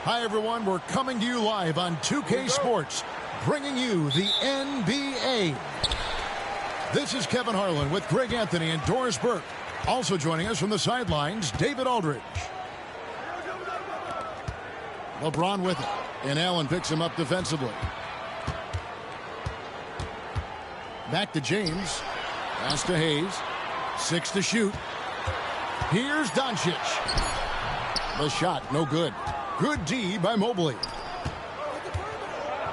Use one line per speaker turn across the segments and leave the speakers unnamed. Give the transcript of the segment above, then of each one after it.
Hi, everyone. We're coming to you live on 2K Sports, bringing you the NBA. This is Kevin Harlan with Greg Anthony and Doris Burke. Also joining us from the sidelines, David Aldridge. LeBron with it, and Allen picks him up defensively. Back to James. Pass to Hayes. 6 to shoot. Here's Doncic. The shot, no good. Good D by Mobley.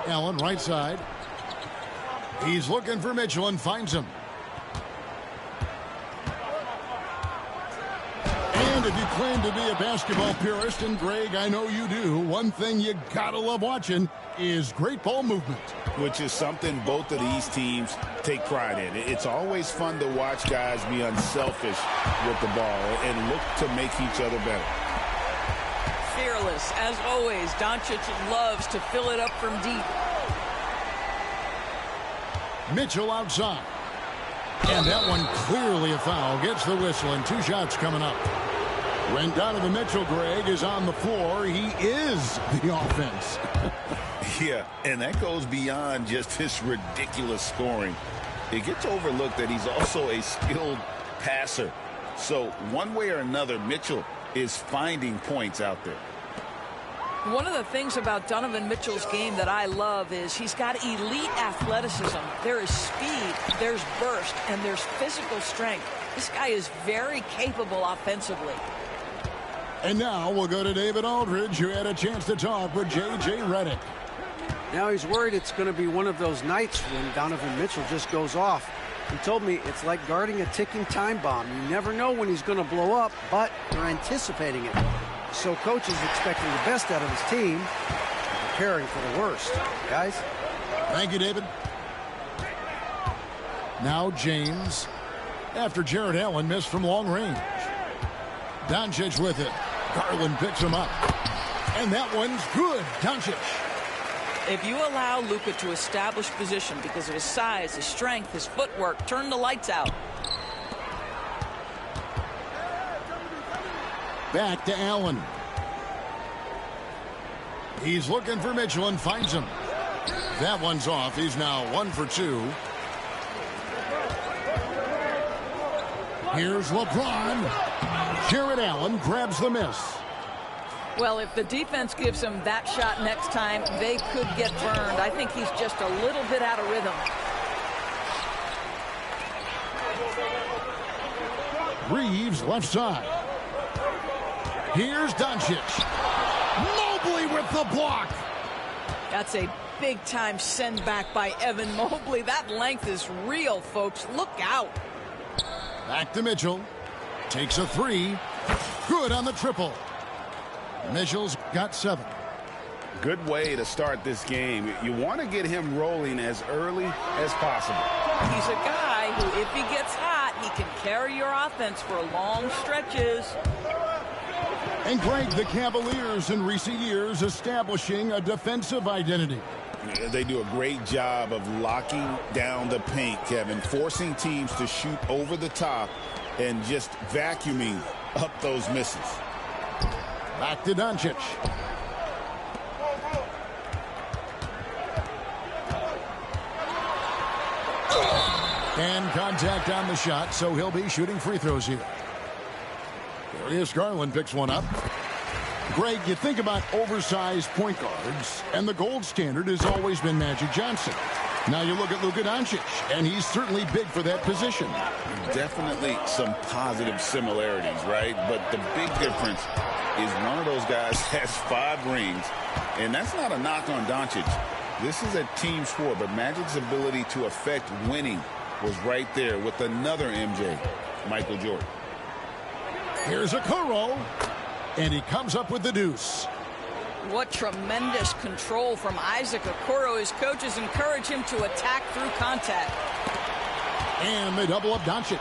Allen, right side. He's looking for Mitchell and finds him. And if you claim to be a basketball purist, and Greg, I know you do, one thing you gotta love watching is great ball movement.
Which is something both of these teams take pride in. It's always fun to watch guys be unselfish with the ball and look to make each other better.
Fearless, as always. Doncic loves to fill it up from deep.
Mitchell outside. And that one clearly a foul. Gets the whistle, and 2 shots coming up. When Donovan Mitchell, Greg, is on the floor, he is the offense.
Yeah, and that goes beyond just his ridiculous scoring. It gets overlooked that he's also a skilled passer. So one way or another, Mitchell is finding points out there.
One of the things about Donovan Mitchell's game that I love is he's got elite athleticism. There is speed, there's burst, and there's physical strength. This guy is very capable offensively.
And now we'll go to David Aldridge, who had a chance to talk with J.J. Redick.
Now he's worried it's going to be one of those nights when Donovan Mitchell just goes off. He told me it's like guarding a ticking time bomb. You never know when he's going to blow up, but you're anticipating it. So coach is expecting the best out of his team, preparing for the worst. Guys?
Thank you, David. Now James, after Jared Allen missed from long range. Doncic with it. Garland picks him up. And that one's good. Doncic.
If you allow Luka to establish position because of his size, his strength, his footwork, turn the lights out.
Back to Allen. He's looking for Mitchell and finds him. That one's off. He's now 1 for 2. Here's LeBron. Jared Allen grabs the miss.
Well, if the defense gives him that shot next time, they could get burned. I think he's just a little bit out of rhythm.
Reeves left side. Here's Doncic. Mobley with the block.
That's a big-time send back by Evan Mobley. That length is real, folks. Look out.
Back to Mitchell. Takes a 3. Good on the triple. Mitchell's got 7.
Good way to start this game. You want to get him rolling as early as possible.
He's a guy who, if he gets hot, he can carry your offense for long stretches.
And Greg, the Cavaliers in recent years establishing a defensive identity.
Yeah, they do a great job of locking down the paint, Kevin, forcing teams to shoot over the top and just vacuuming up those misses.
Back to Doncic. And contact on the shot, so he'll be shooting free throws here. Darius Garland picks one up. Greg, you think about oversized point guards, and the gold standard has always been Magic Johnson. Now you look at Luka Doncic, and he's certainly big for that position.
Definitely some positive similarities, right? But the big difference is one of those guys has 5 rings, and that's not a knock on Doncic. This is a team sport, but Magic's ability to affect winning was right there with another MJ, Michael Jordan.
Here's Okoro, and he comes up with the deuce.
What tremendous control from Isaac Okoro. His coaches encourage him to attack through contact.
And they double up Doncic.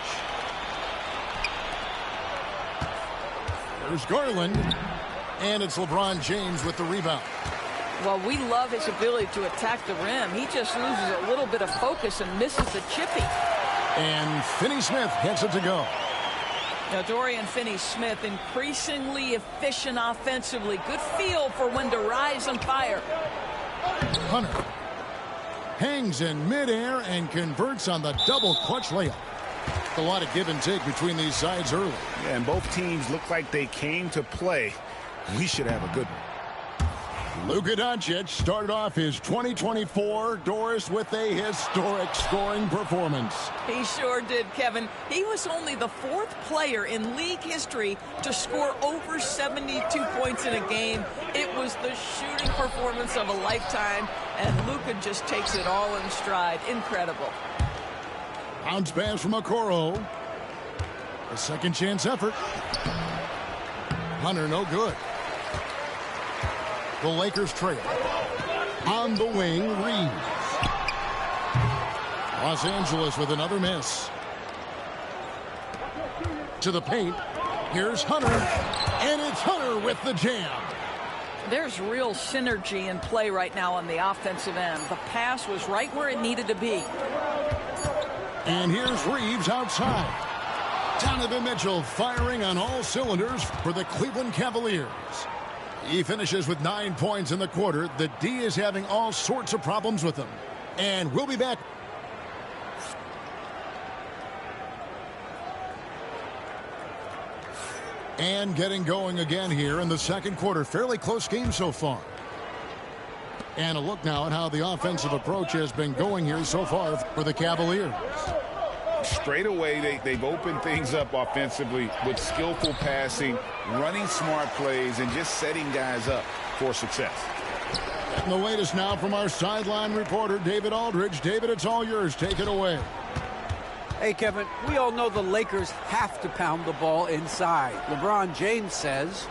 There's Garland, and it's LeBron James with the rebound.
Well, we love his ability to attack the rim. He just loses a little bit of focus and misses the chippy.
And Finney Smith gets it to go.
Now, Dorian Finney-Smith increasingly efficient offensively. Good feel for when to rise and fire.
Hunter hangs in midair and converts on the double clutch layup. A lot of give and take between these sides early.
Yeah, and both teams look like they came to play. We should have a good one.
Luka Doncic started off his 2024, Doris, with a historic scoring performance.
He sure did, Kevin. He was only the 4th player in league history to score over 72 points in a game. It was the shooting performance of a lifetime, and Luka just takes it all in stride. Incredible.
Bounce pass from Okoro. A second chance effort. Hunter, no good. The Lakers trail. On the wing, Reeves. Los Angeles with another miss. To the paint. Here's Hunter. And it's Hunter with the jam.
There's real synergy in play right now on the offensive end. The pass was right where it needed to be.
And here's Reeves outside. Donovan Mitchell firing on all cylinders for the Cleveland Cavaliers. He finishes with 9 points in the quarter. The D is having all sorts of problems with him. And we'll be back. And getting going again here in the second quarter. Fairly close game so far. And a look now at how the offensive approach has been going here so far for the Cavaliers.
Straight away, they've opened things up offensively with skillful passing, running smart plays, and just setting guys up for success.
And the latest now from our sideline reporter, David Aldridge. David, it's all yours. Take it away.
Hey, Kevin, we all know the Lakers have to pound the ball inside. LeBron James says,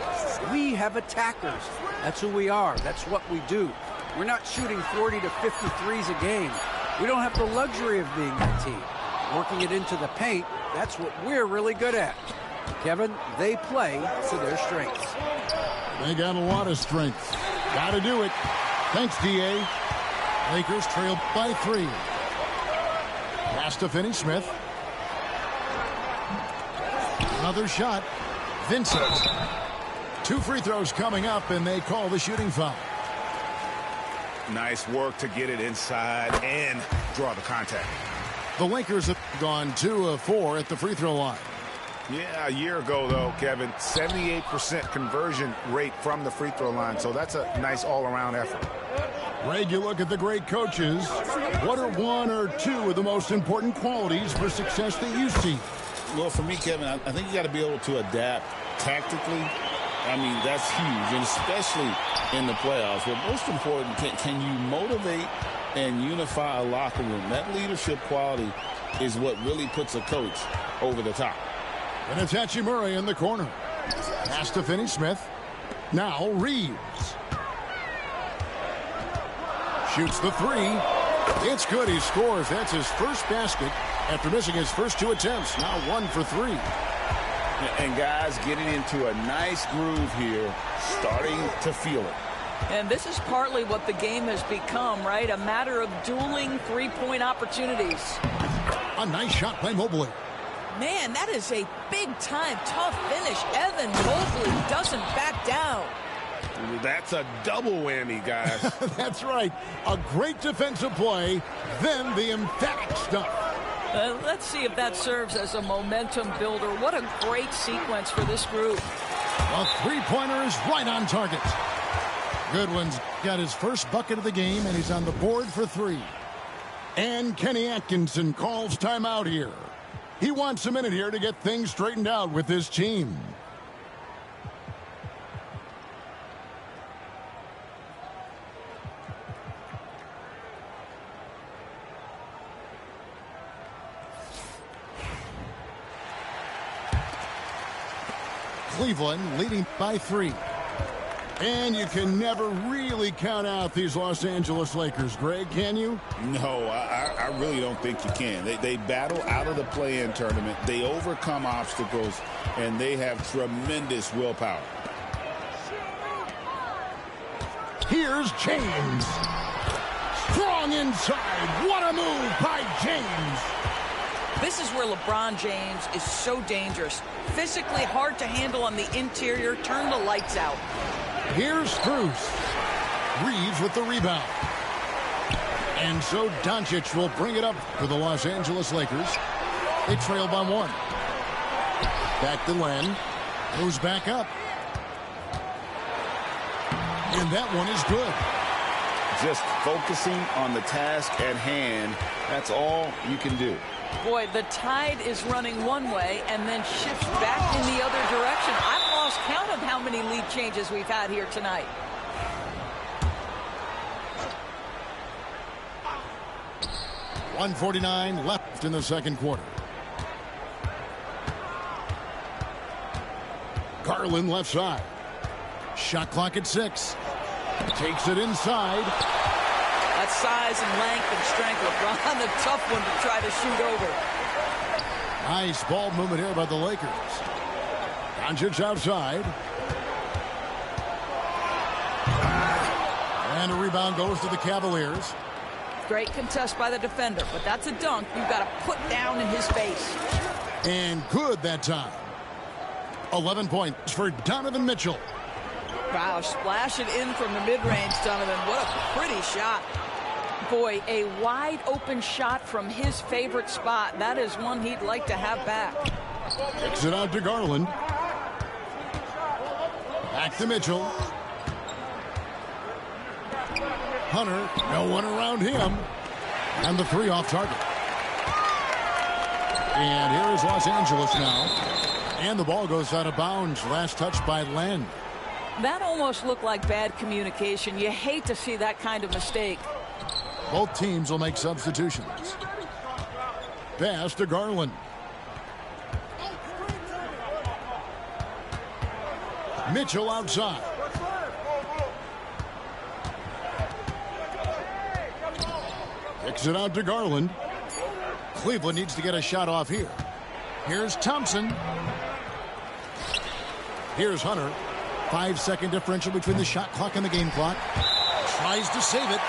we have attackers. That's who we are. That's what we do. We're not shooting 40 to 50 threes a game. We don't have the luxury of being that team. Working it into the paint, that's what we're really good at. Kevin, they play to their strengths.
They got a lot of strength. Got to do it. Thanks, D.A. Lakers trail by 3. Pass to Finney-Smith. Another shot. Vincent. 2 free throws coming up, and they call the shooting foul.
Nice work to get it inside and draw the contact.
The Lakers have gone 2 of 4 at the free throw line.
Yeah, a year ago, though, Kevin, 78% conversion rate from the free throw line. So that's a nice all-around effort.
Greg, you look at the great coaches. What are 1 or 2 of the most important qualities for success that you see?
Well, for me, Kevin, I think you got to be able to adapt tactically. I mean, that's huge, and especially in the playoffs. But most important, can you motivate and unify a locker room? That leadership quality is what really puts a coach over the top.
And it's Hachimura in the corner. Pass to Finney-Smith. Now Reeves. Shoots the 3. It's good. He scores. That's his first basket after missing his first 2 attempts. Now 1 for 3.
And guys getting into a nice groove here, starting to feel it.
And this is partly what the game has become, right? A matter of dueling three-point opportunities.
A nice shot by Mobley.
Man, that is a big-time, tough finish. Evan Mobley doesn't back down.
That's a double whammy, guys.
That's right. A great defensive play, then the emphatic stuff.
Let's see if that serves as a momentum builder. What a great sequence for this group.
A three-pointer is right on target. Goodwin's got his first bucket of the game, and he's on the board for 3. And Kenny Atkinson calls timeout here. He wants a minute here to get things straightened out with his team. Cleveland leading by 3. And you can never really count out these Los Angeles Lakers, Greg, can you?
No, I really don't think you can. They battle out of the play-in tournament. They overcome obstacles, and they have tremendous willpower.
Here's James. Strong inside. What a move by James.
This is where LeBron James is so dangerous. Physically hard to handle on the interior. Turn the lights out.
Here's Strus. Reeves with the rebound. And so Doncic will bring it up for the Los Angeles Lakers. They trail by 1. Back to Len. Goes back up. And that one is good.
Just focusing on the task at hand. That's all you can do.
Boy, the tide is running one way and then shifts back in the other direction. I've lost count of how many lead changes we've had here tonight.
.149 left in the second quarter. Garland left side. Shot clock at 6. Takes it inside.
That size and length and strength. LeBron, the tough one to try to shoot over.
Nice ball movement here by the Lakers. Doncic outside. And a rebound goes to the Cavaliers.
Great contest by the defender, but that's a dunk you've got to put down in his face.
And good that time. 11 points for Donovan Mitchell.
Wow, splash it in from the mid-range, Donovan. What a pretty shot. Boy, a wide open shot from his favorite spot. That is one he'd like to have back.
Kicks it out to Garland. Back to Mitchell. Hunter, no one around him. And the 3 off target. And here is Los Angeles now. And the ball goes out of bounds. Last touch by Len.
That almost looked like bad communication. You hate to see that kind of mistake.
Both teams will make substitutions. Pass to Garland. Mitchell outside. Kicks it out to Garland. Cleveland needs to get a shot off here. Here's Thompson. Here's Hunter. 5-second differential between the shot clock and the game clock. Tries to save it.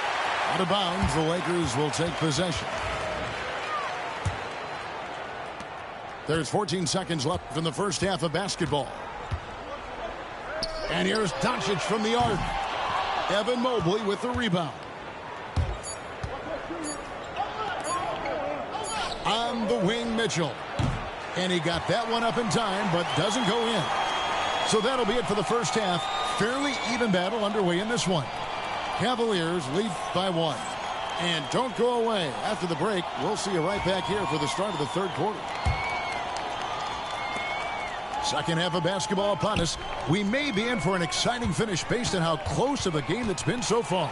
Out of bounds. The Lakers will take possession. There's 14 seconds left in the first half of basketball. And here's Doncic from the arc. Evan Mobley with the rebound. On the wing, Mitchell. And he got that one up in time, but doesn't go in. So that'll be it for the first half. Fairly even battle underway in this one. Cavaliers lead by 1. And don't go away. After the break, we'll see you right back here for the start of the third quarter. Second half of basketball upon us. We may be in for an exciting finish based on how close of a game that's been so far.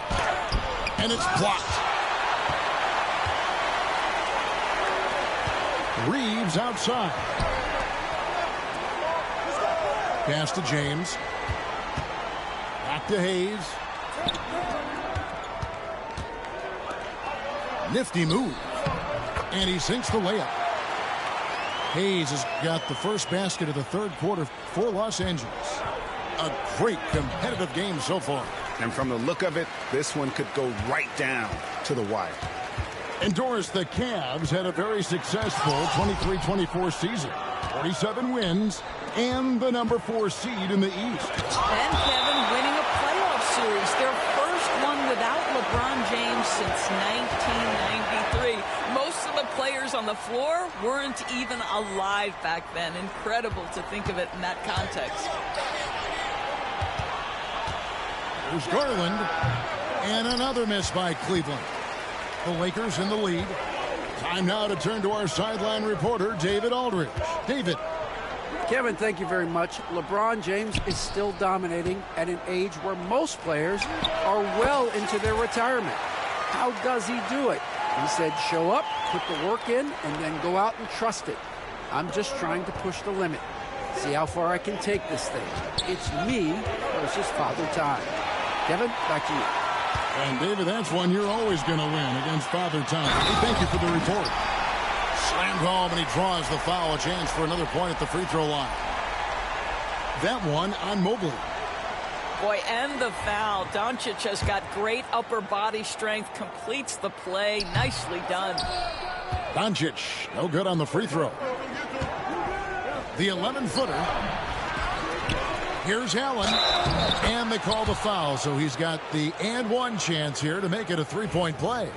And it's blocked. Reeves outside. Pass to James. Back to Hayes. Nifty move. And he sinks the layup. Hayes has got the first basket of the third quarter for Los Angeles. A great competitive game so far.
And from the look of it, this one could go right down to the wire.
And Doris, the Cavs had a very successful 23-24 season. 47 wins and the number 4 seed in the East.
And Kevin winning a playoff series. Their first one without LeBron James since 1993. Most of the players on the floor weren't even alive back then. Incredible to think of it in that context.
There's Garland. And another miss by Cleveland. The Lakers in the lead. Time now to turn to our sideline reporter, David Aldridge. David.
Kevin, thank you very much. LeBron James is still dominating at an age where most players are well into their retirement. How does he do it? He said, show up, put the work in, and then go out and trust it. I'm just trying to push the limit. See how far I can take this thing. It's me versus Father Time. Kevin, back to you.
And, David, that's one you're always going to win against Father Time. Hey, thank you for the report. Slammed home, and he draws the foul. A chance for another point at the free throw line. That one on Mobley.
Boy, and the foul. Doncic has got great upper body strength, completes the play. Nicely done.
Doncic, no good on the free throw. The 11-footer. Here's Allen. And they call the foul, so he's got the and one chance here to make it a three-point play.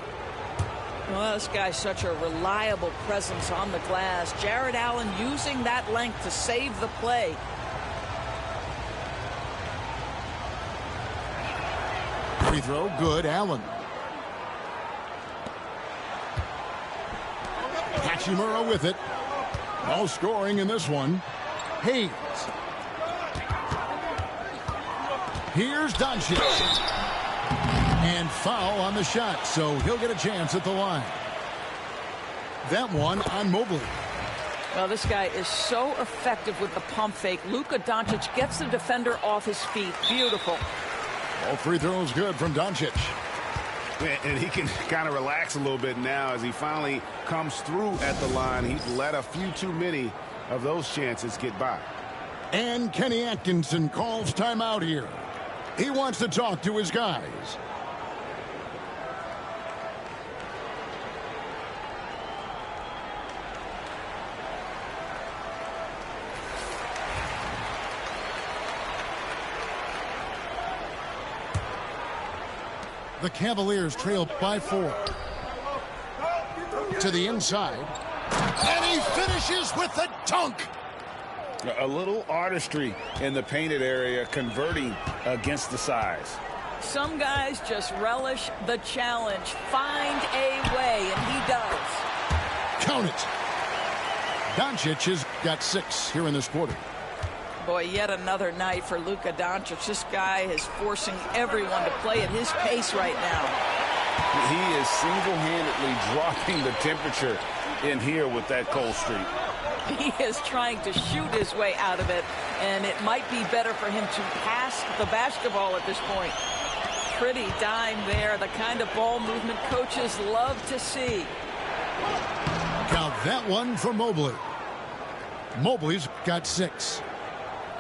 Well, this guy's such a reliable presence on the glass. Jarrett Allen using that length to save the play.
Free throw, good. Allen. Hachimura with it. No scoring in this one. Hayes. Here's Doncic. And foul on the shot, so he'll get a chance at the line. That one on Mobley.
Well, this guy is so effective with the pump fake. Luka Doncic gets the defender off his feet. Beautiful.
All free throws good from Doncic.
And he can kind of relax a little bit now as he finally comes through at the line. He's let a few too many of those chances get by.
And Kenny Atkinson calls timeout here. He wants to talk to his guys. The Cavaliers trail by 4. To the inside. And he finishes with the dunk.
A little artistry in the painted area, converting against the size.
Some guys just relish the challenge. Find a way, and he does.
Count it. Doncic has got 6 here in this quarter.
Boy, yet another night for Luka Doncic. This guy is forcing everyone to play at his pace right now.
He is single-handedly dropping the temperature in here with that cold streak.
He is trying to shoot his way out of it, and it might be better for him to pass the basketball at this point. Pretty dime there, the kind of ball movement coaches love to see.
Count that one for Mobley. Mobley's got 6.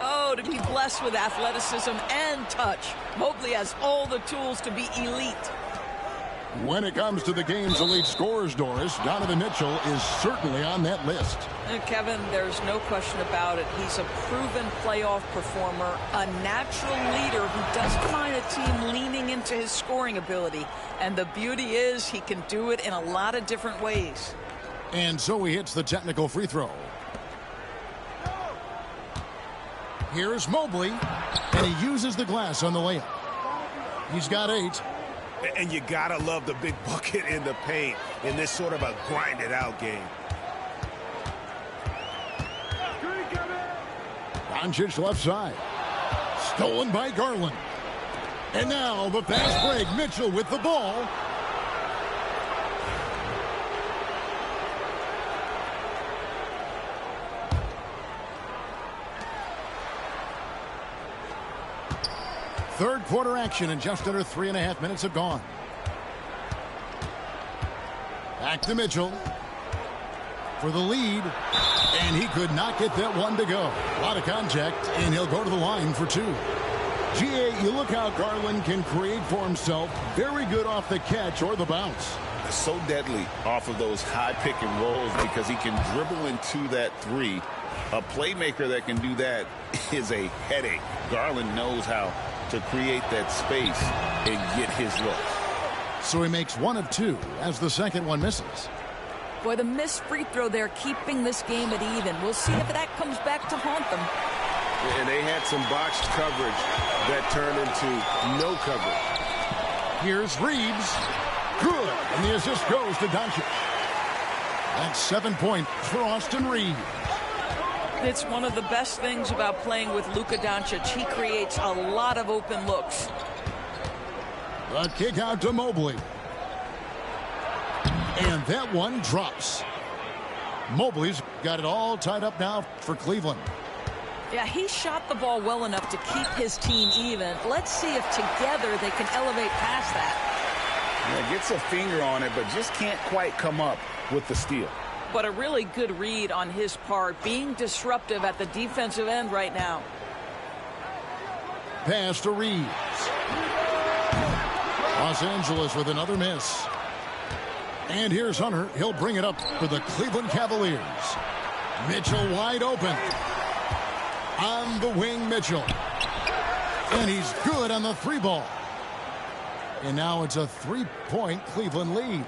Oh, to be blessed with athleticism and touch. Mobley has all the tools to be elite.
When it comes to the game's elite scorers, Doris, Donovan Mitchell is certainly on that list.
And Kevin, there's no question about it. He's a proven playoff performer, a natural leader who doesn't mind a team leaning into his scoring ability. And the beauty is he can do it in a lot of different ways.
And so he hits the technical free throw. Here's Mobley, and he uses the glass on the layup. He's got 8.
And you gotta love the big bucket in the paint in this sort of a grinded-out game.
Doncic left side. Stolen by Garland. And now the fast break. Mitchell with the ball. Third quarter action, and just under 3.5 minutes have gone. Back to Mitchell for the lead, and he could not get that one to go. A lot of contact, and he'll go to the line for 2. GA, you look how Garland can create for himself. Very good off the catch or the bounce.
So deadly off of those high pick and rolls because he can dribble into that 3. A playmaker that can do that is a headache. Garland knows how to create that space and get his look.
So he makes 1 of 2 as the second one misses.
Boy, the missed free throw there keeping this game at even. We'll see if that comes back to haunt them.
And they had some botched coverage that turned into no coverage.
Here's Reeves. Good. And the assist goes to Doncic. That's 7 points for Austin Reeves.
It's one of the best things about playing with Luka Doncic. He creates a lot of open looks.
The kick out to Mobley. And that one drops. Mobley's got it all tied up now for Cleveland.
Yeah, he shot the ball well enough to keep his team even. Let's see if together they can elevate past that.
Yeah, gets a finger on it, but just can't quite come up with the steal.
But a really good read on his part, being disruptive at the defensive end right now.
Pass to Reeves. Los Angeles with another miss. And here's Hunter. He'll bring it up for the Cleveland Cavaliers. Mitchell wide open. On the wing, Mitchell. And he's good on the three ball. And now it's a three-point Cleveland lead.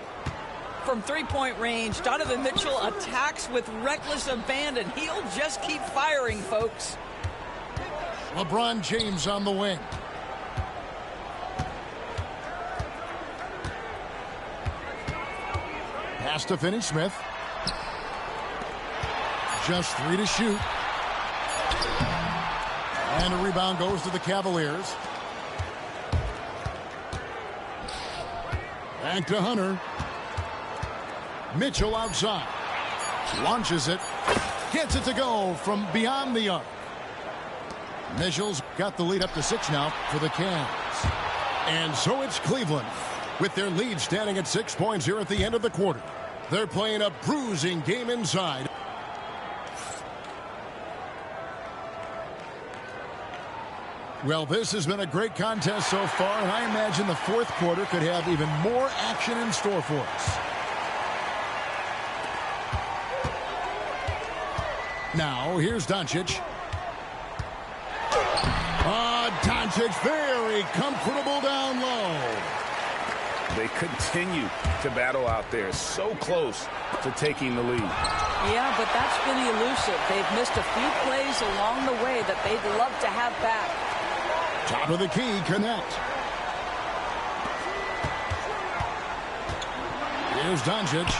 From three-point range, Donovan Mitchell attacks with reckless abandon. He'll just keep firing, folks.
LeBron James on the wing. Pass to Finney-Smith. Just 3 to shoot. And a rebound goes to the Cavaliers. Back to Hunter. Mitchell outside. Launches it. Gets it to go from beyond the arc. Mitchell's got the lead up to 6 now for the Cavs. And so it's Cleveland with their lead standing at 6 points here at the end of the quarter. They're playing a bruising game inside. Well, this has been a great contest so far, and I imagine the fourth quarter could have even more action in store for us. Now, here's Doncic. Doncic very comfortable down low.
They continue to battle out there, so close to taking the lead.
Yeah, but that's been elusive. They've missed a few plays along the way that they'd love to have back.
Top of the key, connect. Here's Doncic.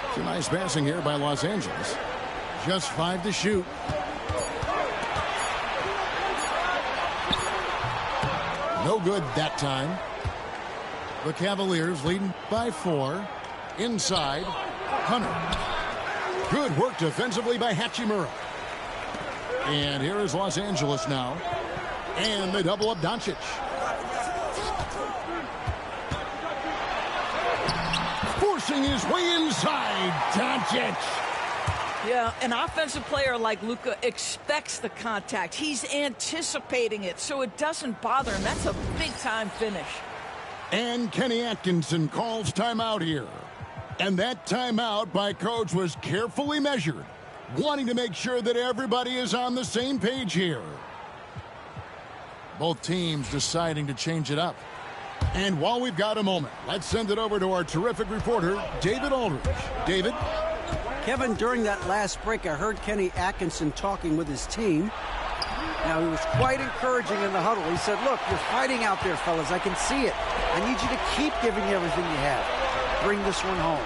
It's a nice passing here by Los Angeles. Just 5 to shoot. No good that time. The Cavaliers leading by 4. Inside, Hunter. Good work defensively by Hachimura. And here is Los Angeles now. And they double up Doncic. Forcing his way inside, Doncic.
Yeah, an offensive player like Luka expects the contact. He's anticipating it, so it doesn't bother him. That's a big-time finish.
And Kenny Atkinson calls timeout here. And that timeout by coach was carefully measured, wanting to make sure that everybody is on the same page here. Both teams deciding to change it up. And while we've got a moment, let's send it over to our terrific reporter, David Aldridge. David?
Kevin, during that last break, I heard Kenny Atkinson talking with his team. Now, he was quite encouraging in the huddle. He said, look, you're fighting out there, fellas. I can see it. I need you to keep giving you everything you have. Bring this one home.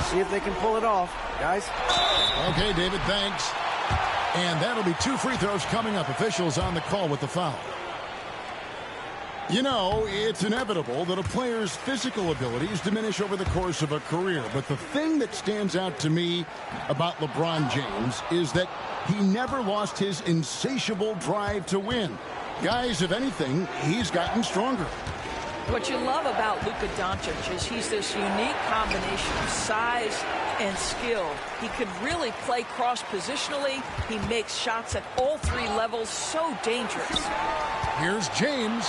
See if they can pull it off, guys.
Okay, David, thanks. And that'll be 2 free throws coming up. Officials on the call with the foul. You know, it's inevitable that a player's physical abilities diminish over the course of a career. But the thing that stands out to me about LeBron James is that he never lost his insatiable drive to win. Guys, if anything, he's gotten stronger.
What you love about Luka Doncic is he's this unique combination of size and skill. He could really play cross-positionally. He makes shots at all 3 levels. So dangerous.
Here's James.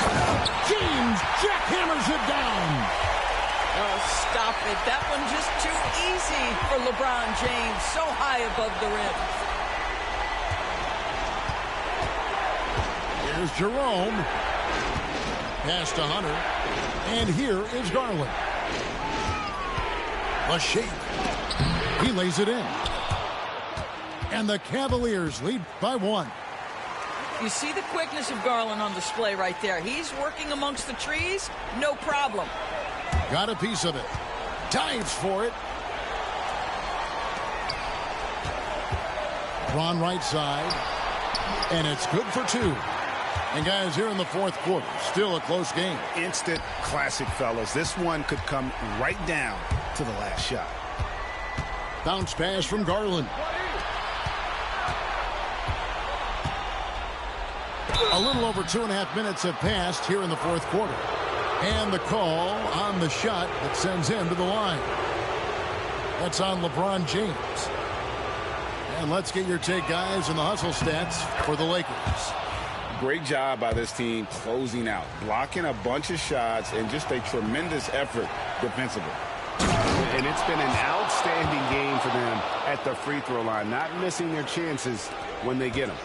James jackhammers it down.
Oh, stop it. That one just too easy for LeBron James. So high above the rim.
Here's Jerome. Pass to Hunter. And here is Garland. The shape. He lays it in. And the Cavaliers lead by 1.
You see the quickness of Garland on display right there. He's working amongst the trees, no problem.
Got a piece of it. Dives for it. Ron right side. And it's good for 2. And guys, here in the fourth quarter, still a close game.
Instant classic, fellas. This one could come right down to the last shot.
Bounce pass from Garland. A little over 2.5 minutes have passed here in the fourth quarter. And the call on the shot that sends him to the line. That's on LeBron James. And let's get your take, guys, on the hustle stats for the Lakers.
Great job by this team closing out, blocking a bunch of shots, and just a tremendous effort defensively.
And it's been an outstanding game for them at the free throw line, not missing their chances when they get them.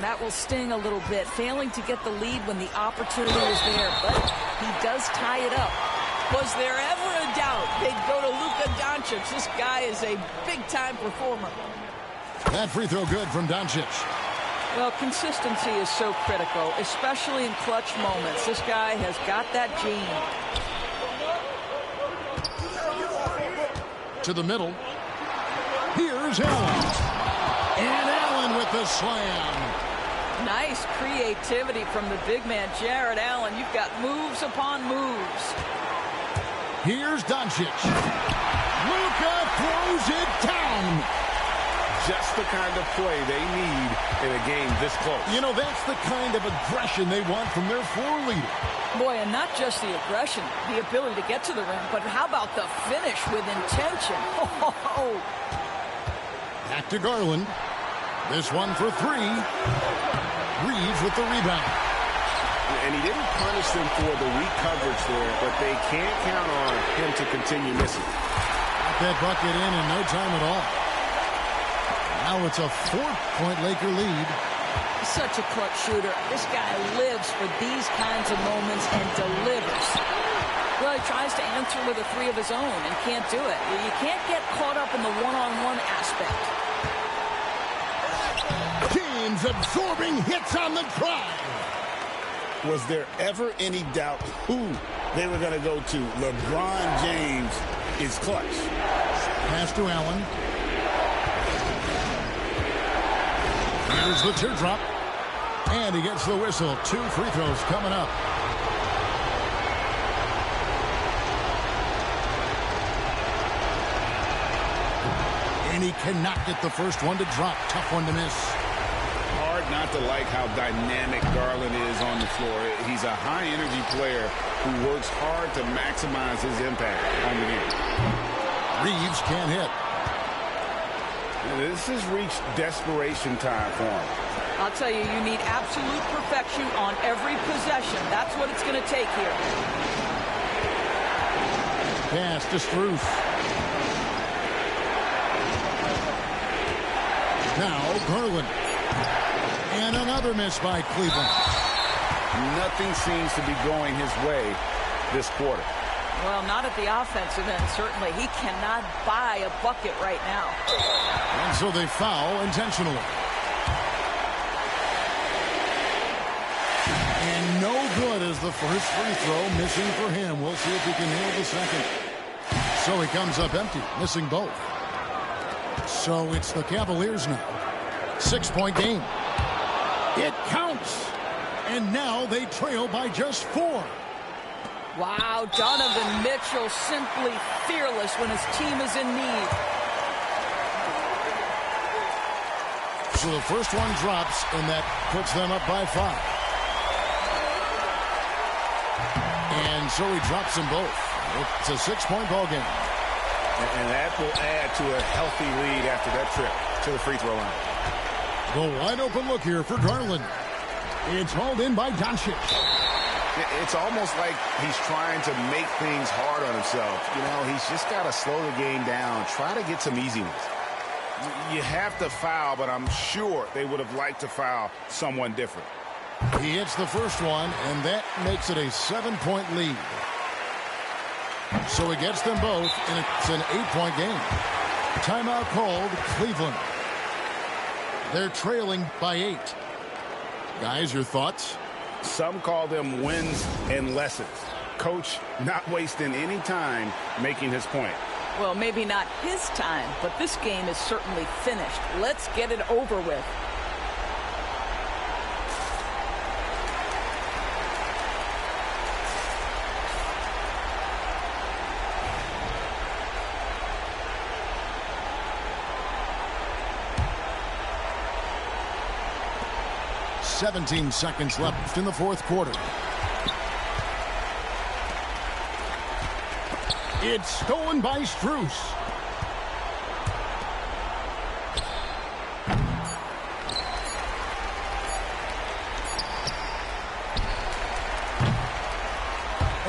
That will sting a little bit, failing to get the lead when the opportunity was there, but he does tie it up. Was there ever a doubt they'd go to Luka Doncic? This guy is a big-time performer.
That free throw good from Doncic.
Well, consistency is so critical, especially in clutch moments. This guy has got that gene.
To the middle. Here's Allen. And Allen with the slam.
Nice creativity from the big man, Jared Allen. You've got moves upon moves.
Here's Doncic. Luka throws it down.
Just the kind of play they need in a game this close.
You know, that's the kind of aggression they want from their floor leader.
Boy, and not just the aggression, the ability to get to the rim, but how about the finish with intention? Oh.
Back to Garland. This one for three. Reeves with the rebound.
And he didn't punish them for the weak coverage there, but they can't count on him to continue missing.
Got that bucket in no time at all. Now it's a 4-point Laker lead.
Such a clutch shooter. This guy lives for these kinds of moments and delivers. Well, he tries to answer with a three of his own and can't do it. You can't get caught up in the one-on-one aspect.
Teams absorbing hits on the drive.
Was there ever any doubt who they were going to go to? LeBron James is clutch.
Pass to Allen. Here's the teardrop. And he gets the whistle. 2 free throws coming up. And he cannot get the first one to drop. Tough one to miss.
Hard not to like how dynamic Garland is on the floor. He's a high-energy player who works hard to maximize his impact on the game.
Reeves can't hit.
This has reached desperation time for him.
I'll tell you, you need absolute perfection on every possession. That's what it's going to take here.
Pass to Strus. Now Garland. And another miss by Cleveland.
Nothing seems to be going his way this quarter.
Well, not at the offensive end, certainly. He cannot buy a bucket right now.
And so they foul intentionally. And no good as the first free throw, missing for him. We'll see if he can nail the second. So he comes up empty, missing both. So it's the Cavaliers now. 6-point game. It counts. And now they trail by just 4.
Wow, Donovan Mitchell simply fearless when his team is in need.
So the first one drops, and that puts them up by 5. And so he drops them both. It's a 6-point ball game.
And that will add to a healthy lead after that trip to the free throw line.
The wide open look here for Garland. It's hauled in by Doncic.
It's almost like he's trying to make things hard on himself. You know, he's just got to slow the game down, try to get some easy ones. You have to foul, but I'm sure they would have liked to foul someone different.
He hits the first one, and that makes it a 7-point lead. So he gets them both, and it's an 8-point game. Timeout called, Cleveland. They're trailing by 8. Guys, your thoughts?
Some call them wins and lessons. Coach not wasting any time making his point.
Well, maybe not his time, but this game is certainly finished. Let's get it over with.
"17 seconds left in the fourth quarter. It's stolen by Strus.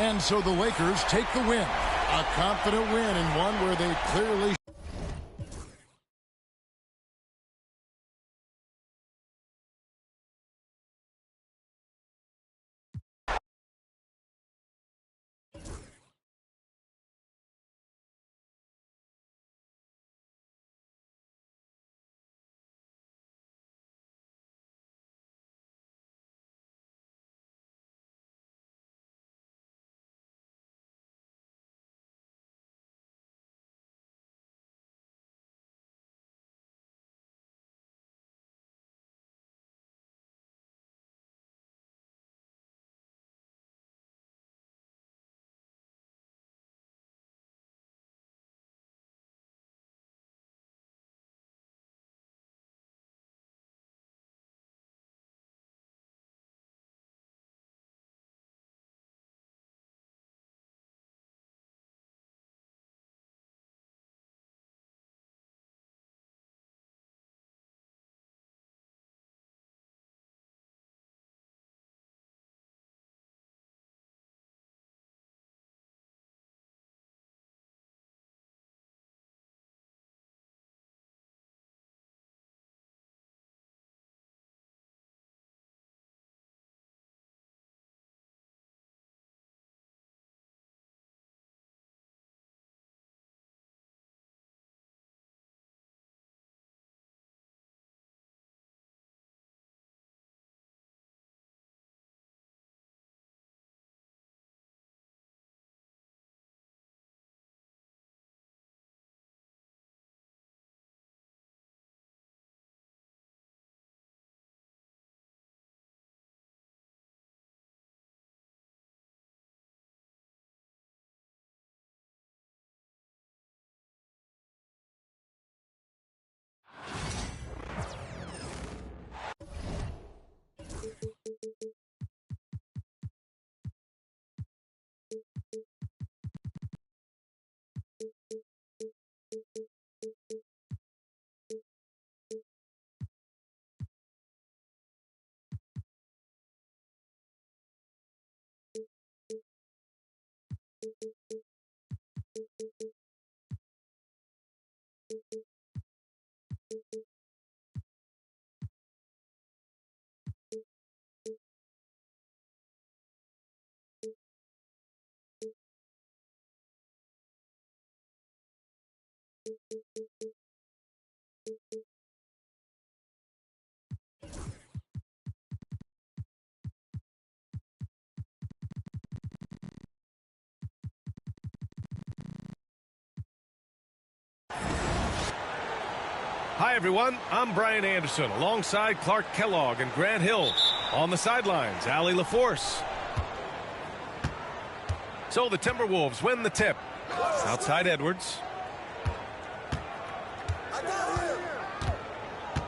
And so the Lakers take the win. A confident win and one where they clearly...
Hi, everyone. I'm Brian Anderson alongside Clark Kellogg and Grant Hill. On the sidelines, Allie LaForce. So the Timberwolves win the tip. Outside Edwards.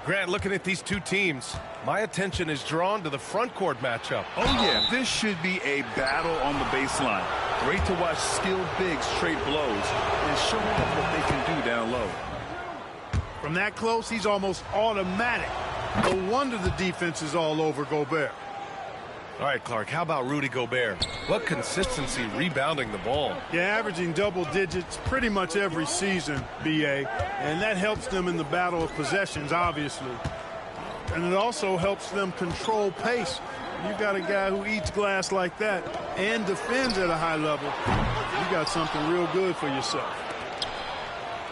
Grant, looking at these two teams, my attention is drawn to the front court matchup.
Oh, yeah, this should be a battle on the baseline. Great to watch skilled bigs trade blows and show off what they can do down low.
From that close, he's almost automatic. No wonder the defense is all over Gobert.
All right, Clark, how about Rudy Gobert? What consistency rebounding the ball.
Yeah, averaging double digits pretty much every season, B.A., and that helps them in the battle of possessions, obviously. And it also helps them control pace. You got a guy who eats glass like that and defends at a high level. You got something real good for yourself.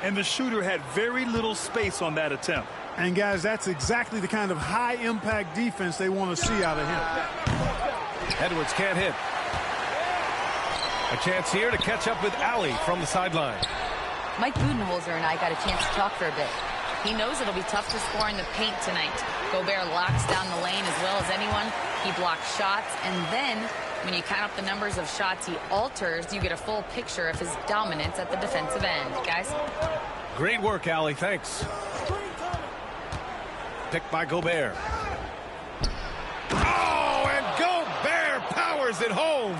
And the shooter had very little space on that attempt.
And, guys, that's exactly the kind of high-impact defense they want to see out of him.
Edwards can't hit. A chance here to catch up with Allie from the sideline.
Mike Budenholzer and I got a chance to talk for a bit. He knows it'll be tough to score in the paint tonight. Gobert locks down the lane as well as anyone. He blocks shots, and then when you count up the numbers of shots he alters, you get a full picture of his dominance at the defensive end. Guys?
Great work, Allie. Thanks. Picked by Gobert. Oh, and Gobert powers it home.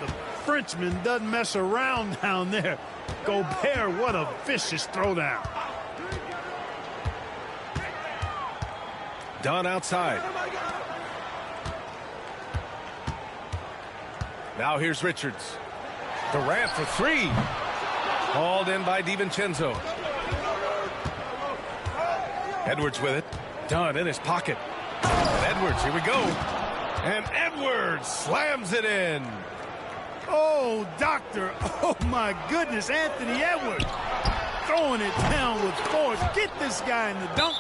The Frenchman doesn't mess around down there. Gobert, what a vicious throwdown.
Dunn outside. Now here's Richards. Durant for three. Hauled in by DiVincenzo. Edwards with it. Dunn in his pocket. And Edwards, here we go. And Edwards slams it in.
Oh, doctor. Oh, my goodness. Anthony Edwards throwing it down with force. Get this guy in the dunk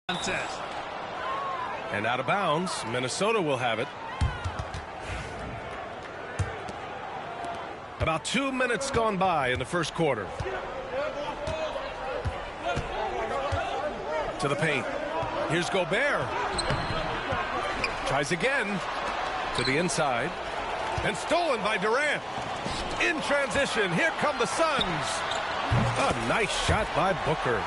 contest.
And out of bounds. Minnesota will have it. About 2 minutes gone by in the first quarter. To the paint. Here's Gobert. Tries again. To the inside. And stolen by Durant. In transition. Here come the Suns. A nice shot by Booker.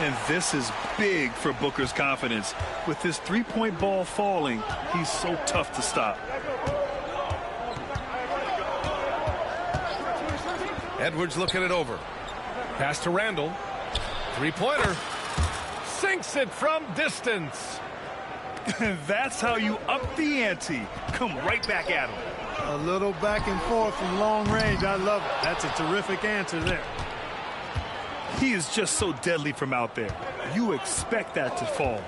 And this is big for Booker's confidence. With his three-point ball falling, he's so tough to stop.
Edwards looking it over. Pass to Randall. Three-pointer. Sinks it from distance.
That's how you up the ante. Come right back at him.
A little back and forth from long range. I love it. That's a terrific answer there.
He is just so deadly from out there. You expect that to fall.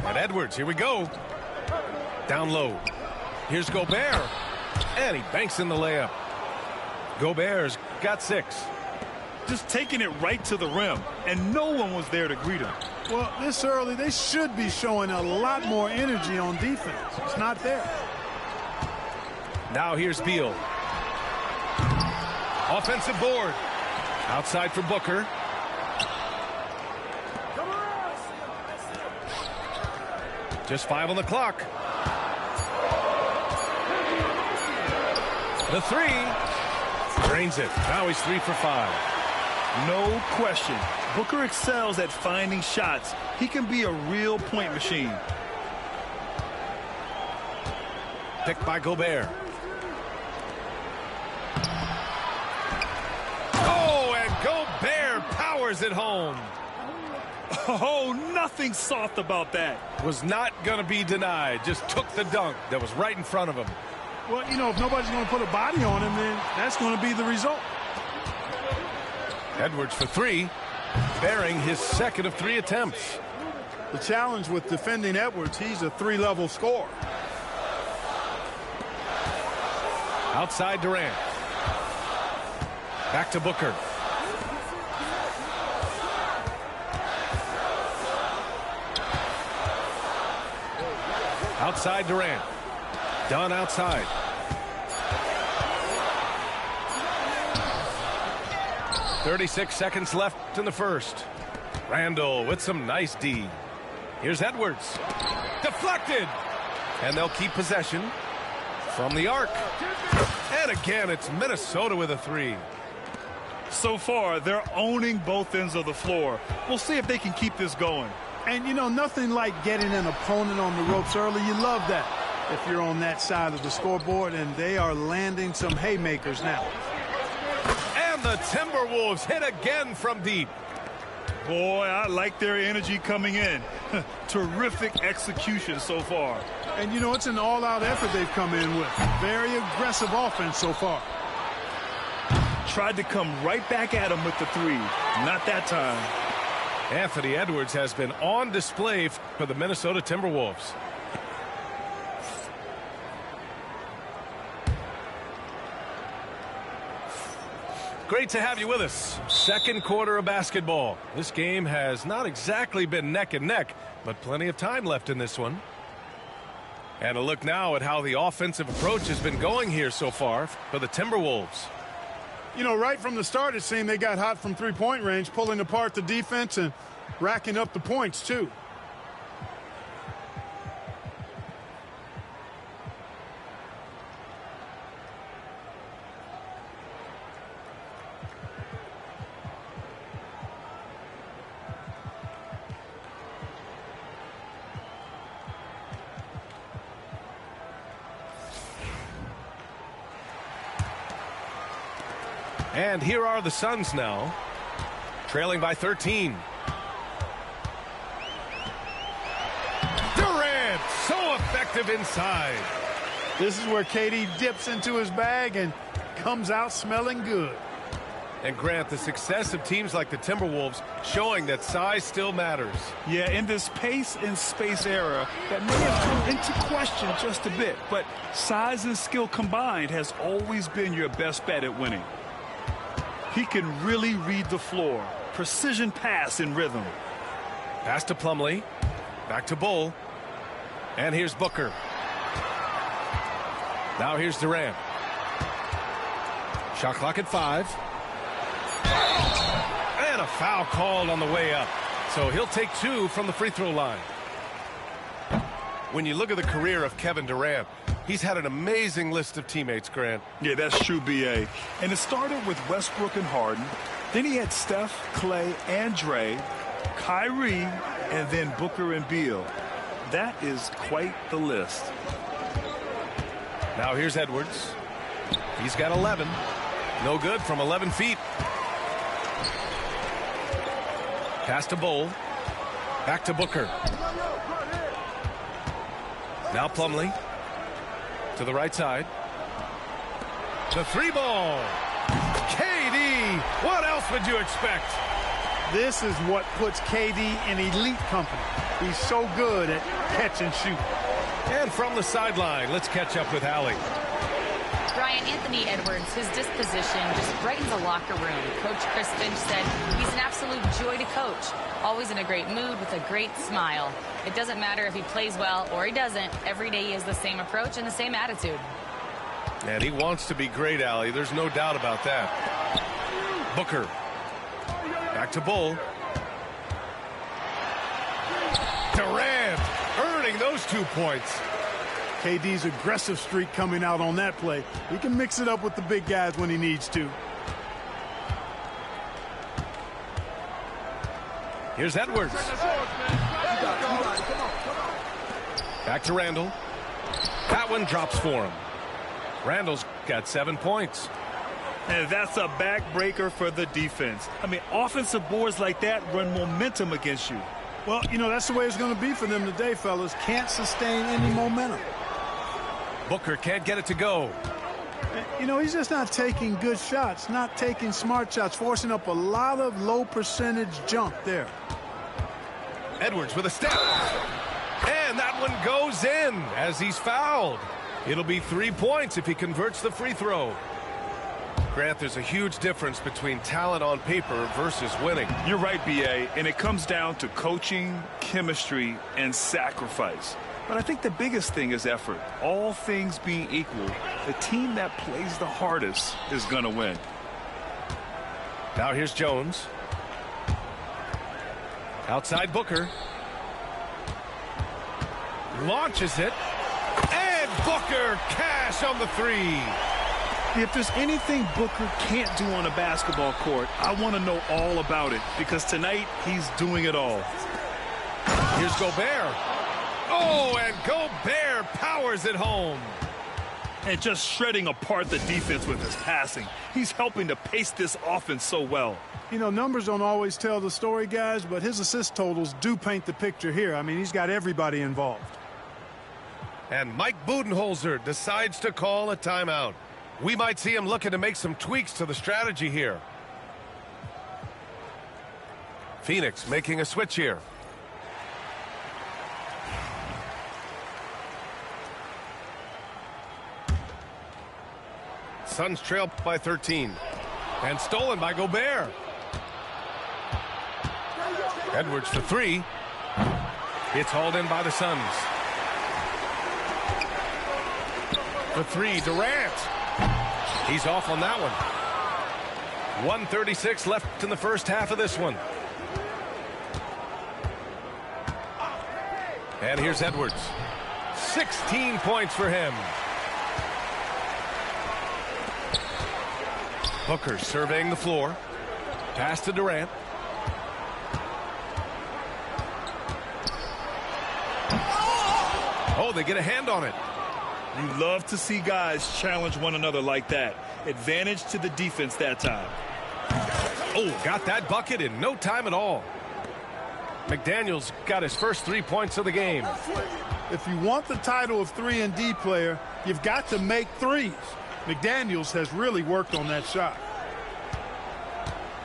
And Edwards, here we go. Down low. Here's Gobert. And he banks in the layup. Gobert's got 6.
Just taking it right to the rim, and no one was there to greet him.
Well, this early, they should be showing a lot more energy on defense. It's not there.
Now here's Beal. Offensive board. Outside for Booker. Just 5 on the clock. The three. Drains it. Now he's 3 for 5.
No question. Booker excels at finding shots. He can be a real point machine.
Picked by Gobert. Oh, and Gobert powers it home.
Oh, nothing soft about that.
Was not going to be denied. Just took the dunk that was right in front of him.
Well, you know, if nobody's going to put a body on him, then that's going to be the result.
Edwards for 3, bearing his second of 3 attempts.
The challenge with defending Edwards, he's a 3-level scorer.
Outside Durant. Back to Booker. Outside Durant. Dunn outside. .36 seconds left in the first. Randall with some nice D. Here's Edwards. Deflected. And they'll keep possession from the arc. And again, it's Minnesota with a 3.
So far, they're owning both ends of the floor. We'll see if they can keep this going.
And, you know, nothing like getting an opponent on the ropes early. You love that if you're on that side of the scoreboard, and they are landing some haymakers now.
And the Timberwolves hit again from deep.
Boy, I like their energy coming in. Terrific execution so far.
And, you know, it's an all-out effort they've come in with. Very aggressive offense so far.
Tried to come right back at him with the 3. Not that time.
Anthony Edwards has been on display for the Minnesota Timberwolves. Great to have you with us. Second quarter of basketball. This game has not exactly been neck and neck, but plenty of time left in this one. And a look now at how the offensive approach has been going here so far for the Timberwolves.
You know, right from the start, it seemed they got hot from three-point range, pulling apart the defense and racking up the points, too.
And here are the Suns now, trailing by 13. effective inside.
This is where KD dips into his bag and comes out smelling good.
And Grant, the success of teams like the Timberwolves showing that size still matters.
Yeah, in this pace and space era, that may have come into question just a bit, but size and skill combined has always been your best bet at winning. He can really read the floor. Precision pass in rhythm.
Pass to Plumlee. Back to Bull. And here's Booker. Now here's Durant. Shot clock at 5. And a foul called on the way up. So he'll take 2 from the free throw line. When you look at the career of Kevin Durant, he's had an amazing list of teammates, Grant.
Yeah, that's true, B.A. And it started with Westbrook and Harden. Then he had Steph, Clay, and Dre, Kyrie, and then Booker and Beal. That is quite the list.
Now here's Edwards. He's got 11. No good from 11 feet. Pass to Bull. Back to Booker. Now Plumlee. To the right side. The 3 ball. KD. What else would you expect?
This is what puts KD in elite company. He's so good at catch and shoot.
And from the sideline, let's catch up with Allie.
Brian, Anthony Edwards, his disposition just brightens the locker room. Coach Chris Finch said he's an absolute joy to coach. Always in a great mood with a great smile. It doesn't matter if he plays well or he doesn't. Every day he has the same approach and the same attitude.
And he wants to be great, Allie. There's no doubt about that. Booker. Back to Bull. Durant earning those 2 points.
KD's aggressive streak coming out on that play. He can mix it up with the big guys when he needs to.
Here's Edwards. Back to Randall. That one drops for him. Randall's got 7 points.
And that's a backbreaker for the defense. I mean, offensive boards like that run momentum against you.
Well, you know, that's the way it's going to be for them today, fellas. Can't sustain any momentum.
Booker can't get it to go.
You know, he's just not taking good shots, not taking smart shots, forcing up a lot of low percentage jump there.
Edwards with a step. And that one goes in as he's fouled. It'll be 3 points if he converts the free throw. Grant, there's a huge difference between talent on paper versus winning.
You're right, B.A., and it comes down to coaching, chemistry, and sacrifice. But I think the biggest thing is effort. All things being equal, the team that plays the hardest is going to win.
Now here's Jones. Outside Booker. Launches it. And Booker cash on the 3.
If there's anything Booker can't do on a basketball court, I want to know all about it, because tonight he's doing it all.
Here's Gobert. Oh, and Gobert powers it home.
And just shredding apart the defense with his passing. He's helping to pace this offense so well.
You know, numbers don't always tell the story, guys, but his assist totals do paint the picture here. I mean, he's got everybody involved.
And Mike Budenholzer decides to call a timeout. We might see him looking to make some tweaks to the strategy here. Phoenix making a switch here. Suns trail by 13. And stolen by Gobert. Edwards for 3. It's hauled in by the Suns. For 3, Durant. He's off on that one. 1:36 left in the first half of this one. And here's Edwards. 16 points for him. Booker surveying the floor. Pass to Durant. Oh, they get a hand on it.
You love to see guys challenge one another like that. Advantage to the defense that time.
Oh, got that bucket in no time at all. McDaniels got his first 3 points of the game.
if you want the title of 3-and-D player, you've got to make threes. McDaniels has really worked on that shot.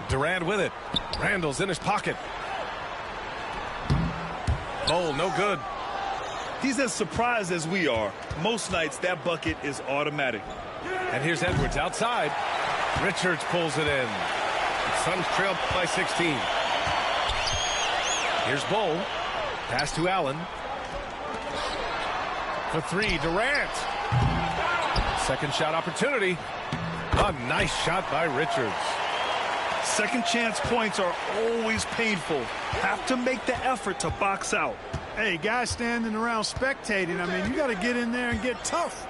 Durant with it. Randall's in his pocket. Bol, no good.
He's as surprised as we are. Most nights, that bucket is automatic.
And here's Edwards outside. Richards pulls it in. Suns trail by 16. Here's Bol. Pass to Allen. For three, Durant. Second shot opportunity. A nice shot by Richards.
Second chance points are always painful. Have to make the effort to box out.
Hey, guys standing around spectating, I mean, you got to get in there and get tough.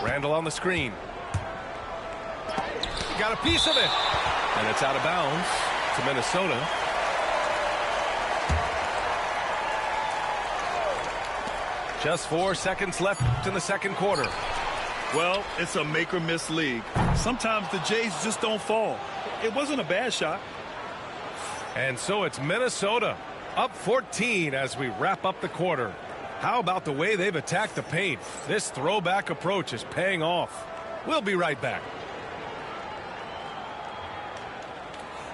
Randall on the screen. Got a piece of it. And it's out of bounds to Minnesota. Just 4 seconds left in the second quarter.
Well, it's a make-or-miss league. Sometimes the Jays just don't fall. It wasn't a bad shot.
And so it's Minnesota up 14 as we wrap up the quarter. How about the way they've attacked the paint? This throwback approach is paying off. We'll be right back.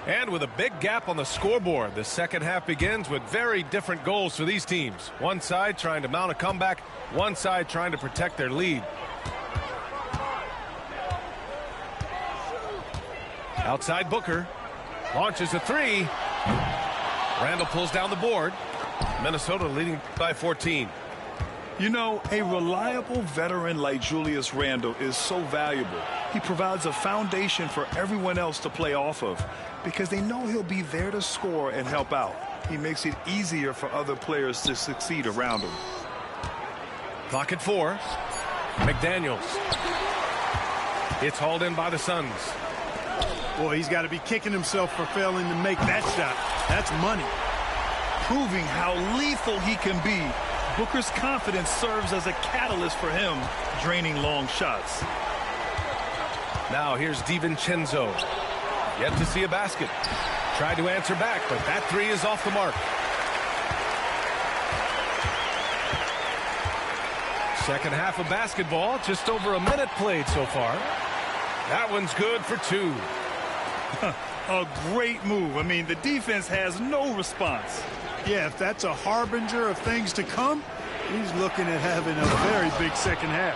And with a big gap on the scoreboard, the second half begins with very different goals for these teams. One side trying to mount a comeback, one side trying to protect their lead. Outside Booker. Launches a three. Randall pulls down the board. Minnesota leading by 14.
You know, a reliable veteran like Julius Randle is so valuable. He provides a foundation for everyone else to play off of because they know he'll be there to score and help out. He makes it easier for other players to succeed around him.
Clock at 4. McDaniels. It's hauled in by the Suns.
Boy, he's got to be kicking himself for failing to make that shot. That's money.
Proving how lethal he can be. Booker's confidence serves as a catalyst for him, draining long shots.
Now here's DiVincenzo. Yet to see a basket. Tried to answer back, but that three is off the mark. Second half of basketball, just over a minute played so far. That one's good for 2.
A great move. I mean, the defense has no response.
Yeah, if that's a harbinger of things to come, he's looking at having a very big second half.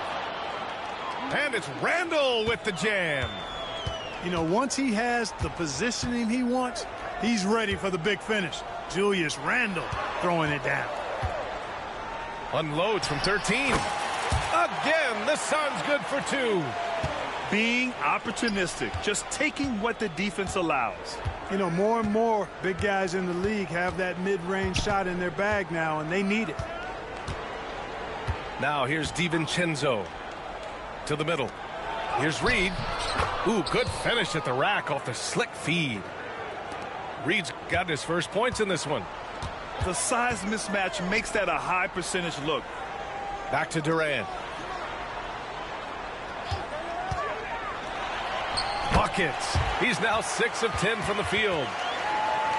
And it's Randall with the jam.
You know, once he has the positioning he wants, he's ready for the big finish. Julius Randle throwing it down.
Unloads from 13. Again, the Suns good for 2.
Being opportunistic, just taking what the defense allows.
You know, more and more big guys in the league have that mid-range shot in their bag now, and they need it.
Now here's DiVincenzo to the middle. Here's Reed. Ooh, good finish at the rack off the slick feed. Reed's got his first points in this one.
The size mismatch makes that a high percentage look.
Back to Durant. Buckets. He's now 6 of 10 from the field.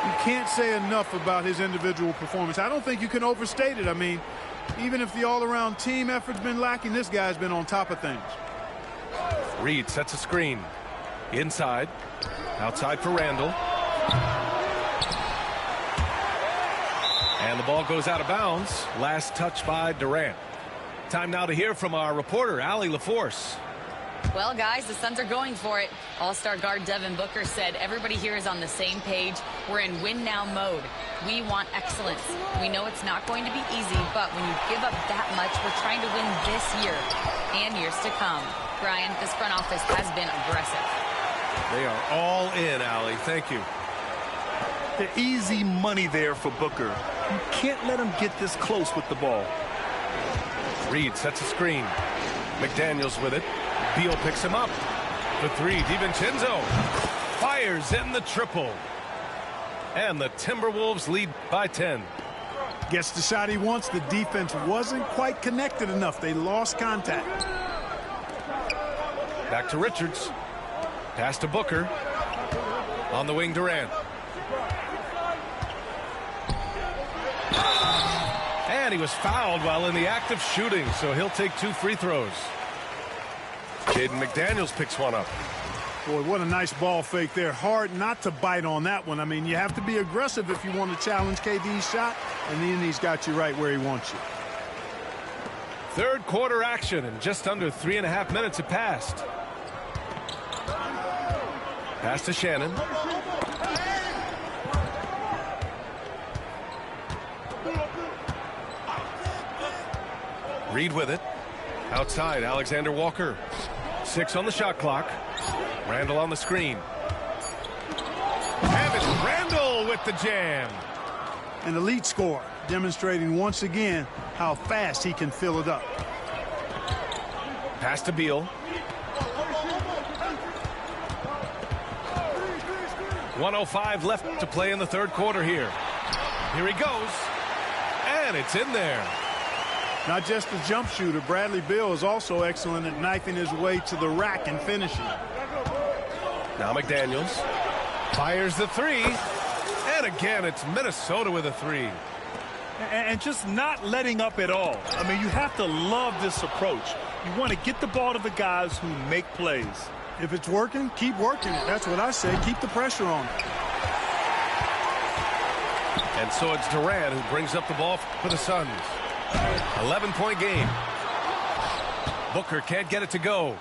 You can't say enough about his individual performance. I don't think you can overstate it. I mean, even if the all-around team effort's been lacking, this guy's been on top of things.
Reed sets a screen. Inside. Outside for Randall. And the ball goes out of bounds. Last touch by Durant. Time now to hear from our reporter, Allie LaForce.
Well, guys, the Suns are going for it. All-star guard Devin Booker said everybody here is on the same page. We're in win-now mode. We want excellence. We know it's not going to be easy, but when you give up that much, we're trying to win this year and years to come. Brian, this front office has been aggressive.
They are all in, Allie. Thank you.
The easy money there for Booker. You can't let him get this close with the ball.
Reed sets a screen. McDaniels with it. Beal picks him up. For 3, DiVincenzo fires in the triple. And the Timberwolves lead by 10.
Gets the shot he wants. The defense wasn't quite connected enough. They lost contact.
Back to Richards. Pass to Booker. On the wing, Durant. And he was fouled while in the act of shooting, so he'll take 2 free throws. Jaden McDaniels picks one up.
Boy, what a nice ball fake there. Hard not to bite on that one. I mean, you have to be aggressive if you want to challenge KD's shot, and then he's got you right where he wants you.
Third quarter action, and just under 3.5 minutes have passed. Pass to Shannon. Reed with it. Outside, Alexander Walker. 6 on the shot clock. Randall on the screen. And it's Randall with the jam.
An elite scorer, demonstrating once again how fast he can fill it up.
Pass to Beal. 1:05 left to play in the third quarter here. Here he goes. And it's in there.
Not just a jump shooter, Bradley Beal is also excellent at knifing his way to the rack and finishing.
Now McDaniels fires the 3. And again, it's Minnesota with a 3.
And just not letting up at all. I mean, you have to love this approach. You want to get the ball to the guys who make plays.
If it's working, keep working it. That's what I say. Keep the pressure on it.
And so it's Durant who brings up the ball for the Suns. 11-point game. Booker can't get it to go.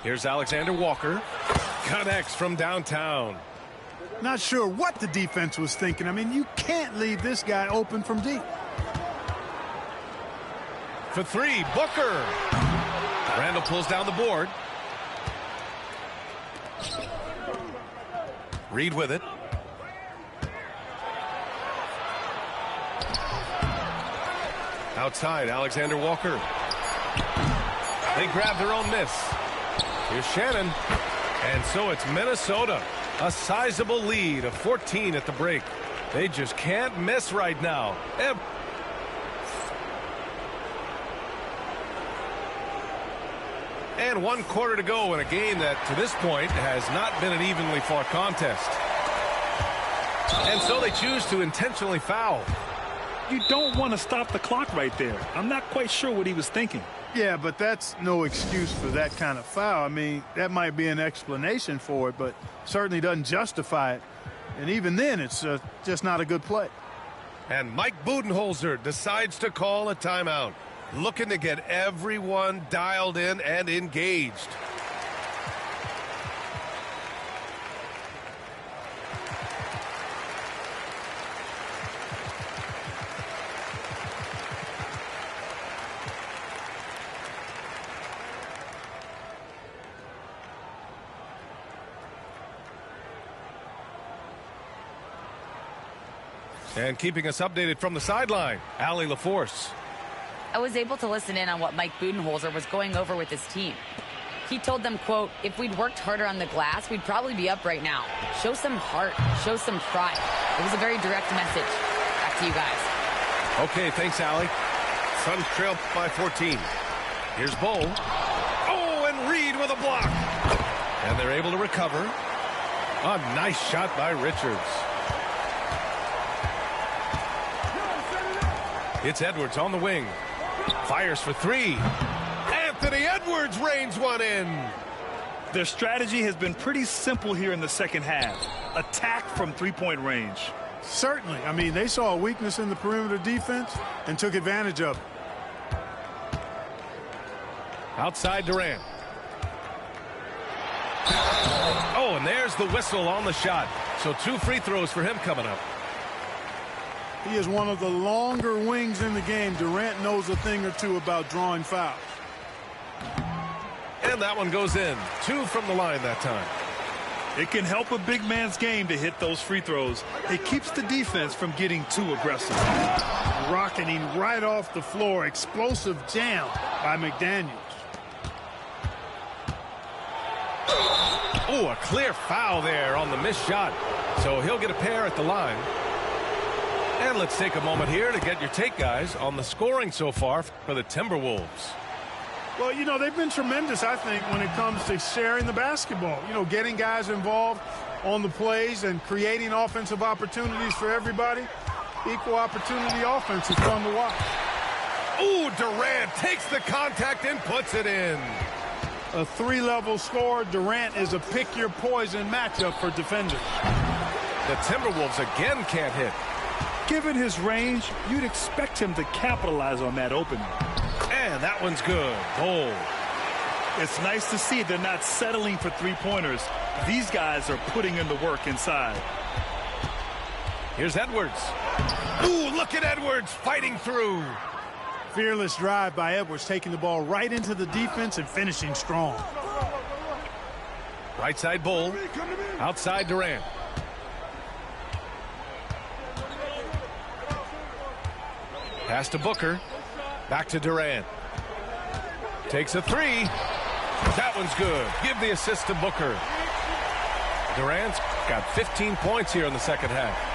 Here's Alexander Walker. Connects from downtown.
Not sure what the defense was thinking. I mean, you can't leave this guy open from deep.
For 3, Booker. Randall pulls down the board. Reed with it. Outside, Alexander Walker. They grab their own miss. Here's Shannon. And so it's Minnesota. A sizable lead of 14 at the break. They just can't miss right now. And 1 quarter to go in a game that, to this point, has not been an evenly fought contest. And so they choose to intentionally foul.
You don't want to stop the clock right there. I'm not quite sure what he was thinking.
Yeah, but that's no excuse for that kind of foul. I mean, that might be an explanation for it, but certainly doesn't justify it. And even then, it's just not a good play.
And Mike Budenholzer decides to call a timeout, looking to get everyone dialed in and engaged. And keeping us updated from the sideline, Allie LaForce.
I was able to listen in on what Mike Budenholzer was going over with his team. He told them, quote, if we'd worked harder on the glass, we'd probably be up right now. Show some heart. Show some pride. It was a very direct message. Back to you guys.
Okay, thanks, Allie. Suns trail by 14. Here's Bull. Oh, and Reed with a block. And they're able to recover. A nice shot by Richards. It's Edwards on the wing. Fires for 3. Anthony Edwards rains one in.
Their strategy has been pretty simple here in the second half. Attack from 3-point range.
Certainly. I mean, they saw a weakness in the perimeter defense and took advantage of it.
Outside Durant. Oh, and there's the whistle on the shot. So 2 free throws for him coming up.
He is one of the longer wings in the game. Durant knows a thing or two about drawing fouls.
And that one goes in. 2 from the line that time.
It can help a big man's game to hit those free throws. It keeps the defense from getting too aggressive.
Rocketing right off the floor. Explosive jam by McDaniels.
Oh, a clear foul there on the missed shot. So he'll get a pair at the line. And let's take a moment here to get your take, guys, on the scoring so far for the Timberwolves.
Well, you know, they've been tremendous, I think, when it comes to sharing the basketball. You know, getting guys involved on the plays and creating offensive opportunities for everybody. Equal opportunity offense is fun to watch.
Ooh, Durant takes the contact and puts it in.
A 3-level score. Durant is a pick-your-poison matchup for defenders.
The Timberwolves again can't hit.
Given his range, you'd expect him to capitalize on that opening.
And that one's good. Bold.
It's nice to see they're not settling for three-pointers. These guys are putting in the work inside.
Here's Edwards. Ooh, look at Edwards fighting through.
Fearless drive by Edwards, taking the ball right into the defense and finishing strong.
Right side Bull. Outside Durant. Pass to Booker. Back to Durant. Takes a three. That one's good. Give the assist to Booker. Durant's got 15 points here in the second half.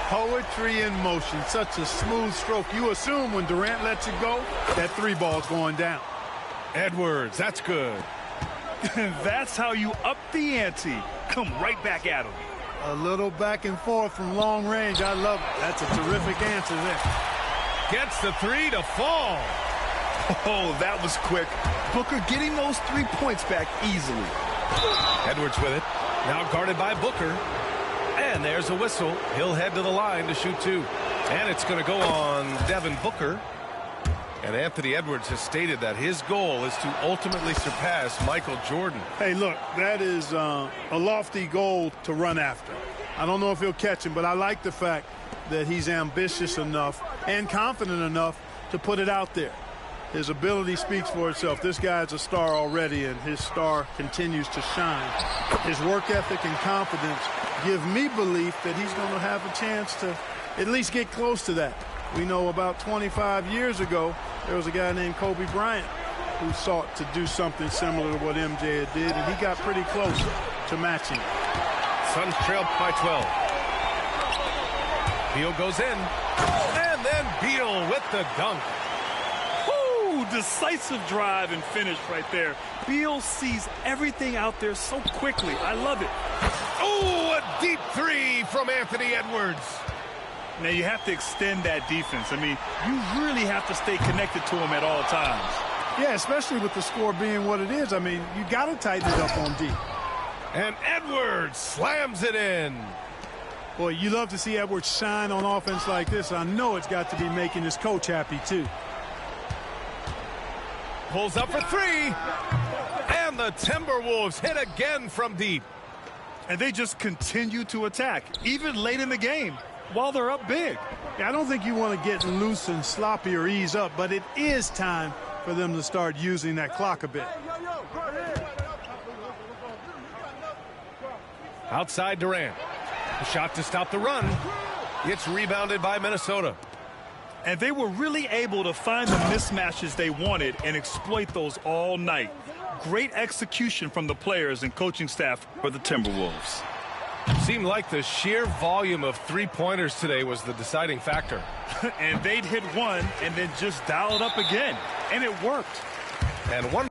Poetry in motion. Such a smooth stroke. You assume when Durant lets it go, that three ball's going down.
Edwards, that's good.
That's how you up the ante. Come right back at him.
A little back and forth from long range. I love it. That's a terrific answer there.
Gets the three to fall.
Oh, that was quick. Booker getting those 3 points back easily.
Edwards with it. Now guarded by Booker. And there's a whistle. He'll head to the line to shoot two. And it's going to go on Devin Booker. And Anthony Edwards has stated that his goal is to ultimately surpass Michael Jordan.
Hey, look, that is a lofty goal to run after. I don't know if he'll catch him, but I like the fact that he's ambitious enough and confident enough to put it out there. His ability speaks for itself. This guy's a star already, and his star continues to shine. His work ethic and confidence give me belief that he's going to have a chance to at least get close to that. We know about 25 years ago, there was a guy named Kobe Bryant who sought to do something similar to what MJ did, and he got pretty close to matching.
Suns trailed by 12. Beal goes in, and then Beal with the dunk.
Woo! Decisive drive and finish right there. Beal sees everything out there so quickly. I love it.
Oh, a deep three from Anthony Edwards.
Now you have to extend that defense. I mean, you really have to stay connected to him at all times.
Yeah, especially with the score being what it is. I mean, you got to tighten it up on D.
And Edwards slams it in.
Boy, you love to see Edwards shine on offense like this. I know it's got to be making his coach happy, too.
Pulls up for three. And the Timberwolves hit again from deep.
And they just continue to attack, even late in the game, while they're up big.
Yeah, I don't think you want to get loose and sloppy or ease up, but it is time for them to start using that clock a bit.
Outside Durant. A shot to stop the run. It's rebounded by Minnesota.
And they were really able to find the mismatches they wanted and exploit those all night. Great execution from the players and coaching staff for the Timberwolves.
Seemed like the sheer volume of three-pointers today was the deciding factor.
And they'd hit one and then just dial it up again. And it worked.
And one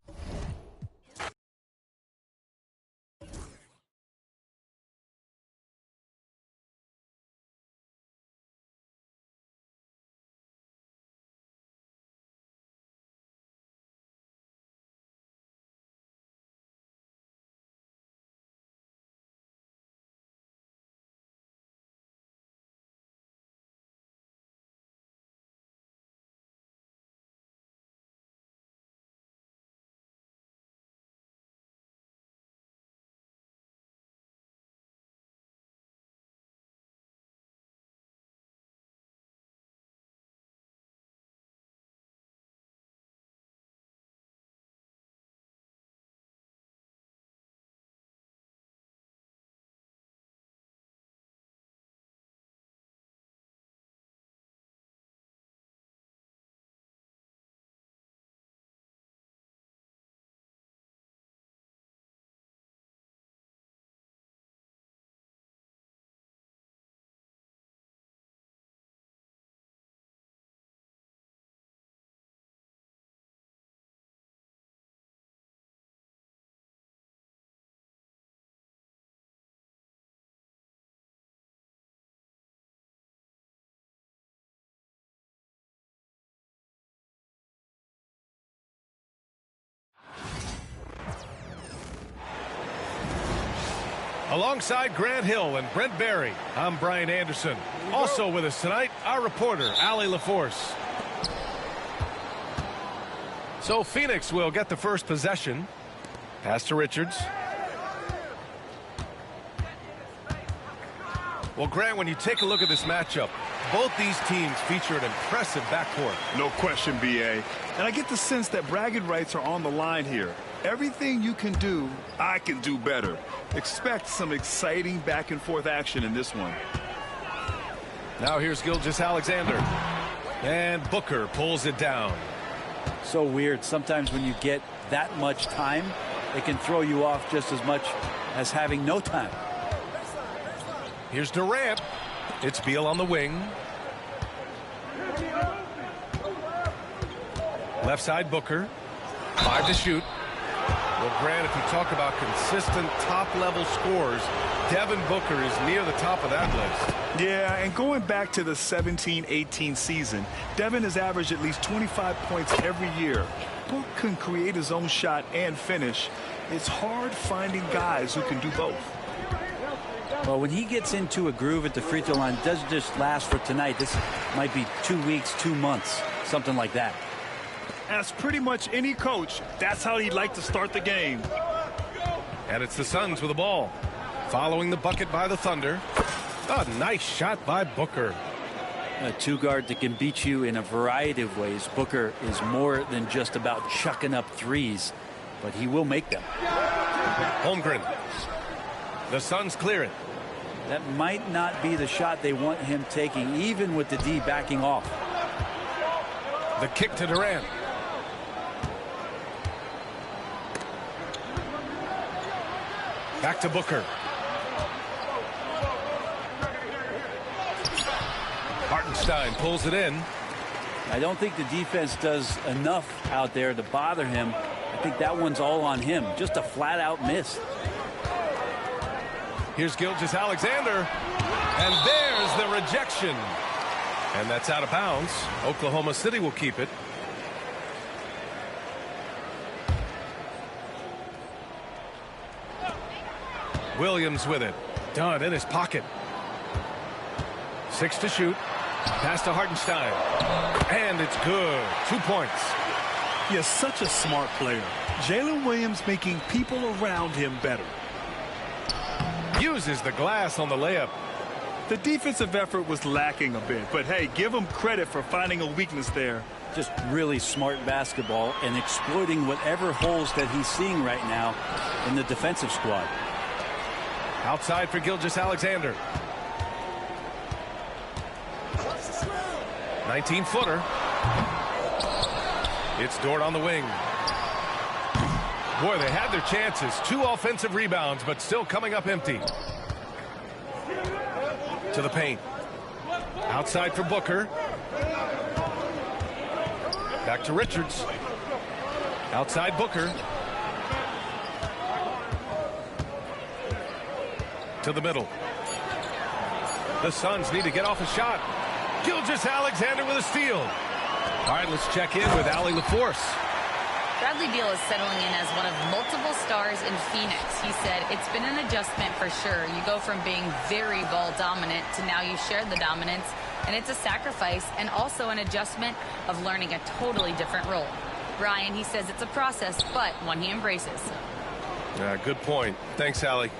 Alongside Grant Hill and Brent Barry, I'm Brian Anderson. Also with us tonight, our reporter, Allie LaForce. So Phoenix will get the first possession. Pass to Richards. Well, Grant, when you take a look at this matchup, both these teams feature an impressive backcourt.
No question, B.A. And I get the sense that bragging rights are on the line here. Everything you can do, I can do better. Expect some exciting back-and-forth action in this one.
Now here's Gilgeous-Alexander. And Booker pulls it down.
So weird. Sometimes when you get that much time, it can throw you off just as much as having no time.
Here's Durant. It's Beal on the wing. Left side Booker. 5 to shoot. Well, Grant, if you talk about consistent top-level scores, Devin Booker is near the top of that list.
Yeah, and going back to the 17-18 season, Devin has averaged at least 25 points every year. Book can create his own shot and finish. It's hard finding guys who can do both.
Well, when he gets into a groove at the free throw line, it doesn't just last for tonight. This might be 2 weeks, 2 months, something like that.
As pretty much any coach, that's how he'd like to start the game.
And it's the Suns with the ball. Following the bucket by the Thunder. A nice shot by Booker.
A two-guard that can beat you in a variety of ways. Booker is more than just about chucking up threes, but he will make them.
Holmgren. The Suns clear it.
That might not be the shot they want him taking, even with the D backing off.
The kick to Durant. Back to Booker. Hartenstein pulls it in.
I don't think the defense does enough out there to bother him. I think that one's all on him. Just a flat-out miss.
Here's Gilgeous-Alexander. And there's the rejection. And that's out of bounds. Oklahoma City will keep it. Williams with it. Dunn in his pocket. 6 to shoot. Pass to Hartenstein. And it's good. 2 points.
He is such a smart player. Jalen Williams making people around him better.
Uses the glass on the layup.
The defensive effort was lacking a bit, but hey, give him credit for finding a weakness there.
Just really smart basketball and exploiting whatever holes that he's seeing right now in the defensive squad.
Outside for Gilgeous-Alexander. 19-footer. It's Dort on the wing. Boy, they had their chances. 2 offensive rebounds, but still coming up empty. To the paint. Outside for Booker. Back to Richards. Outside Booker. To the middle. The Suns need to get off a shot. Gilgeous-Alexander with a steal. All right, let's check in with Allie LaForce.
Bradley Beal is settling in as one of multiple stars in Phoenix. He said it's been an adjustment for sure. You go from being very ball dominant to now you share the dominance, and it's a sacrifice and also an adjustment of learning a totally different role. Brian, he says it's a process, but one he embraces.
Good point. Thanks, Allie.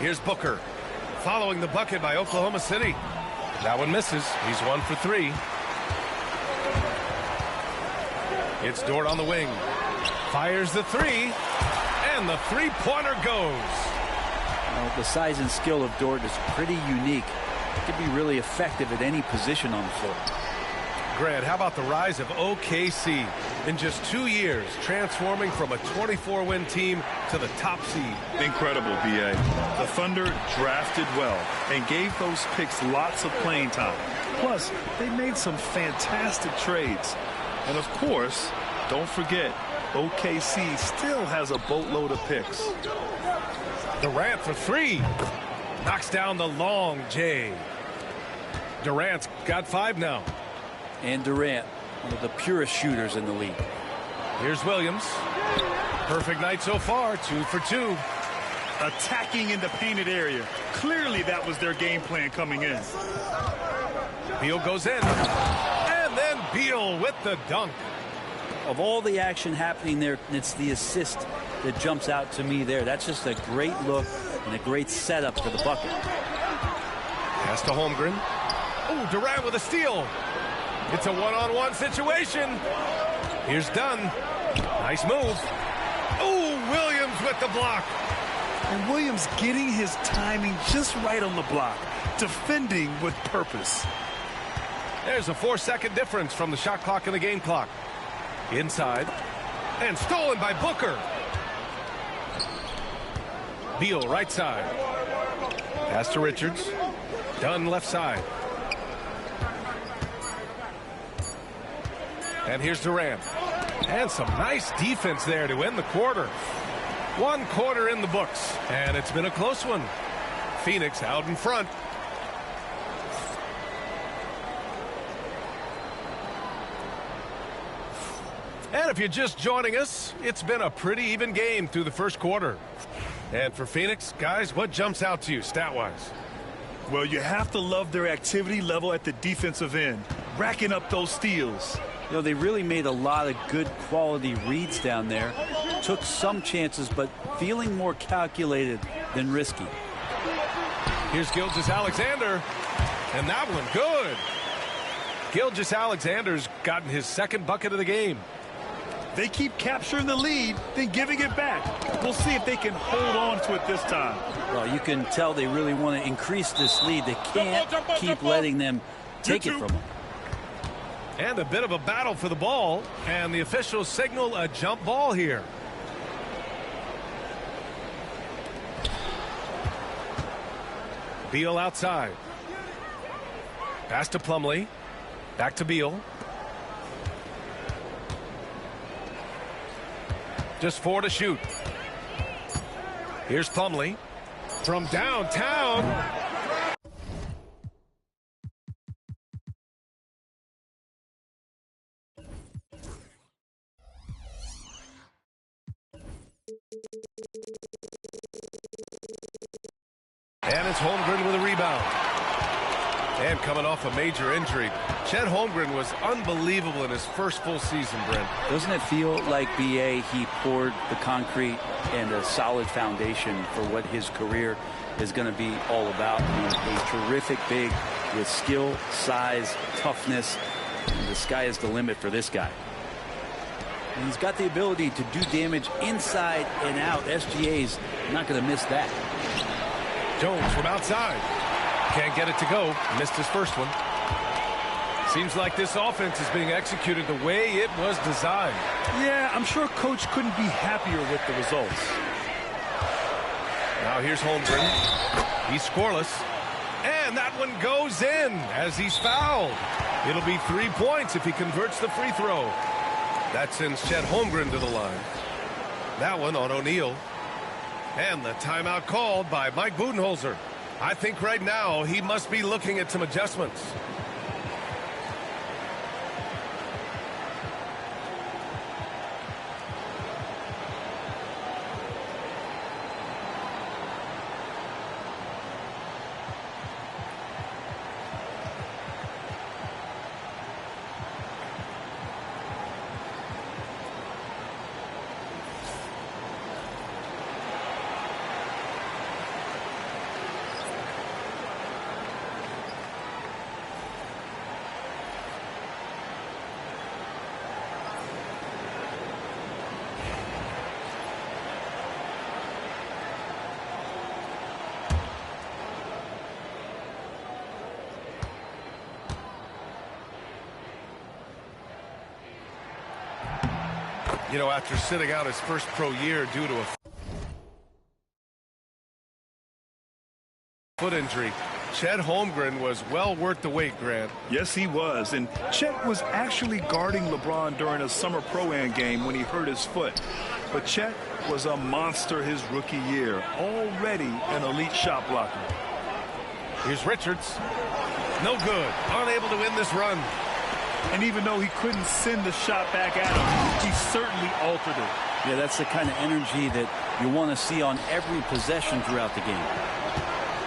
Here's Booker. Following the bucket by Oklahoma City. That one misses. He's 1 for 3. It's Dort on the wing. Fires the 3. And the three-pointer goes.
Well, the size and skill of Dort is pretty unique. It can be really effective at any position on the floor.
Grant, how about the rise of OKC in just 2 years, transforming from a 24-win team to the top seed?
Incredible, B.A. The Thunder drafted well and gave those picks lots of playing time. Plus, they made some fantastic trades. And of course, don't forget, OKC still has a boatload of picks.
Durant for 3. Knocks down the long J. Durant's got 5 now.
And Durant, one of the purest shooters in the league.
Here's Williams. Perfect night so far, 2 for 2.
attacking in the painted area. Clearly that was their game plan coming in.
Beal goes in. And then Beal with the dunk.
Of all the action happening there, it's the assist that jumps out to me there. That's just a great look and a great setup for the bucket.
Pass to Holmgren. Oh, Durant with a steal. It's a one-on-one situation. Here's Dunn. Nice move. Oh, Williams with the block.
And Williams getting his timing just right on the block. Defending with purpose.
There's a 4-second difference from the shot clock and the game clock. Inside. And stolen by Booker. Beal right side. Pass to Richards. Dunn left side. And here's Durant. And some nice defense there to end the quarter. 1 quarter in the books. And it's been a close one. Phoenix out in front. And if you're just joining us, it's been a pretty even game through the first quarter. And for Phoenix, guys, what jumps out to you stat-wise?
Well, you have to love their activity level at the defensive end, racking up those steals.
You know, they really made a lot of good quality reads down there. Took some chances, but feeling more calculated than risky.
Here's Gilgeous-Alexander. And that one good. Gilgeous-Alexander's gotten his 2nd bucket of the game.
They keep capturing the lead, then giving it back. We'll see if they can hold on to it this time.
Well, you can tell they really want to increase this lead. They can't keep letting them take it from them.
And a bit of a battle for the ball. And the officials signal a jump ball here. Beal outside. Pass to Plumlee. Back to Beal. Just 4 to shoot. Here's Plumlee from downtown. And it's Holmgren with a rebound. And coming off a major injury, Chet Holmgren was unbelievable in his first full season, Brent.
Doesn't it feel like, B.A., he poured the concrete and a solid foundation for what his career is going to be all about? A terrific big with skill, size, toughness. And the sky is the limit for this guy. And he's got the ability to do damage inside and out. SGA's not going to miss that.
Jones from outside. Can't get it to go. Missed his first one. Seems like this offense is being executed the way it was designed.
Yeah, I'm sure Coach couldn't be happier with the results.
Now here's Holmgren. He's scoreless. And that one goes in as he's fouled. It'll be 3 points if he converts the free throw. That sends Chet Holmgren to the line. That one on O'Neal. And the timeout called by Mike Budenholzer. I think right now he must be looking at some adjustments. You know, after sitting out his first pro year due to a foot injury, Chet Holmgren was well worth the wait, Grant.
Yes, he was. And Chet was actually guarding LeBron during a summer Pro-Am game when he hurt his foot. But Chet was a monster his rookie year, already an elite shot blocker.
Here's Richards. No good. Unable to win this run.
And even though he couldn't send the shot back at him, he certainly altered it.
Yeah, that's the kind of energy that you want to see on every possession throughout the game.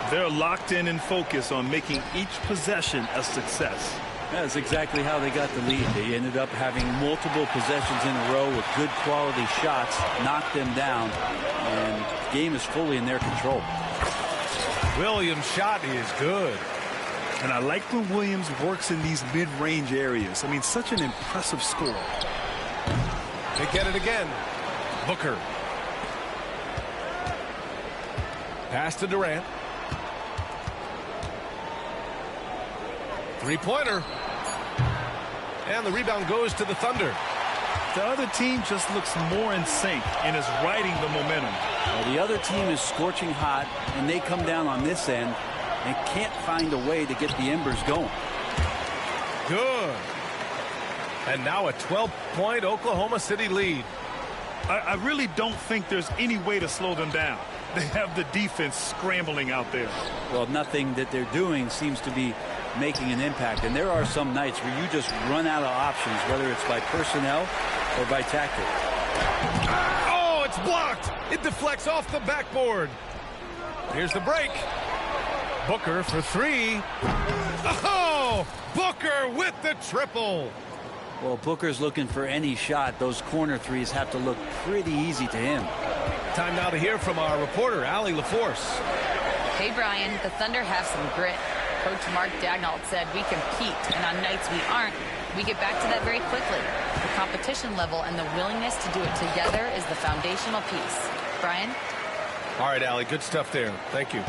They're locked in and focused on making each possession a success.
That's exactly how they got the lead. They ended up having multiple possessions in a row with good quality shots, knocked them down, and the game is fully in their control.
Williams' shot is good.
And I like when Williams works in these mid-range areas. I mean, such an impressive score.
They get it again. Booker. Pass to Durant. Three-pointer. And the rebound goes to the Thunder.
The other team just looks more in sync and is riding the momentum.
Well, the other team is scorching hot, and they come down on this end and can't find a way to get the embers going.
Good. And now a 12-point Oklahoma City lead.
I really don't think there's any way to slow them down. They have the defense scrambling out there.
Well, nothing that they're doing seems to be making an impact. And there are some nights where you just run out of options, whether it's by personnel or by tactic.
Oh, it's blocked. It deflects off the backboard. Here's the break. Booker for three. Oh, Booker with the triple.
Well, Booker's looking for any shot. Those corner threes have to look pretty easy to him.
Time now to hear from our reporter, Allie LaForce.
Hey, Brian, the Thunder have some grit. Coach Mark Daigneault said we compete, and on nights we aren't, we get back to that very quickly. The competition level and the willingness to do it together is the foundational piece. Brian?
All right, Allie, good stuff there. Thank you.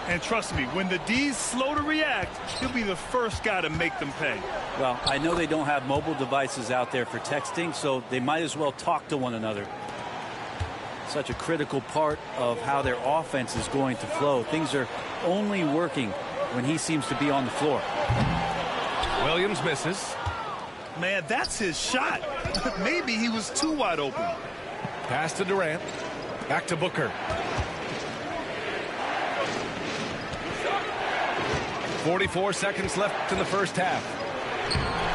And trust me, when the D's slow to react, he'll be the first guy to make them pay.
Well, I know they don't have mobile devices out there for texting, so they might as well talk to one another. Such a critical part of how their offense is going to flow. Things are only working when he seems to be on the floor.
Williams misses.
Man, that's his shot. Maybe he was too wide open.
Pass to Durant. Back to Booker. 44 seconds left in the first half.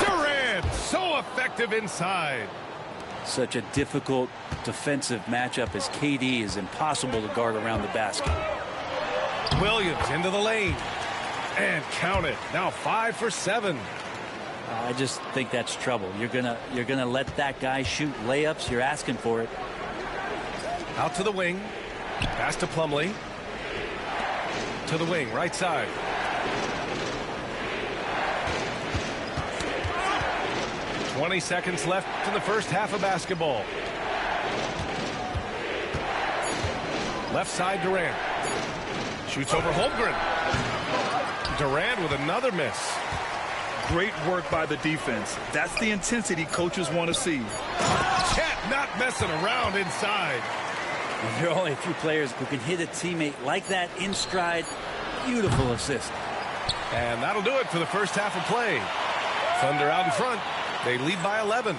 Durant, so effective inside.
Such a difficult defensive matchup as KD is impossible to guard around the basket.
Williams into the lane. And count it. Now 5 for 7.
I just think that's trouble. You're gonna let that guy shoot layups. You're asking for it.
Out to the wing. Pass to Plumlee. To the wing, right side. "20 seconds left in the first half of basketball. Left side, Durant. Shoots over Holmgren. Durant with another miss.
Great work by the defense. That's the intensity coaches want to see.
Chet not messing around inside.
And there are only a few players who can hit a teammate like that in stride. Beautiful assist.
And that'll do it for the first half of play. Thunder out in front. They lead by 11.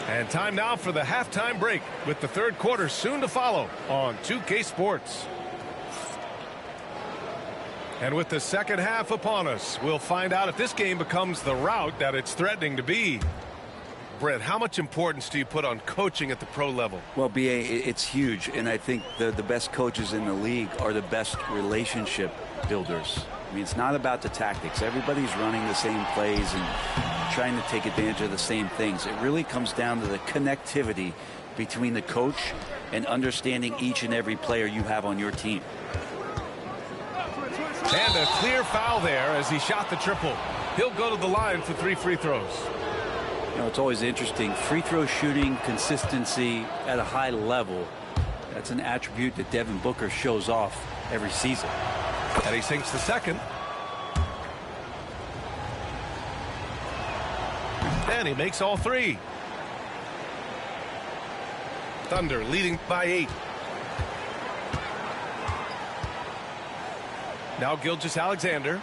And time now for the halftime break, with the third quarter soon to follow on 2K Sports. And with the second half upon us, we'll find out if this game becomes the rout that it's threatening to be. Brent, how much importance do you put on coaching at the pro level?
Well, B.A., it's huge, and I think the best coaches in the league are the best relationship builders. I mean, it's not about the tactics. Everybody's running the same plays and trying to take advantage of the same things. It really comes down to the connectivity between the coach and understanding each and every player you have on your team.
And a clear foul there as he shot the triple. He'll go to the line for 3 free throws.
You know, it's always interesting. Free throw shooting, consistency at a high level. That's an attribute that Devin Booker shows off every season.
And he sinks the second. And he makes all 3. Thunder leading by 8. Now Gilgeous-Alexander.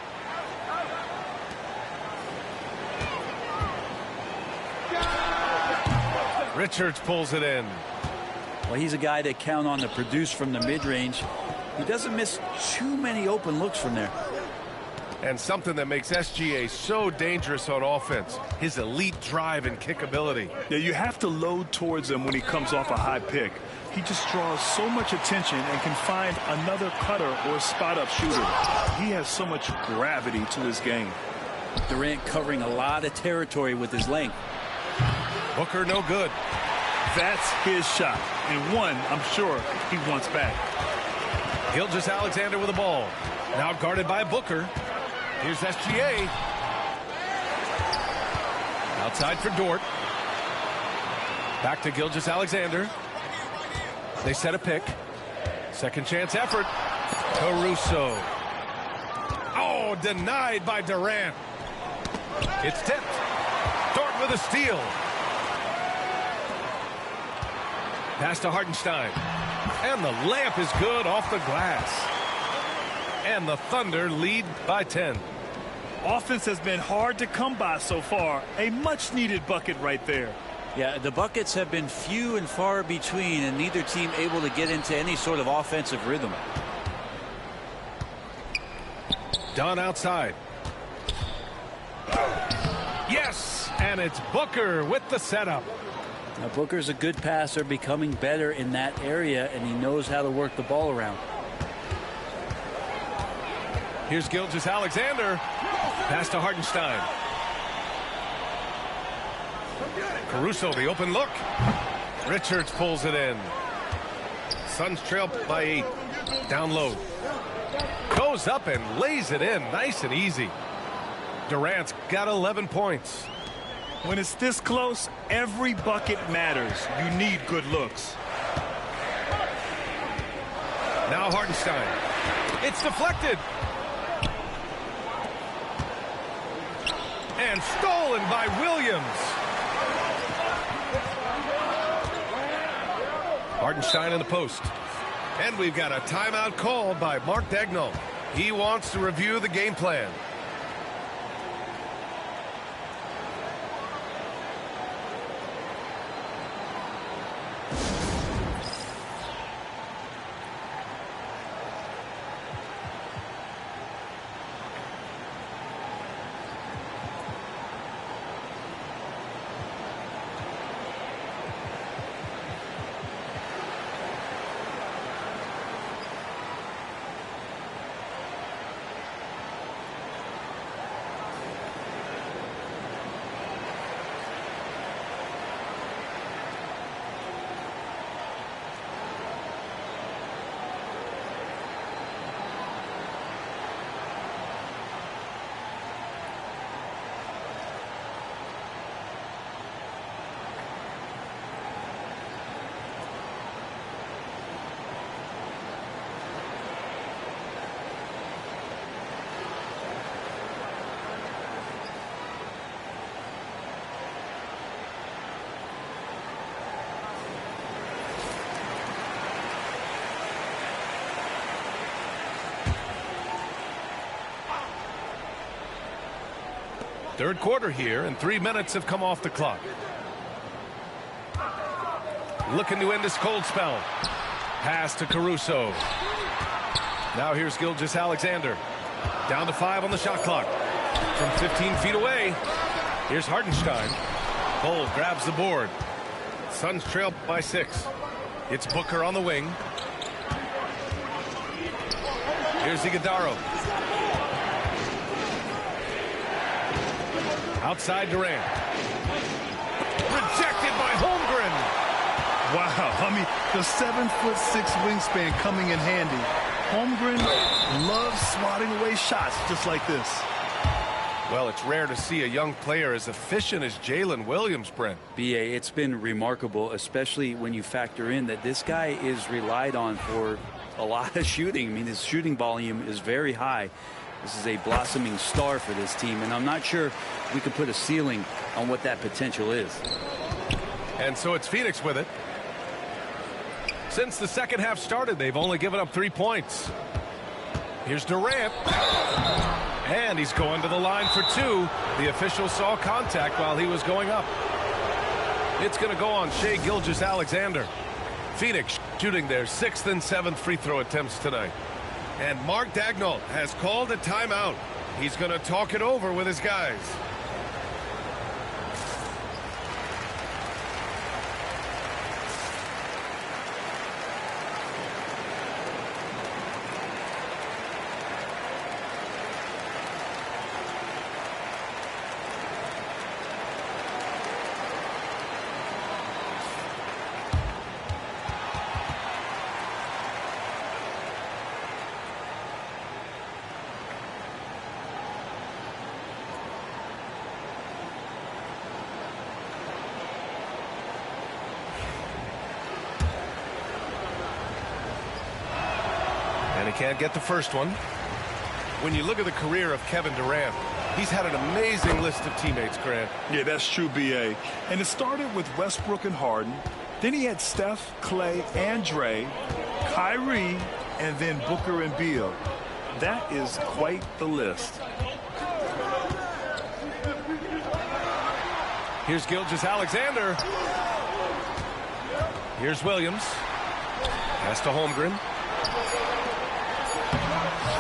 Richards pulls it in.
Well, he's a guy that count on to produce from the mid-range. He doesn't miss too many open looks from there.
And something that makes SGA so dangerous on offense, his elite drive and kick ability.
Yeah, you have to load towards him when he comes off a high pick. He just draws so much attention and can find another cutter or a spot-up shooter. He has so much gravity to his game.
Durant covering a lot of territory with his length.
Booker no good.
That's his shot, and one I'm sure he wants back.
Gilgeous-Alexander with the ball. Now guarded by Booker. Here's SGA. Outside for Dort. Back to Gilgeous-Alexander. They set a pick. Second chance effort. Caruso. Oh, denied by Durant. It's tipped. Dort with a steal. Pass to Hartenstein. And the layup is good off the glass. And the Thunder lead by 10.
Offense has been hard to come by so far. A much-needed bucket right there.
Yeah, the buckets have been few and far between, and neither team able to get into any sort of offensive rhythm.
Dunn outside. Yes, and it's Booker with the setup.
Now, Booker's a good passer, becoming better in that area, and he knows how to work the ball around.
Here's Gilgeous-Alexander. Pass to Hartenstein. Caruso, the open look. Richards pulls it in. Suns trail by 8. Down low. Goes up and lays it in. Nice and easy. Durant's got 11 points.
When it's this close, every bucket matters. You need good looks.
Now Hartenstein. It's deflected. And stolen by Williams. Hartenstein in the post. And we've got a timeout called by Mark Daigneault. He wants to review the game plan. Third quarter here, and 3 minutes have come off the clock. Looking to end this cold spell. Pass to Caruso. Now here's Gilgeous-Alexander. Down to 5 on the shot clock. From 15 feet away, here's Hartenstein. Cole grabs the board. Suns trail by 6. It's Booker on the wing. Here's Iguodala. Outside Durant. Rejected by Holmgren.
Wow, I mean, the 7'6" wingspan coming in handy. Holmgren loves swatting away shots just like this.
Well, it's rare to see a young player as efficient as Jalen Williams, Brent.
B.A., it's been remarkable, especially when you factor in that this guy is relied on for a lot of shooting. I mean, his shooting volume is very high. This is a blossoming star for this team, and I'm not sure we can put a ceiling on what that potential is.
And so it's Phoenix with it. Since the second half started, they've only given up 3 points. Here's Durant. And he's going to the line for 2. The official saw contact while he was going up. It's going to go on Shai Gilgeous-Alexander. Phoenix shooting their 6th and 7th free throw attempts tonight. And Mark Daigneault has called a timeout. He's going to talk it over with his guys. And he can't get the first one. When you look at the career of Kevin Durant, he's had an amazing list of teammates, Grant.
Yeah, that's true, B.A. And it started with Westbrook and Harden. Then he had Steph, Clay, and Dre, Kyrie, and then Booker and Beal. That is quite the list.
Here's Gilgeous-Alexander. Here's Williams. Pass to Holmgren.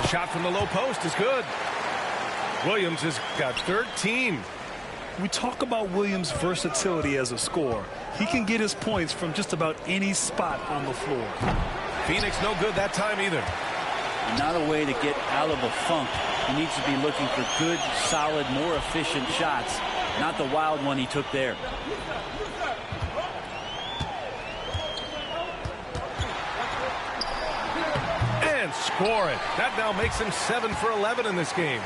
The shot from the low post is good. Williams has got 13.
We talk about Williams' versatility as a scorer. He can get his points from just about any spot on the floor.
Phoenix no good that time either.
Not a way to get out of a funk. He needs to be looking for good, solid, more efficient shots. Not the wild one he took there.
And score it. That now makes him 7 for 11 in this game.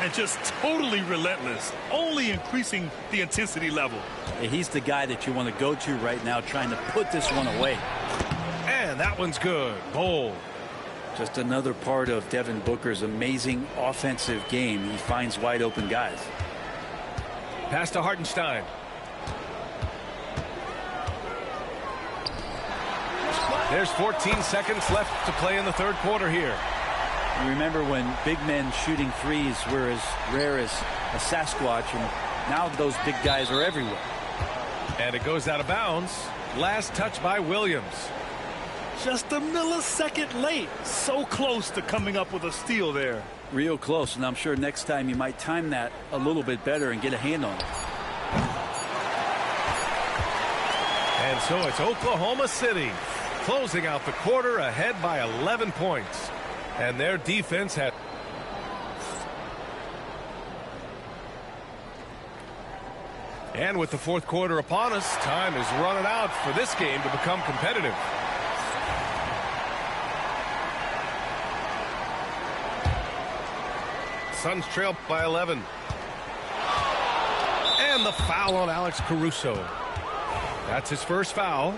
And just totally relentless, only increasing the intensity level.
He's the guy that you want to go to right now, trying to put this one away.
And that one's good. Bold.
Just another part of Devin Booker's amazing offensive game. He finds wide open guys.
Pass to Hartenstein. There's 14 seconds left to play in the third quarter here.
You remember when big men shooting threes were as rare as a Sasquatch, and now those big guys are everywhere.
And it goes out of bounds. Last touch by Williams.
Just a millisecond late. So close to coming up with a steal there.
Real close, and I'm sure next time you might time that a little bit better and get a hand on it.
And so it's Oklahoma City closing out the quarter ahead by 11 points. And their defense had... And with the fourth quarter upon us, time is running out for this game to become competitive. Suns trail by 11. And the foul on Alex Caruso. That's his first foul.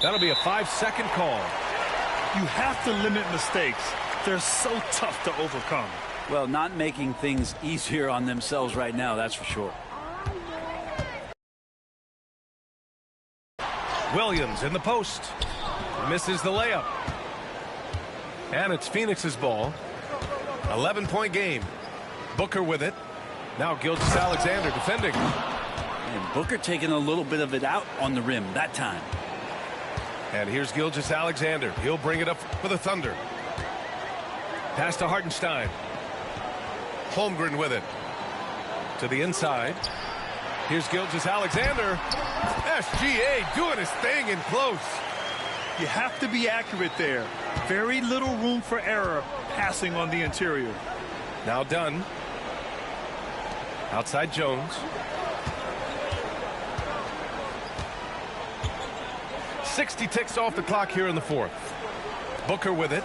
That'll be a 5-second call.
You have to limit mistakes. They're so tough to overcome.
Well, not making things easier on themselves right now, that's for sure.
Williams in the post. Misses the layup. And it's Phoenix's ball. 11-point game. Booker with it. Now Gilgeous-Alexander defending.
And Booker taking a little bit of it out on the rim that time.
And here's Gilgeous-Alexander. He'll bring it up for the Thunder. Pass to Hartenstein. Holmgren with it. To the inside. Here's Gilgeous-Alexander. SGA doing his thing in close.
You have to be accurate there. Very little room for error passing on the interior.
Now Dunn. Outside Jones. 60 ticks off the clock here in the fourth. Booker with it.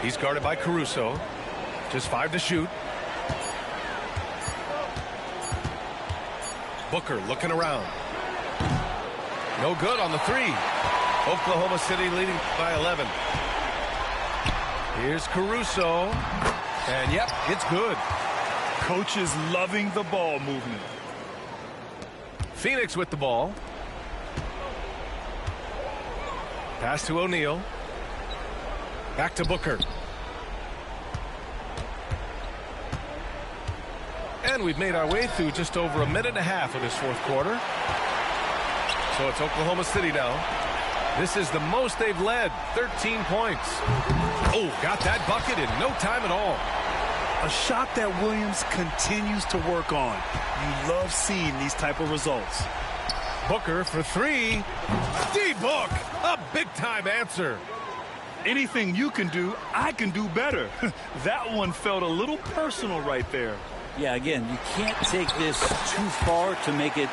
He's guarded by Caruso. Just 5 to shoot. Booker looking around. No good on the 3. Oklahoma City leading by 11. Here's Caruso. And yep, it's good.
Coach is loving the ball movement.
Phoenix with the ball. Pass to O'Neal. Back to Booker. And we've made our way through just over a minute and a half of this fourth quarter. So it's Oklahoma City now. This is the most they've led, 13 points. Oh, got that bucket in no time at all.
A shot that Williams continues to work on. You love seeing these type of results.
Booker for three. D-Book, a big-time answer.
Anything you can do, I can do better. That one felt a little personal right there.
Yeah, again, you can't take this too far to make it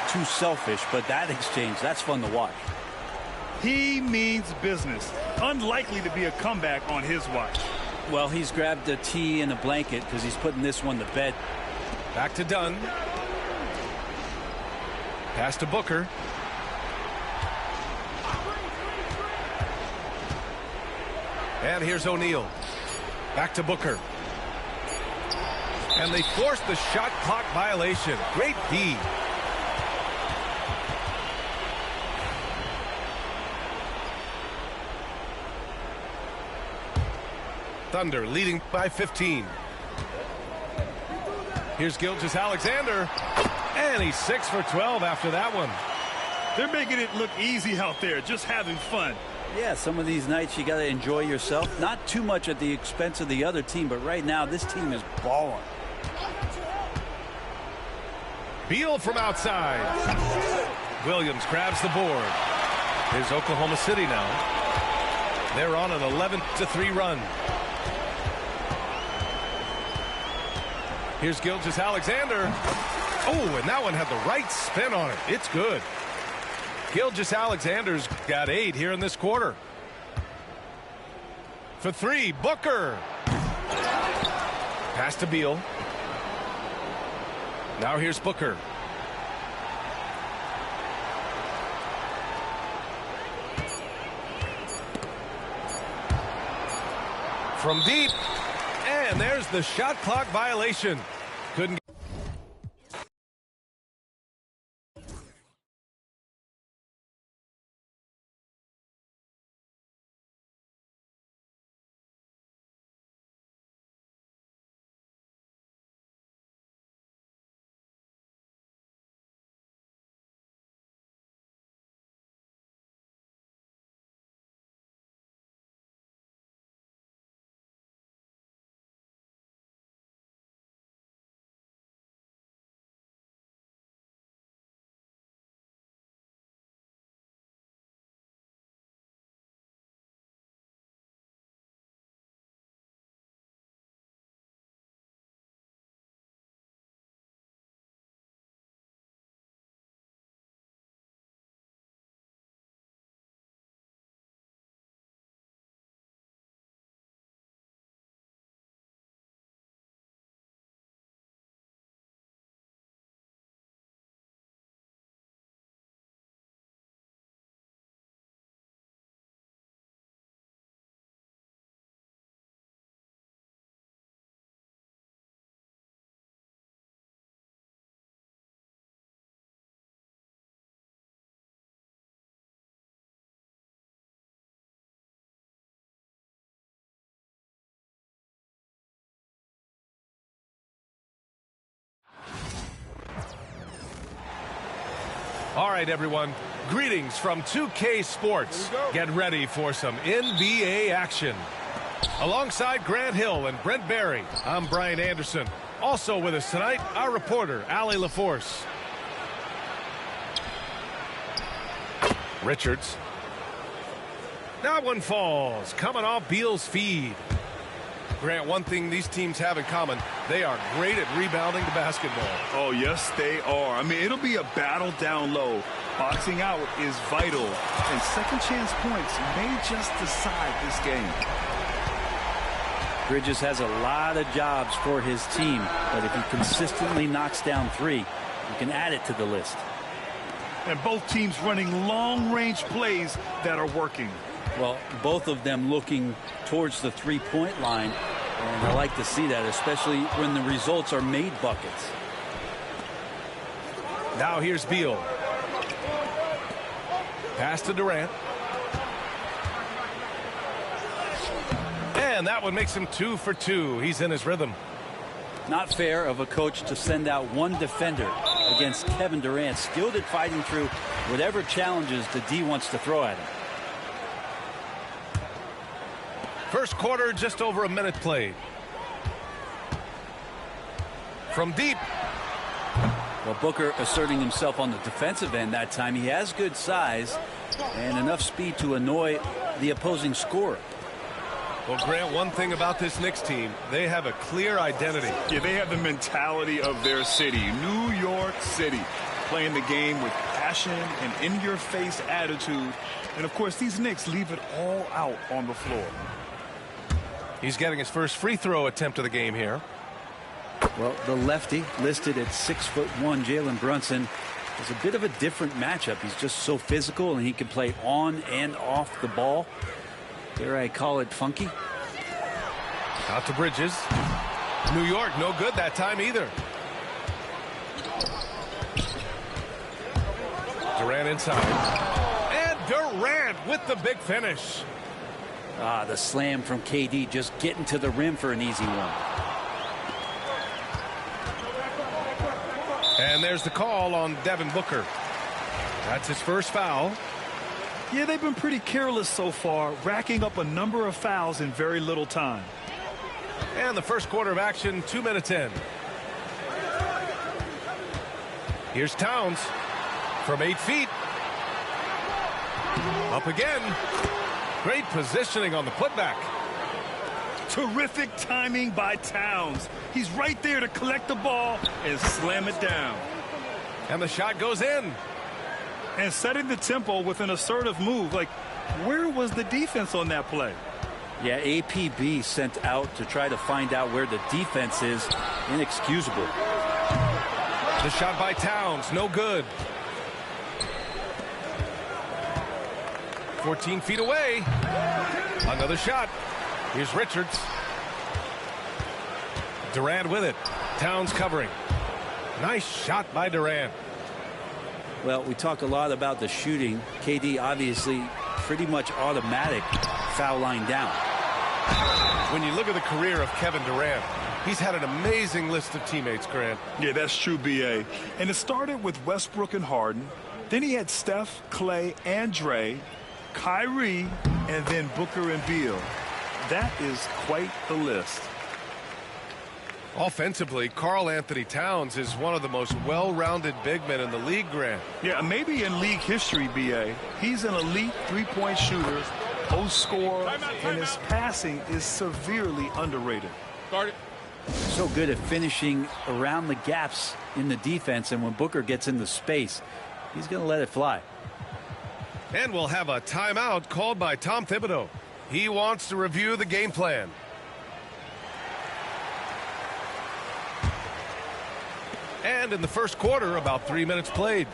too selfish, but that exchange, that's fun to watch.
He means business. Unlikely to be a comeback on his watch.
Well, he's grabbed a tee and a blanket because he's putting this one to bed.
Back to Dunn. Pass to Booker. And here's O'Neal. Back to Booker. And they forced the shot clock violation. Great D. Thunder leading by 15. Here's Gilgeous-Alexander. And he's 6 for 12 after that one.
They're making it look easy out there, just having fun.
Yeah, some of these nights you got to enjoy yourself. Not too much at the expense of the other team, but right now this team is balling.
Beal from outside. Williams grabs the board. Here's Oklahoma City now. They're on an 11-3 run. Here's Gilgeous-Alexander. Oh, and that one had the right spin on it. It's good. Gilgeous-Alexander's got 8 here in this quarter. For 3, Booker. Pass to Beal. Now here's Booker. From deep. And there's the shot clock violation. Couldn't. All right, everyone. Greetings from 2K Sports. Get ready for some NBA action. Alongside Grant Hill and Brent Barry, I'm Brian Anderson. Also with us tonight, our reporter, Allie LaForce. Richards. That one falls, coming off Beal's feed. Grant, one thing these teams have in common, they are great at rebounding the basketball.
Oh, yes, they are. I mean, it'll be a battle down low. Boxing out is vital, and second chance points may just decide this game.
Bridges has a lot of jobs for his team, but if he consistently knocks down 3, you can add it to the list.
And both teams running long-range plays that are working.
Well, both of them looking towards the three-point line, and I like to see that, especially when the results are made buckets.
Now here's Beal. Pass to Durant. And that one makes him 2 for 2. He's in his rhythm.
Not fair of a coach to send out one defender against Kevin Durant, skilled at fighting through whatever challenges the D wants to throw at him.
First quarter, just over a minute played. From deep.
Well, Booker asserting himself on the defensive end that time. He has good size and enough speed to annoy the opposing scorer.
Well, Grant, one thing about this Knicks team, they have a clear identity.
Yeah, they have the mentality of their city, New York City, playing the game with passion and in-your-face attitude. And, of course, these Knicks leave it all out on the floor.
He's getting his first free throw attempt of the game here.
Well, the lefty listed at 6'1", Jalen Brunson, is a bit of a different matchup. He's just so physical, and he can play on and off the ball. Dare I call it funky?
Out to Bridges. New York, no good that time either. Durant inside. And Durant with the big finish.
Ah, the slam from KD, just getting to the rim for an easy one.
And there's the call on Devin Booker. That's his first foul.
Yeah, they've been pretty careless so far, racking up a number of fouls in very little time.
And the first quarter of action, 2 minutes in. Here's Towns from 8 feet. Up again. Great positioning on the putback.
Terrific timing by Towns. He's right there to collect the ball and slam it down.
And the shot goes in.
And setting the tempo with an assertive move. Like, where was the defense on that play?
Yeah, APB sent out to try to find out where the defense is. Inexcusable.
The shot by Towns, no good. 14 feet away. Another shot. Here's Richards. Durant with it. Towns covering. Nice shot by Durant.
Well, we talk a lot about the shooting. KD obviously pretty much automatic foul line down.
When you look at the career of Kevin Durant, he's had an amazing list of teammates, Grant.
Yeah, that's true, B.A. And it started with Westbrook and Harden. Then he had Steph, Clay, and Dre, Kyrie, and then Booker and Beal. That is quite the list.
Offensively, Karl Anthony Towns is one of the most well-rounded big men in the league, Grant.
Yeah, maybe in league history, B.A. He's an elite three-point shooter, post scorer, and his passing is severely underrated.
So good at finishing around the gaps in the defense, and when Booker gets into space, he's going to let it fly.
And we'll have a timeout called by Tom Thibodeau. He wants to review the game plan. And in the first quarter, about 3 minutes played.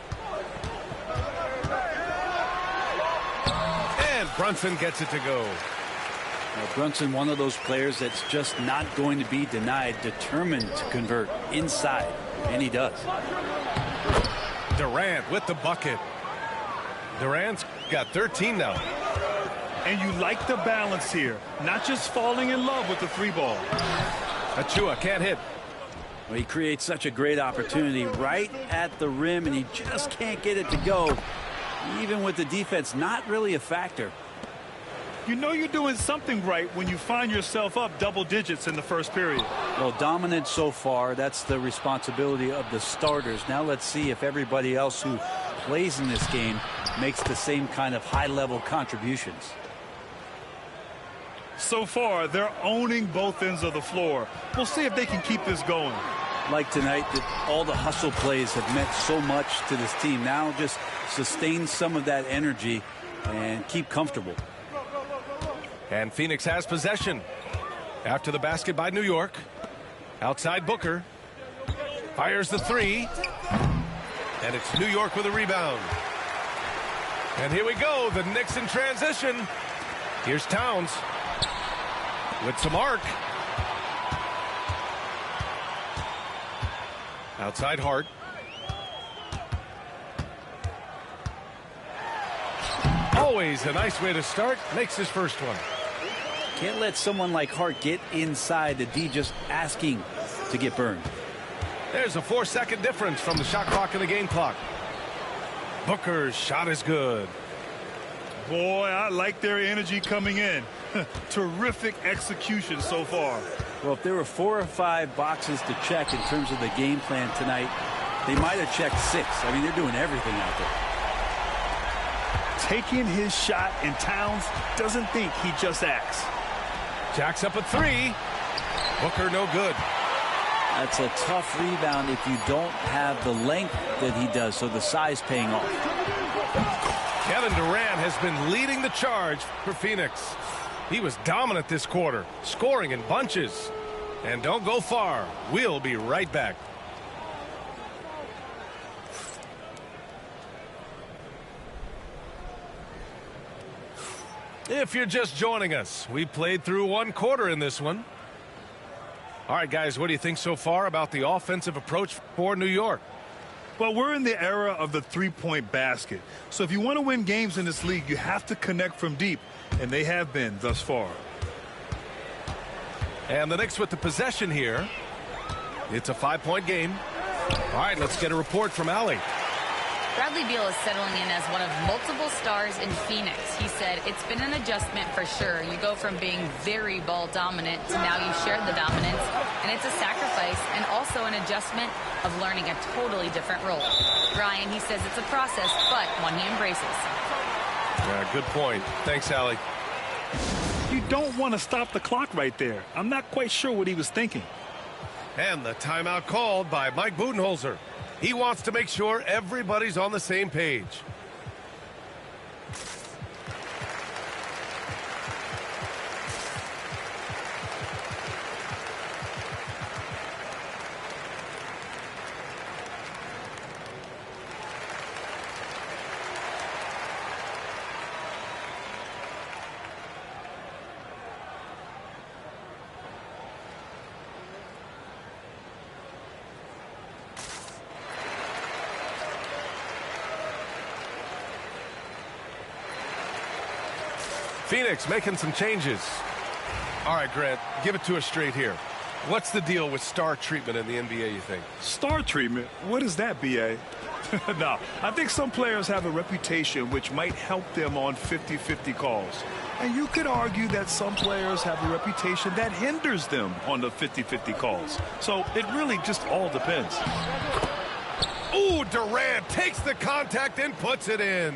And Brunson gets it to go.
Now, Brunson, one of those players that's just not going to be denied, determined to convert inside, and he does.
Durant with the bucket. Durant's got 13 now.
And you like the balance here, not just falling in love with the three ball.
Achua can't hit.
Well, he creates such a great opportunity right at the rim, and he just can't get it to go, even with the defense not really a factor.
You know you're doing something right when you find yourself up double digits in the first period.
Well, dominant so far. That's the responsibility of the starters. Now let's see if everybody else who plays in this game makes the same kind of high-level contributions.
So far, they're owning both ends of the floor. We'll see if they can keep this going.
Like tonight, that all the hustle plays have meant so much to this team. Now just sustain some of that energy and keep comfortable.
And Phoenix has possession. After the basket by New York. Outside Booker. Fires the three. And it's New York with a rebound. And here we go. The Knicks in transition. Here's Towns. With some arc. Outside Hart. Always a nice way to start. Makes his first one.
Can't let someone like Hart get inside the D just asking to get burned.
There's a 4-second difference from the shot clock and the game clock. Booker's shot is good.
Boy, I like their energy coming in. Terrific execution so far.
Well, if there were 4 or 5 boxes to check in terms of the game plan tonight, they might have checked 6. I mean, they're doing everything out there.
Taking his shot, and Towns doesn't think he just acts.
Jacks up a 3. Booker no good.
That's a tough rebound if you don't have the length that he does, so the size paying off.
Kevin Durant has been leading the charge for Phoenix. He was dominant this quarter, scoring in bunches. And don't go far. We'll be right back. If you're just joining us, we played through 1 quarter in this one. All right, guys, what do you think so far about the offensive approach for New York?
Well, we're in the era of the three-point basket. So if you want to win games in this league, you have to connect from deep, and they have been thus far.
And the Knicks with the possession here. It's a 5-point game. All right, let's get a report from Allie.
Bradley Beal is settling in as one of multiple stars in Phoenix. He said it's been an adjustment for sure. You go from being very ball dominant to now you share the dominance, and it's a sacrifice and also an adjustment of learning a totally different role. Ryan, he says it's a process, but one he embraces.
Yeah, good point. Thanks, Allie.
You don't want to stop the clock right there. I'm not quite sure what he was thinking.
And the timeout called by Mike Budenholzer. He wants to make sure everybody's on the same page. Phoenix making some changes. All right, Grant, give it to us straight here. What's the deal with star treatment in the NBA, you think?
Star treatment? What is that, B.A.? No, I think some players have a reputation which might help them on 50-50 calls. And you could argue that some players have a reputation that hinders them on the 50-50 calls. So it really just all depends.
Ooh, Durant takes the contact and puts it in.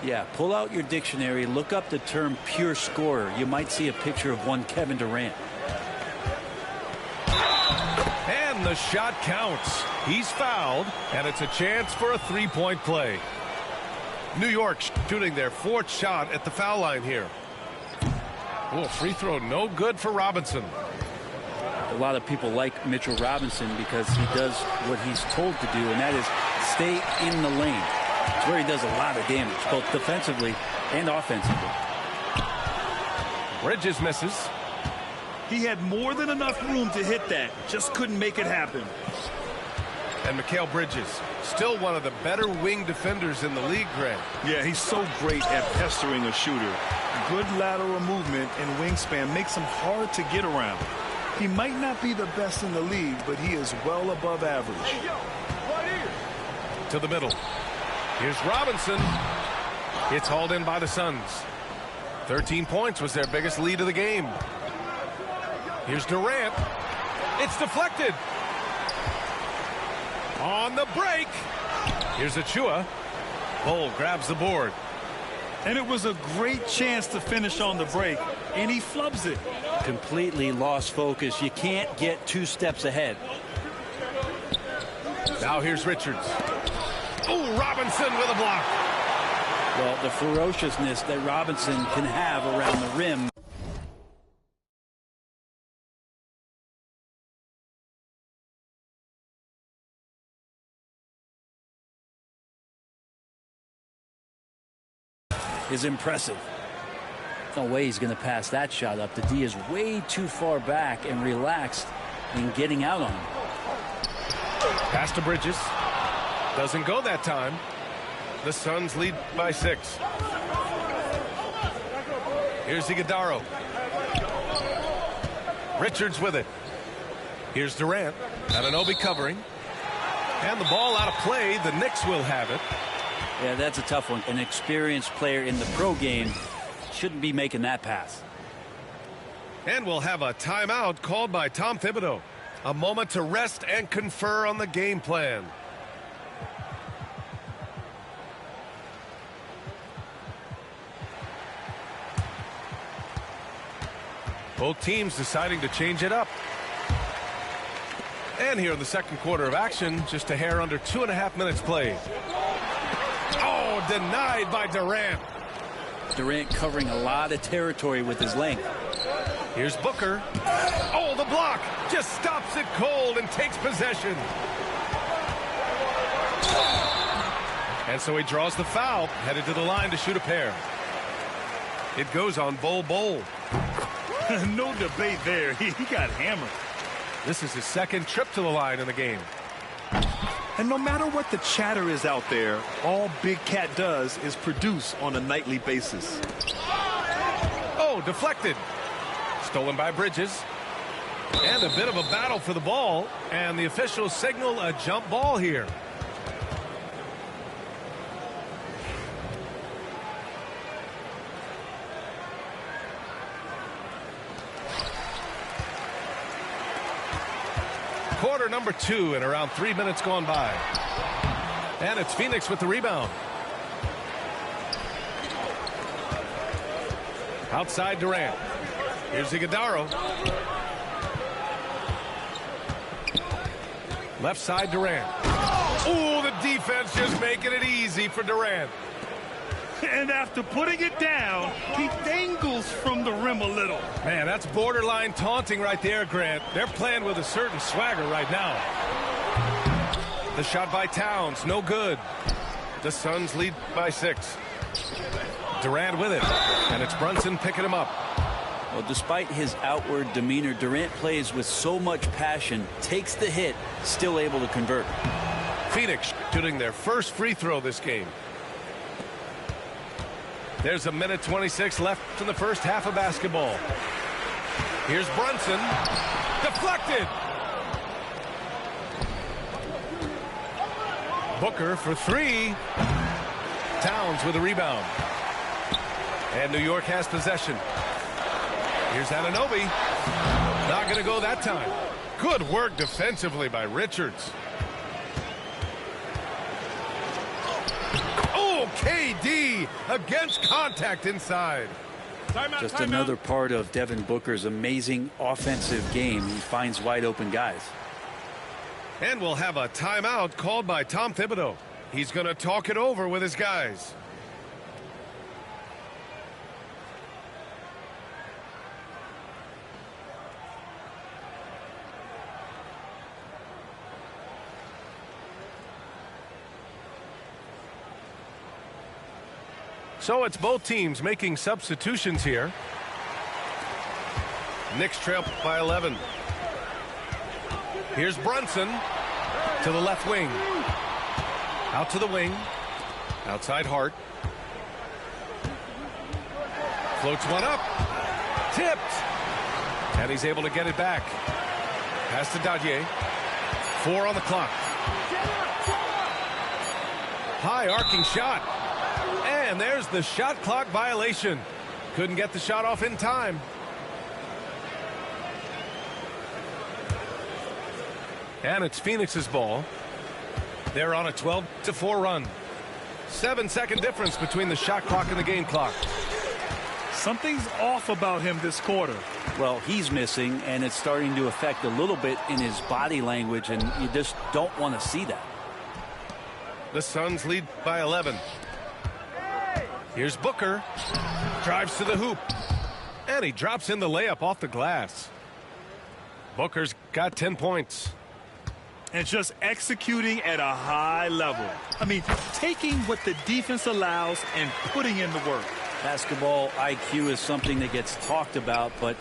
Yeah, pull out your dictionary, look up the term pure scorer. You might see a picture of one Kevin Durant.
And the shot counts. He's fouled, and it's a chance for a three-point play. New York shooting their 4th shot at the foul line here. Oh, free throw no good for Robinson.
A lot of people like Mitchell Robinson because he does what he's told to do, and that is stay in the lane. It's where he does a lot of damage, both defensively and offensively.
Bridges misses.
He had more than enough room to hit that, just couldn't make it happen.
And Mikal Bridges, still one of the better wing defenders in the league, Grant.
Yeah, he's so great at pestering a shooter. Good lateral movement and wingspan makes him hard to get around. He might not be the best in the league, but he is well above average.
To the middle. Here's Robinson. It's hauled in by the Suns. 13 points was their biggest lead of the game. Here's Durant. It's deflected. On the break. Here's Achua. Bull grabs the board.
And it was a great chance to finish on the break, and he flubs it.
Completely lost focus. You can't get 2 steps ahead.
Now here's Richards. Oh, Robinson with a block.
Well, the ferociousness that Robinson can have around the rim. Is impressive. No way he's going to pass that shot up. The D is way too far back and relaxed in getting out on him.
Pass to Bridges. Doesn't go that time. The Suns lead by 6. Here's Iguodala. Richards with it. Here's Durant. Anunoby covering. And the ball out of play. The Knicks will have it.
Yeah, that's a tough one. An experienced player in the pro game shouldn't be making that pass.
And we'll have a timeout called by Tom Thibodeau. A moment to rest and confer on the game plan. Both teams deciding to change it up. And here in the second quarter of action, just a hair under 2.5 minutes played. Oh, denied by Durant.
Durant covering a lot of territory with his length.
Here's Booker. Oh, the block just stops it cold and takes possession. And so he draws the foul, headed to the line to shoot a pair. It goes on Bol Bol.
No debate there. He got hammered.
This is his second trip to the line in the game.
And no matter what the chatter is out there, all Big Cat does is produce on a nightly basis.
Oh, deflected. Stolen by Bridges. And a bit of a battle for the ball. And the officials signal a jump ball here. Quarter number 2 and around 3 minutes gone by. And it's Phoenix with the rebound. Outside Durant. Here's Iguodala. Left side Durant. Oh, the defense just making it easy for Durant.
And after putting it down, he dangles from the rim a little.
Man, that's borderline taunting right there, Grant. They're playing with a certain swagger right now. The shot by Towns, no good. The Suns lead by 6. Durant with it, and it's Brunson picking him up.
Well, despite his outward demeanor, Durant plays with so much passion, takes the hit, still able to convert.
Phoenix shooting their first free throw this game. There's a minute 26 left in the first half of basketball. Here's Brunson. Deflected. Booker for 3. Towns with a rebound. And New York has possession. Here's Anunoby. Not going to go that time. Good work defensively by Richards. KD against contact inside.
Just another part of Devin Booker's amazing offensive game. He finds wide open guys.
And we'll have a timeout called by Tom Thibodeau. He's going to talk it over with his guys. So it's both teams making substitutions here. Knicks trail by 11. Here's Brunson to the left wing. Out to the wing. Outside Hart. Floats one up. Tipped. And he's able to get it back. Pass to Dadier. 4 on the clock. High arcing shot. And there's the shot clock violation. Couldn't get the shot off in time. And it's Phoenix's ball. They're on a 12-4 run. 7-second difference between the shot clock and the game clock.
Something's off about him this quarter.
Well, he's missing, and it's starting to affect a little bit in his body language, and you just don't want to see that.
The Suns lead by 11. Here's Booker. Drives to the hoop. And he drops in the layup off the glass. Booker's got 10 points.
And just executing at a high level. I mean, taking what the defense allows and putting in the work.
Basketball IQ is something that gets talked about, but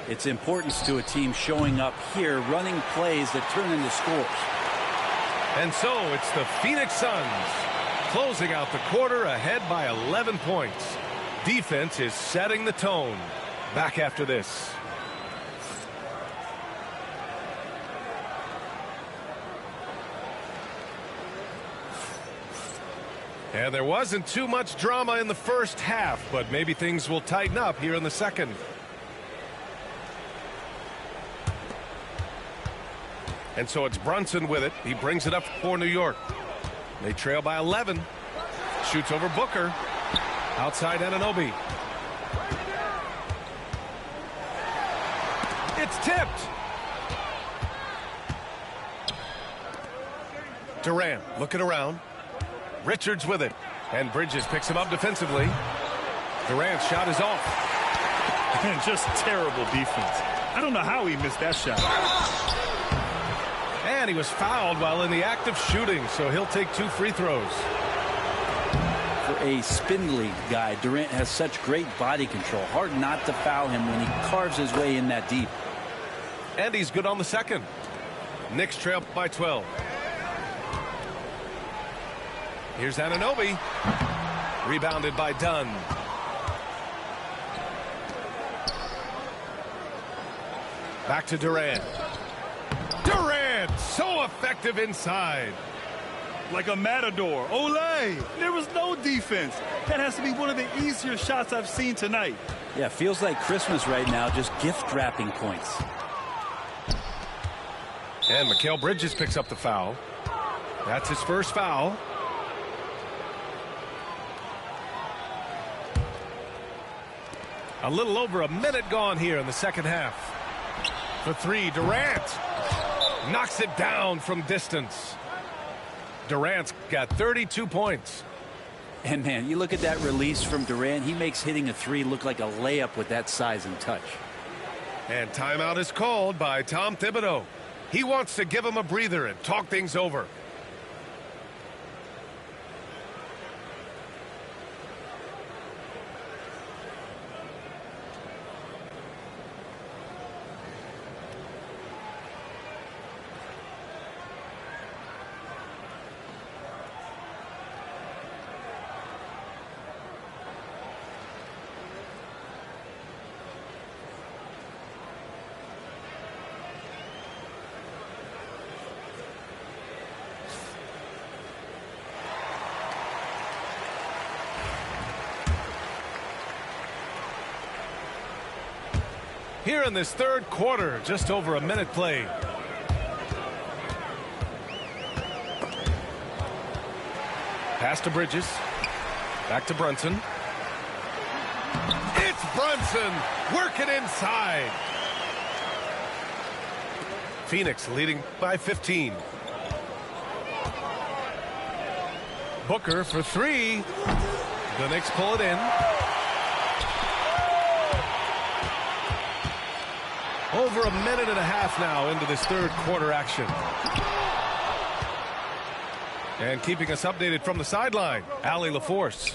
its importance to a team showing up here, running plays that turn into scores.
And so it's the Phoenix Suns closing out the quarter ahead by 11 points. Defense is setting the tone. Back after this. And there wasn't too much drama in the first half, but maybe things will tighten up here in the second. And so it's Brunson with it. He brings it up for New York. They trail by 11. Shoots over Booker. Outside Anunoby. It's tipped. Durant looking around. Richards with it. And Bridges picks him up defensively. Durant's shot is off.
And just terrible defense. I don't know how he missed that shot.
And he was fouled while in the act of shooting, so he'll take 2 free throws.
For a spindly guy, Durant has such great body control. Hard not to foul him when he carves his way in that deep.
And he's good on the second. Knicks trail by 12. Here's Anunoby. Rebounded by Dunn. Back to Durant. Durant, so effective inside.
Like a matador. Olay! There was no defense. That has to be one of the easier shots I've seen tonight.
Yeah, feels like Christmas right now, just gift wrapping points.
And Mikal Bridges picks up the foul. That's his first foul. A little over a minute gone here in the second half. For 3, Durant knocks it down from distance. Durant's got 32 points.
And man, you look at that release from Durant, he makes hitting a 3 look like a layup with that size and touch.
And timeout is called by Tom Thibodeau. He wants to give him a breather and talk things over. Here in this third quarter, just over a minute played. Pass to Bridges. Back to Brunson. It's Brunson working inside. Phoenix leading by 15. Booker for 3. The Knicks pull it in. Over a minute and a half now into this third quarter action. And keeping us updated from the sideline, Allie LaForce.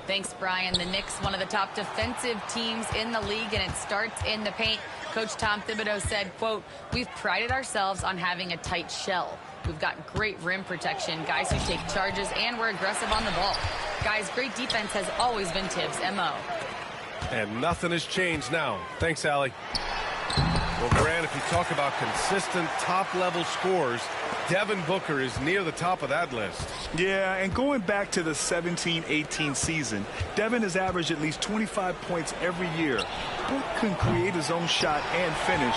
Thanks, Brian. The Knicks, one of the top defensive teams in the league, and it starts in the paint. Coach Tom Thibodeau said, quote, "We've prided ourselves on having a tight shell. We've got great rim protection, guys who take charges, and we're aggressive on the ball. Guys, great defense has always been Tibbs' MO."
And nothing has changed now. Thanks, Allie. Well, Grant, if you talk about consistent top-level scores, Devin Booker is near the top of that list.
Yeah, and going back to the 17-18 season, Devin has averaged at least 25 points every year. Book can create his own shot and finish.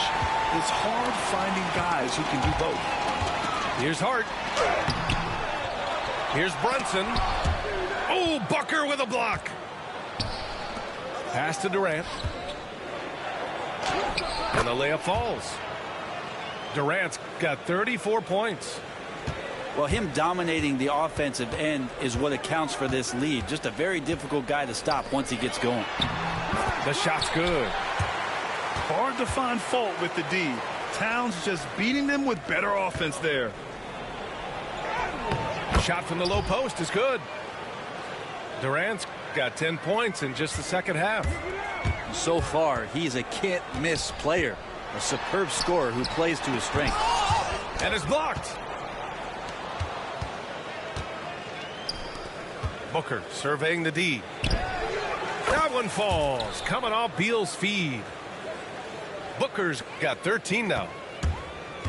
It's hard finding guys who can do both.
Here's Hart. Here's Brunson. Oh, Booker with a block. Pass to Durant. And the layup falls. Durant's got 34 points.
Well, him dominating the offensive end is what accounts for this lead. Just a very difficult guy to stop once he gets going.
The shot's good.
Hard to find fault with the D. Towns just beating them with better offense there.
Shot from the low post is good. Durant's got 10 points in just the second half.
So far, he's a can't-miss player. A superb scorer who plays to his strength.
And is blocked. Booker surveying the D. That one falls. Coming off Beal's feed. Booker's got 13 now.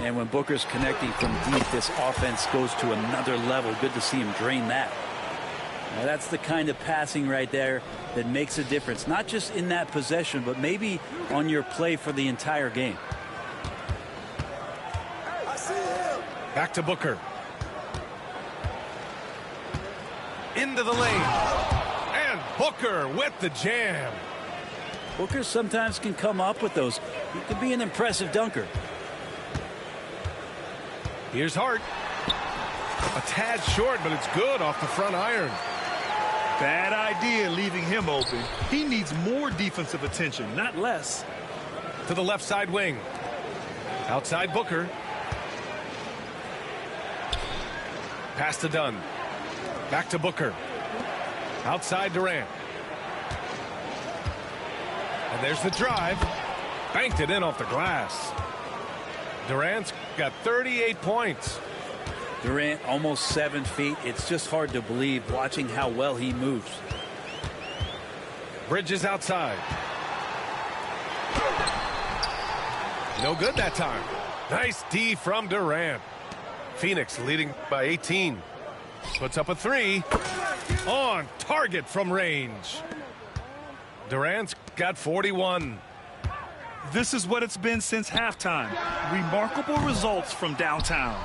And when Booker's connecting from deep, this offense goes to another level. Good to see him drain that. Now, that's the kind of passing right there that makes a difference, not just in that possession, but maybe on your play for the entire game.
Back to Booker. Into the lane. And Booker with the jam.
Booker sometimes can come up with those. He can be an impressive dunker.
Here's Hart. A tad short, but it's good off the front iron.
Bad idea leaving him open. He needs more defensive attention, not less.
To the left side wing. Outside Booker. Pass to Dunn. Back to Booker. Outside Durant. And there's the drive. Banked it in off the glass. Durant's got 38 points.
Durant almost 7 feet. It's just hard to believe watching how well he moves.
Bridges outside. No good that time. Nice D from Durant. Phoenix leading by 18. Puts up a 3. On target from range. Durant's got 41.
This is what it's been since halftime. Remarkable results from downtown.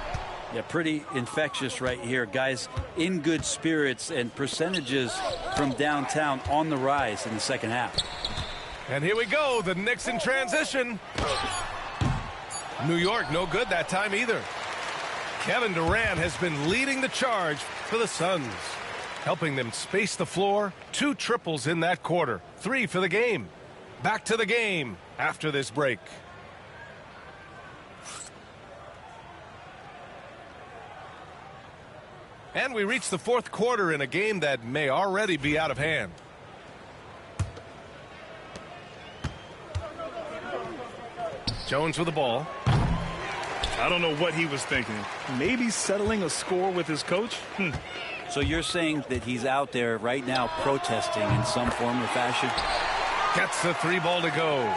Yeah, pretty infectious right here. Guys in good spirits, and percentages from downtown on the rise in the second half.
And here we go. The Knicks in transition. New York no good that time either. Kevin Durant has been leading the charge for the Suns, helping them space the floor. 2 triples in that quarter. 3 for the game. Back to the game after this break. And we reach the 4th quarter in a game that may already be out of hand. Jones with the ball.
I don't know what he was thinking. Maybe settling a score with his coach?
So you're saying that he's out there right now protesting in some form or fashion?
Gets the 3 ball to go.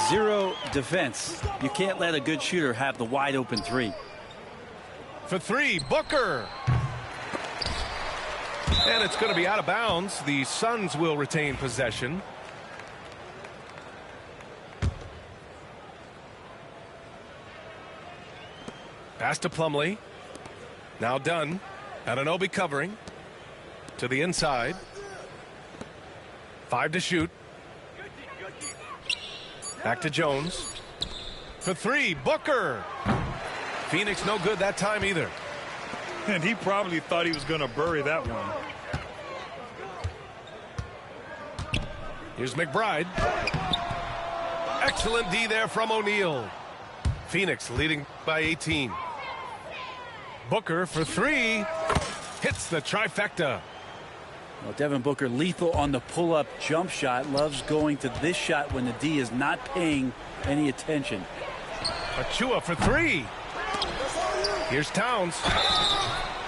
0 defense. You can't let a good shooter have the wide open 3.
For 3, Booker. And it's going to be out of bounds. The Suns will retain possession. Pass to Plumlee. Now Dunn. Anunoby covering. To the inside. 5 to shoot. Back to Jones. For 3, Booker. Phoenix no good that time either.
And he probably thought he was going to bury that one.
Here's McBride. Excellent D there from O'Neal. Phoenix leading by 18. Booker for 3. Hits the trifecta.
Well, Devin Booker lethal on the pull-up jump shot. Loves going to this shot when the D is not paying any attention.
Achua for 3. Here's Towns.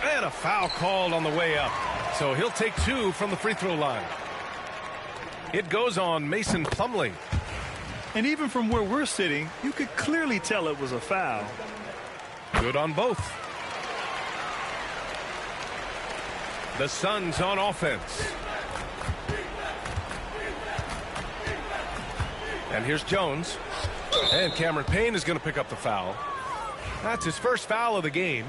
And a foul called on the way up. So he'll take 2 from the free throw line. It goes on Mason Plumlee.
And even from where we're sitting, you could clearly tell it was a foul.
Good on both. The Suns on offense. And here's Jones. And Cameron Payne is going to pick up the foul. That's his first foul of the game.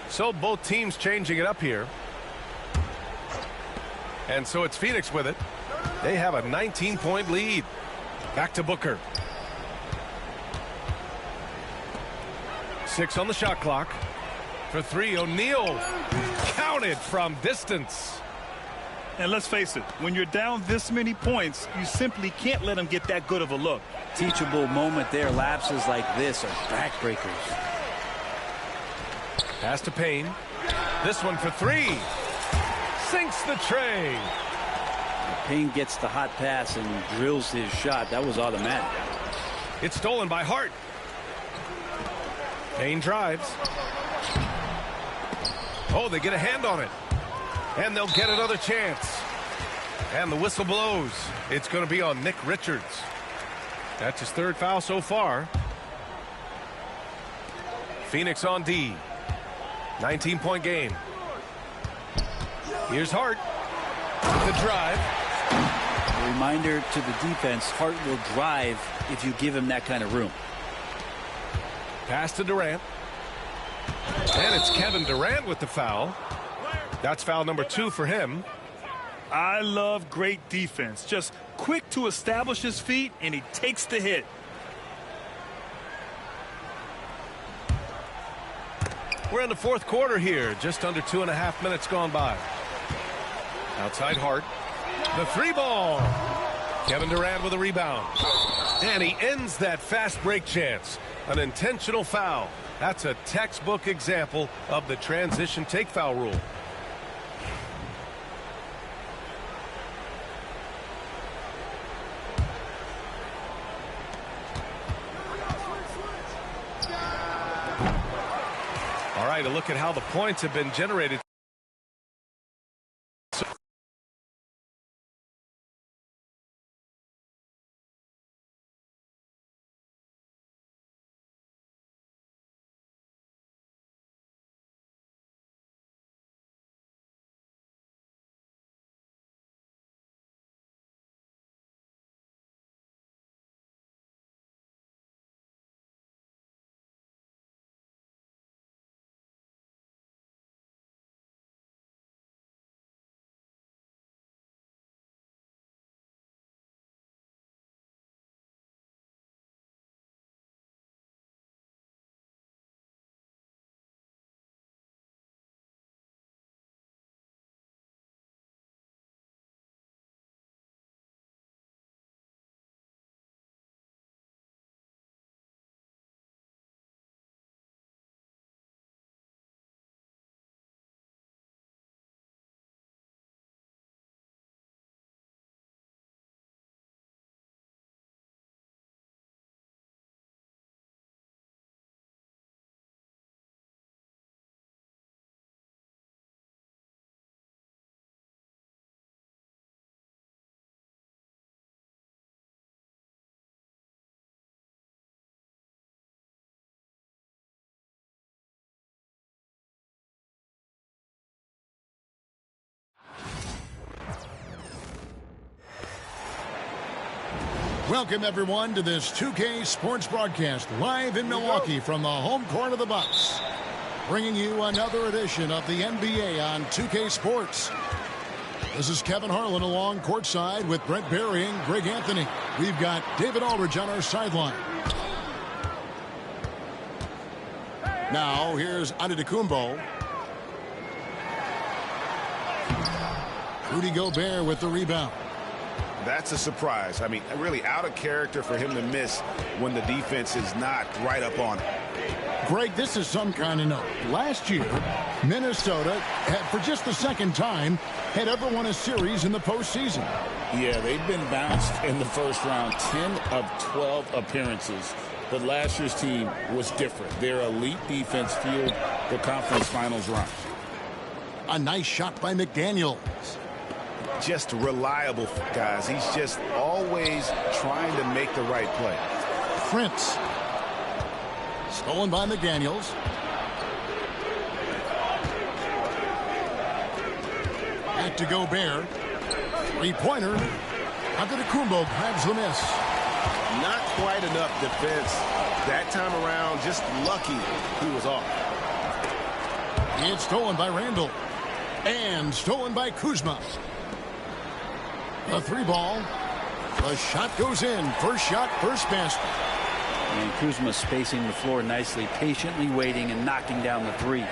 So both teams changing it up here. And so it's Phoenix with it. They have a 19-point lead. Back to Booker. 6 on the shot clock. For 3, O'Neal. Counted from distance.
And let's face it, when you're down this many points, you simply can't let them get that good of a look.
Teachable moment there. Lapses like this are backbreakers.
Pass to Payne. This one for 3. Sinks the tray.
Payne gets the hot pass and drills his shot. That was automatic.
It's stolen by Hart. Payne drives. Oh, they get a hand on it. And they'll get another chance. And the whistle blows. It's going to be on Nick Richards. That's his 3rd foul so far. Phoenix on D. 19-point game. Here's Hart with the drive.
A reminder to the defense, Hart will drive if you give him that kind of room.
Pass to Durant. And it's Kevin Durant with the foul. That's foul number 2 for him.
I love great defense. Just quick to establish his feet, and he takes the hit.
We're in the fourth quarter here. Just under 2.5 minutes gone by. Outside Hart. The 3-ball. Kevin Durant with a rebound. And he ends that fast break chance. An intentional foul. That's a textbook example of the transition take foul rule. All right, a look at how the points have been generated.
Welcome, everyone, to this 2K Sports broadcast live in Milwaukee from the home court of the Bucks. Bringing you another edition of the NBA on 2K Sports. This is Kevin Harlan along courtside with Brent Barry and Greg Anthony. We've got David Aldridge on our sideline. Now, here's Antetokounmpo. Rudy Gobert with the rebound.
That's a surprise. I mean, really out of character for him to miss when the defense is not right up on him.
Greg, this is some kind of note. Last year, Minnesota had, for just the second time, had ever won a series in the postseason.
Yeah, they've been bounced in the first round 10 of 12 appearances. But last year's team was different. Their elite defense fueled the conference finals run.
A nice shot by McDaniels.
Just reliable, guys. He's just always trying to make the right play.
Prince. Stolen by McDaniels. Back to Gobert. Three-pointer. Antetokounmpo grabs the miss.
Not quite enough defense that time around. Just lucky he was off.
It's stolen by Randall. And stolen by Kuzma. A 3-ball. The shot goes in. First shot, first basket.
And Kuzma spacing the floor nicely, patiently waiting and knocking down the 3.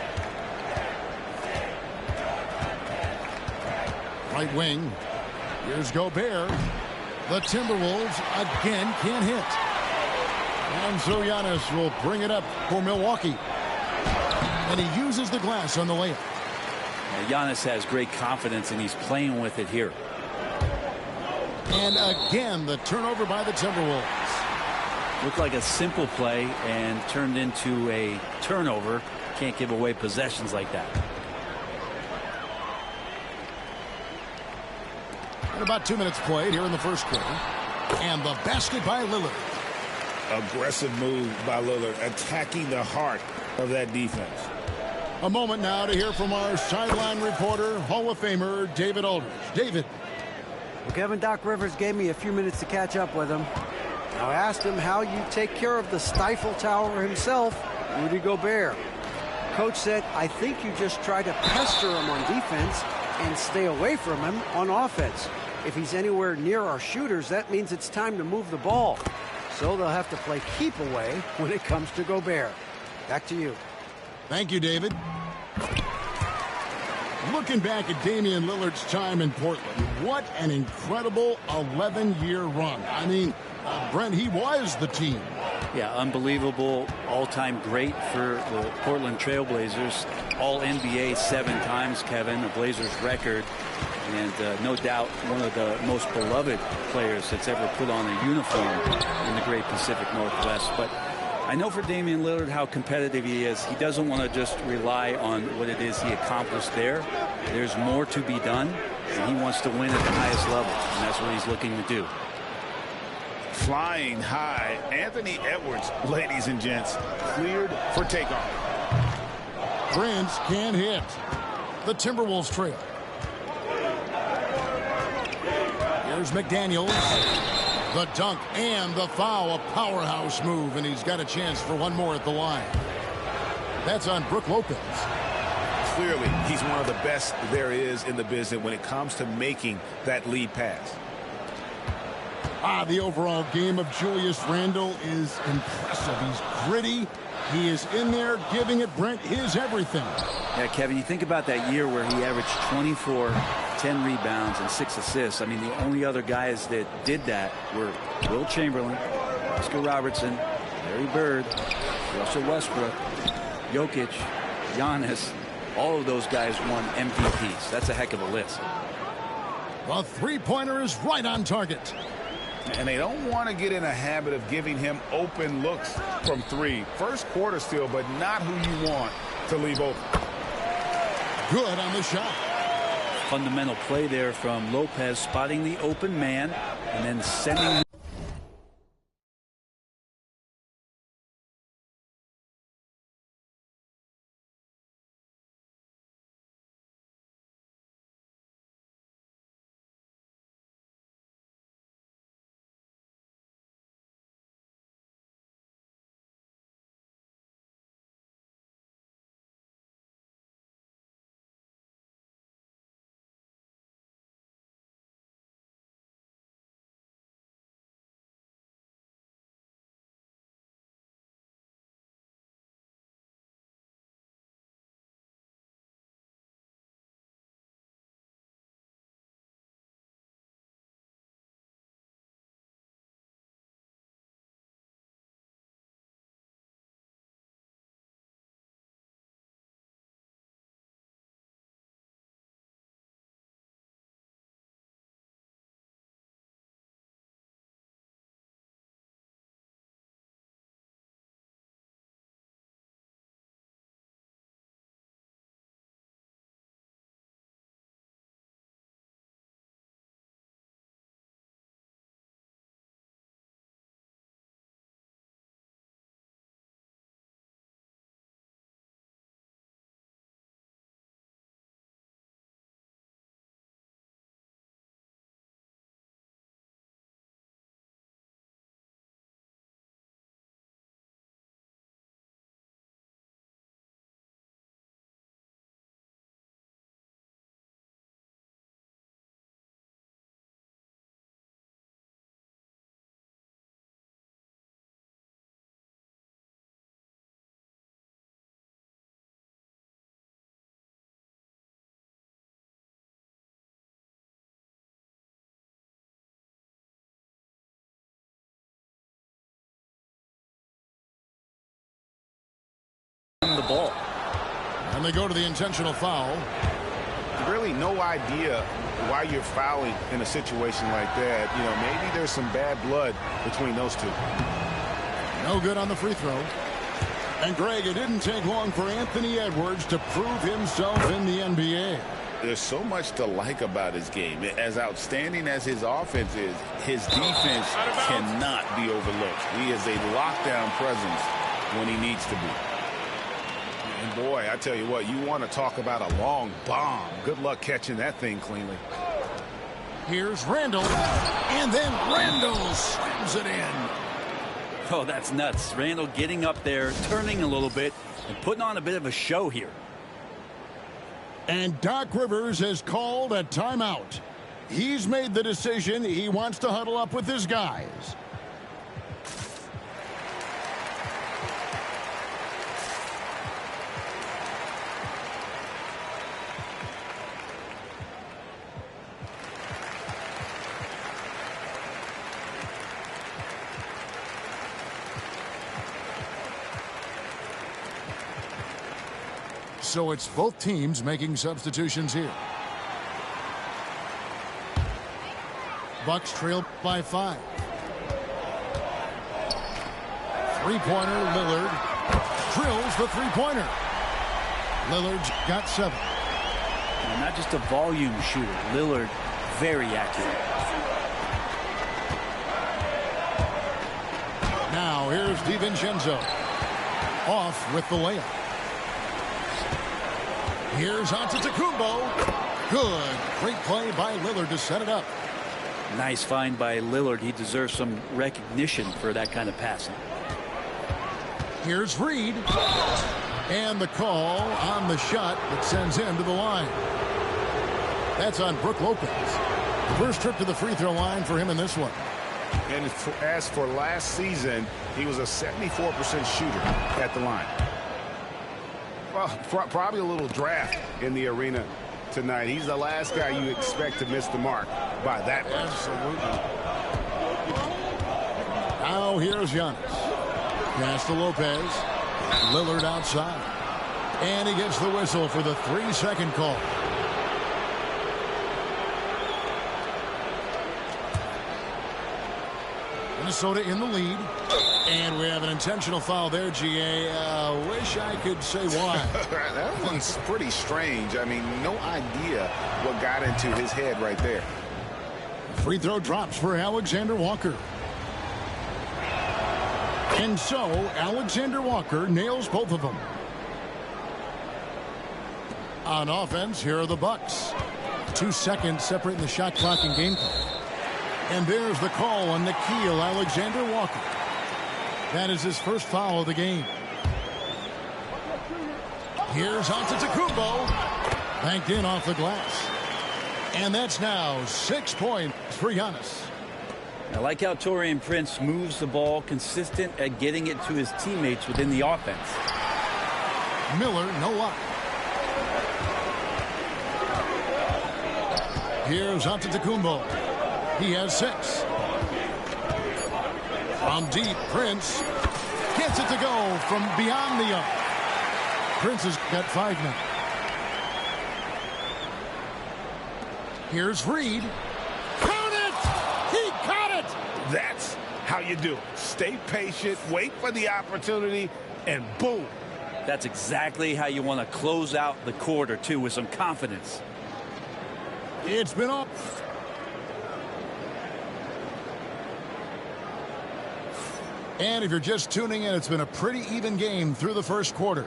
Right wing. Here's Gobert. The Timberwolves again can't hit. And so Giannis will bring it up for Milwaukee. And he uses the glass on the layup.
Giannis has great confidence and he's playing with it here.
And again, the turnover by the Timberwolves.
Looked like a simple play and turned into a turnover. Can't give away possessions like that.
And about 2 minutes played here in the first quarter. And the basket by Lillard.
Aggressive move by Lillard, attacking the heart of that defense.
A moment now to hear from our sideline reporter, Hall of Famer David Aldridge. David.
Well, Kevin, Doc Rivers gave me a few minutes to catch up with him. I asked him how you take care of the Stifle Tower himself, Rudy Gobert. Coach said, I think you just try to pester him on defense and stay away from him on offense. If he's anywhere near our shooters, that means it's time to move the ball. So they'll have to play keep away when it comes to Gobert. Back to you.
Thank you, David. Looking back at Damian Lillard's time in Portland, what an incredible 11-year run. I mean, Brent, he was the team.
Yeah, unbelievable, all-time great for the Portland Trailblazers. All-NBA 7 times, Kevin, the Blazers record. And no doubt one of the most beloved players that's ever put on a uniform in the great Pacific Northwest. But I know for Damian Lillard how competitive he is. He doesn't want to just rely on what it is he accomplished there. There's more to be done, and he wants to win at the highest level, and that's what he's looking to do.
Flying high, Anthony Edwards, ladies and gents, cleared for takeoff.
Prince can't hit. The Timberwolves trail. Here's McDaniels. The dunk and the foul, a powerhouse move, and he's got a chance for one more at the line. That's on Brook Lopez.
Clearly, he's one of the best there is in the business when it comes to making that lead pass.
The overall game of Julius Randle is impressive. He's gritty. He is in there giving it, Brent, his everything.
Yeah, Kevin, you think about that year where he averaged 24, 10 rebounds, and 6 assists. I mean, the only other guys that did that were Will Chamberlain, Oscar Robertson, Larry Bird, Russell Westbrook, Jokic, Giannis. All of those guys won MVPs. That's a heck of a list.
The three-pointer is right on target.
And they don't want to get in a habit of giving him open looks from 3. First quarter still, but not who you want to leave open.
Good on the shot.
Fundamental play there from Lopez, spotting the open man and then sending the ball.
And they go to the intentional foul.
Really no idea why you're fouling in a situation like that. You know, maybe there's some bad blood between those two.
No good on the free throw. And Greg, it didn't take long for Anthony Edwards to prove himself in the NBA.
There's so much to like about his game. As outstanding as his offense is, his defense cannot be overlooked. He is a lockdown presence when he needs to be.
And boy, I tell you what, you want to talk about a long bomb. Good luck catching that thing cleanly.
Here's Randall, and then Randall slams it in.
Oh, that's nuts. Randall getting up there, turning a little bit, and putting on a bit of a show here.
And Doc Rivers has called a timeout. He's made the decision. He wants to huddle up with his guys. So it's both teams making substitutions here. Bucks trail by 5. Three-pointer, Lillard drills the three-pointer. Lillard's got 7.
And not just a volume shooter. Lillard, very accurate.
Now here's DiVincenzo. Off with the layup. Here's Antetokounmpo. Good. Great play by Lillard to set it up.
Nice find by Lillard. He deserves some recognition for that kind of passing.
Here's Reed. And the call on the shot that sends him to the line. That's on Brook Lopez. First trip to the free throw line for him in this one.
And as for last season, he was a 74% shooter at the line. Well, probably a little draft in the arena tonight. He's the last guy you expect to miss the mark by that much.
Absolutely. Now here's Giannis. Pass to Lopez. Lillard outside. And he gets the whistle for the 3-second call. Minnesota in the lead. And we have an intentional foul there, GA. Wish I could say why.
That one's pretty strange. I mean, no idea what got into his head right there.
Free throw drops for Alexander Walker. And so, Alexander Walker nails both of them. On offense, here are the Bucks. 2 seconds separating the shot clock and game clock. And there's the call on Nickeil Alexander-Walker. That is his first foul of the game. Here's Antetokounmpo. Banked in off the glass. And that's now 6 points for Giannis.
I like how Taurean Prince moves the ball, consistent at getting it to his teammates within the offense.
Miller, no luck. Here's Antetokounmpo. He has 6. From deep, Prince gets it to go from beyond the arc. Prince has got 5 now. Here's Reed. Count it! He caught it!
That's how you do it. Stay patient, wait for the opportunity, and boom.
That's exactly how you want to close out the quarter, too, with some confidence.
It's been off. And if you're just tuning in, it's been a pretty even game through the first quarter.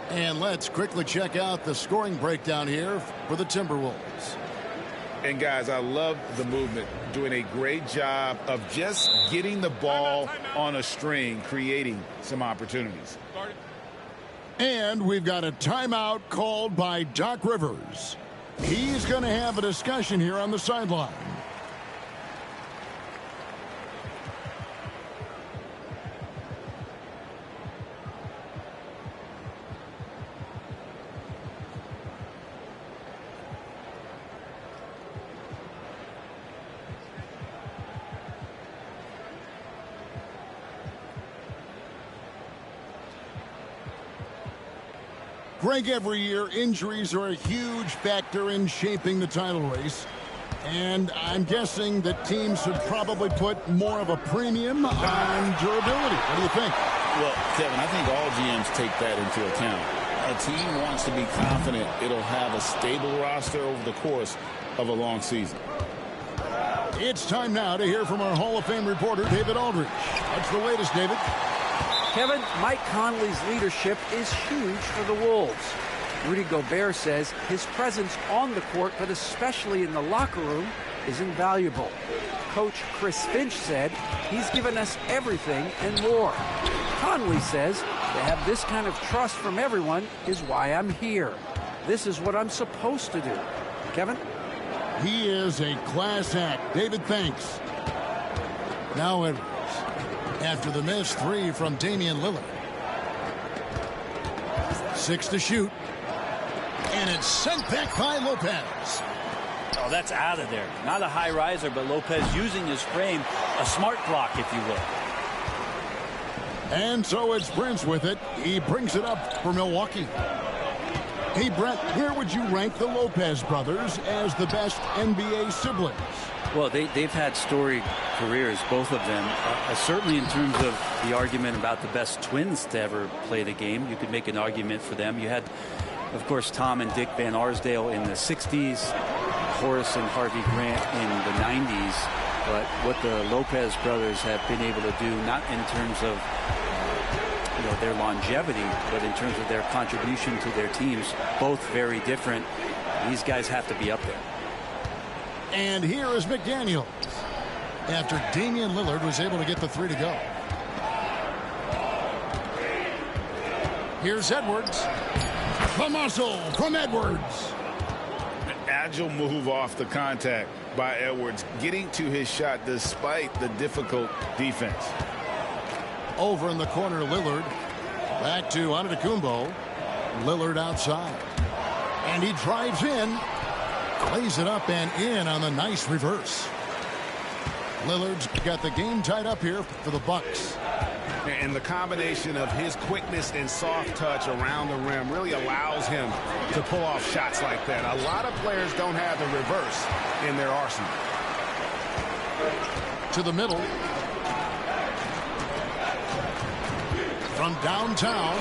And let's quickly check out the scoring breakdown here for the Timberwolves.
And guys, I love the movement, doing a great job of just getting the ball on a string, creating some opportunities.
And we've got a timeout called by Doc Rivers. He's going to have a discussion here on the sideline. Greg, every year, injuries are a huge factor in shaping the title race. And I'm guessing that teams should probably put more of a premium on durability. What do you think?
Well, Kevin, I think all GMs take that into account. A team wants to be confident it'll have a stable roster over the course of a long season.
It's time now to hear from our Hall of Fame reporter, David Aldridge. What's the latest, David?
Kevin, Mike Conley's leadership is huge for the Wolves. Rudy Gobert says his presence on the court, but especially in the locker room, is invaluable. Coach Chris Finch said he's given us everything and more. Conley says to have this kind of trust from everyone is why I'm here. This is what I'm supposed to do. Kevin?
He is a class act. David, thanks. Now Edwards. After the missed three from Damian Lillard. 6 to shoot. And it's sent back by Lopez.
Oh, that's out of there. Not a high riser, but Lopez using his frame, a smart block, if you will.
And so it's Prince with it. He brings it up for Milwaukee. Hey, Brett, where would you rank the Lopez brothers as the best NBA siblings?
Well, they've had storied careers, both of them. Certainly in terms of the argument about the best twins to ever play the game, you could make an argument for them. You had, of course, Tom and Dick Van Arsdale in the 60s, Horace and Harvey Grant in the 90s. But what the Lopez brothers have been able to do, not in terms of their longevity, but in terms of their contribution to their teams, both very different. These guys have to be up there.
And here is McDaniels after Damian Lillard was able to get the three to go. Here's Edwards. The muscle from Edwards.
Agile move off the contact by Edwards, getting to his shot despite the difficult defense.
Over in the corner, Lillard. Back to Antetokounmpo. Lillard outside. And he drives in. Lays it up and in on the nice reverse. Lillard's got the game tied up here for the Bucks.
And the combination of his quickness and soft touch around the rim really allows him to pull off shots like that. A lot of players don't have the reverse in their arsenal.
To the middle. From downtown.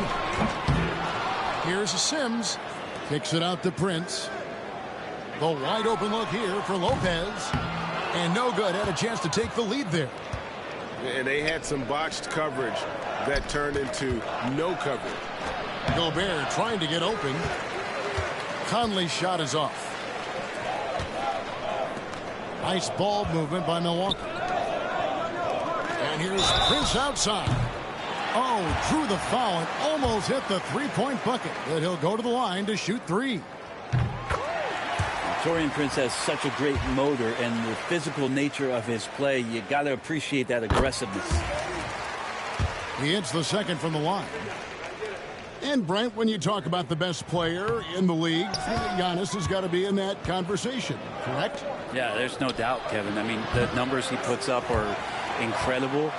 Here's Sims. Kicks it out to Prince. The wide open look here for Lopez. And no good. Had a chance to take the lead there.
And they had some botched coverage that turned into no coverage.
Gobert trying to get open. Conley's shot is off. Nice ball movement by Milwaukee. And here's Prince outside. Oh, drew the foul and almost hit the three-point bucket. But he'll go to the line to shoot three.
Taurean Prince has such a great motor, and the physical nature of his play, you got to appreciate that aggressiveness.
He hits the second from the line. And Brent, when you talk about the best player in the league, Giannis has got to be in that conversation, correct?
Yeah, there's no doubt, Kevin. I mean, the numbers he puts up are incredible.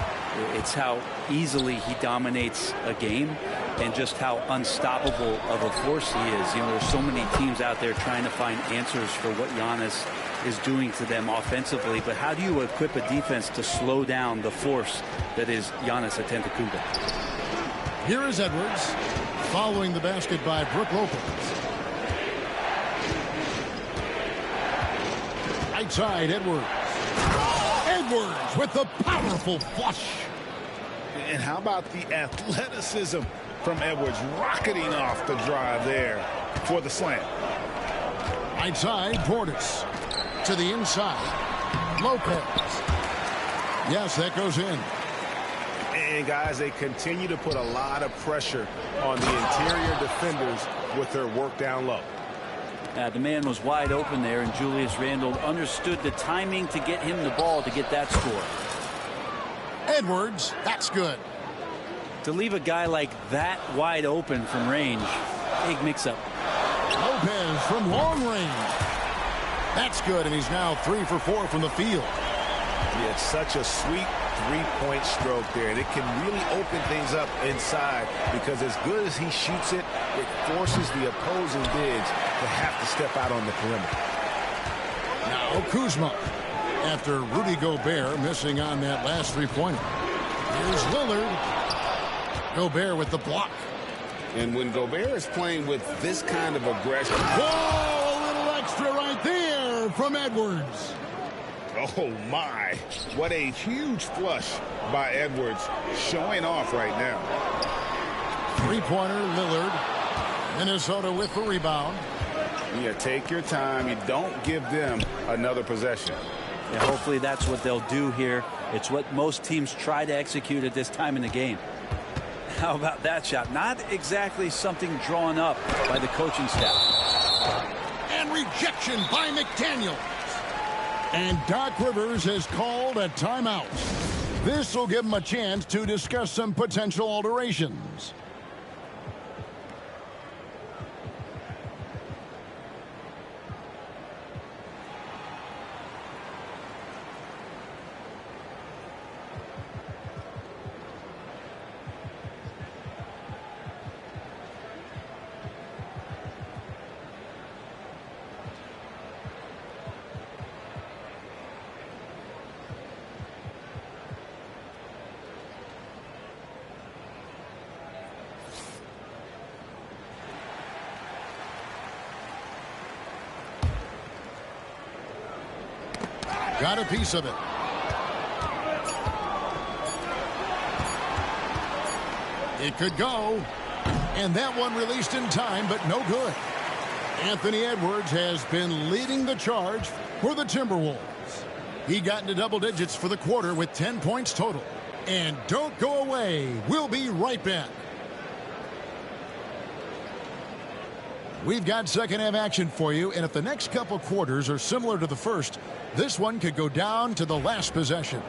It's how easily he dominates a game and just how unstoppable of a force he is. There's so many teams out there trying to find answers for what Giannis is doing to them offensively. But how do you equip a defense to slow down the force that is Giannis Antetokounmpo?
Here is Edwards following the basket by Brook Lopez. Right side, Edwards. Edwards with the powerful flush.
And how about the athleticism from Edwards, rocketing off the drive there for the slam.
Right side, Portis to the inside. Lopez. Yes, that goes in.
And guys, they continue to put a lot of pressure on the interior defenders with their work down low.
The man was wide open there, and Julius Randle understood the timing to get him the ball to get that score.
Edwards, that's good.
To leave a guy like that wide open from range, big mix-up.
Lopez from long range. That's good, and he's now 3 for 4 from the field.
Yeah, it's such a sweet three-point stroke there, and it can really open things up inside because as good as he shoots it, it forces the opposing bigs to have to step out on the perimeter.
Now Kuzma, after Rudy Gobert missing on that last three-pointer. Here's Lillard. Gobert with the block.
And when Gobert is playing with this kind of aggression.
Whoa, a little extra right there from Edwards.
Oh, my. What a huge flush by Edwards, showing off right now.
Three-pointer, Lillard. Minnesota with the rebound.
Yeah, take your time. You don't give them another possession.
And hopefully that's what they'll do here. It's what most teams try to execute at this time in the game. How about that shot? Not exactly something drawn up by the coaching staff.
And rejection by McDaniels. And Doc Rivers has called a timeout. This will give him a chance to discuss some potential alterations. Got a piece of it. It could go. And that one released in time, but no good. Anthony Edwards has been leading the charge for the Timberwolves. He got into double digits for the quarter with 10 points total. And don't go away. We'll be right back. We've got second half action for you, and if the next couple quarters are similar to the first, this one could go down to the last possession.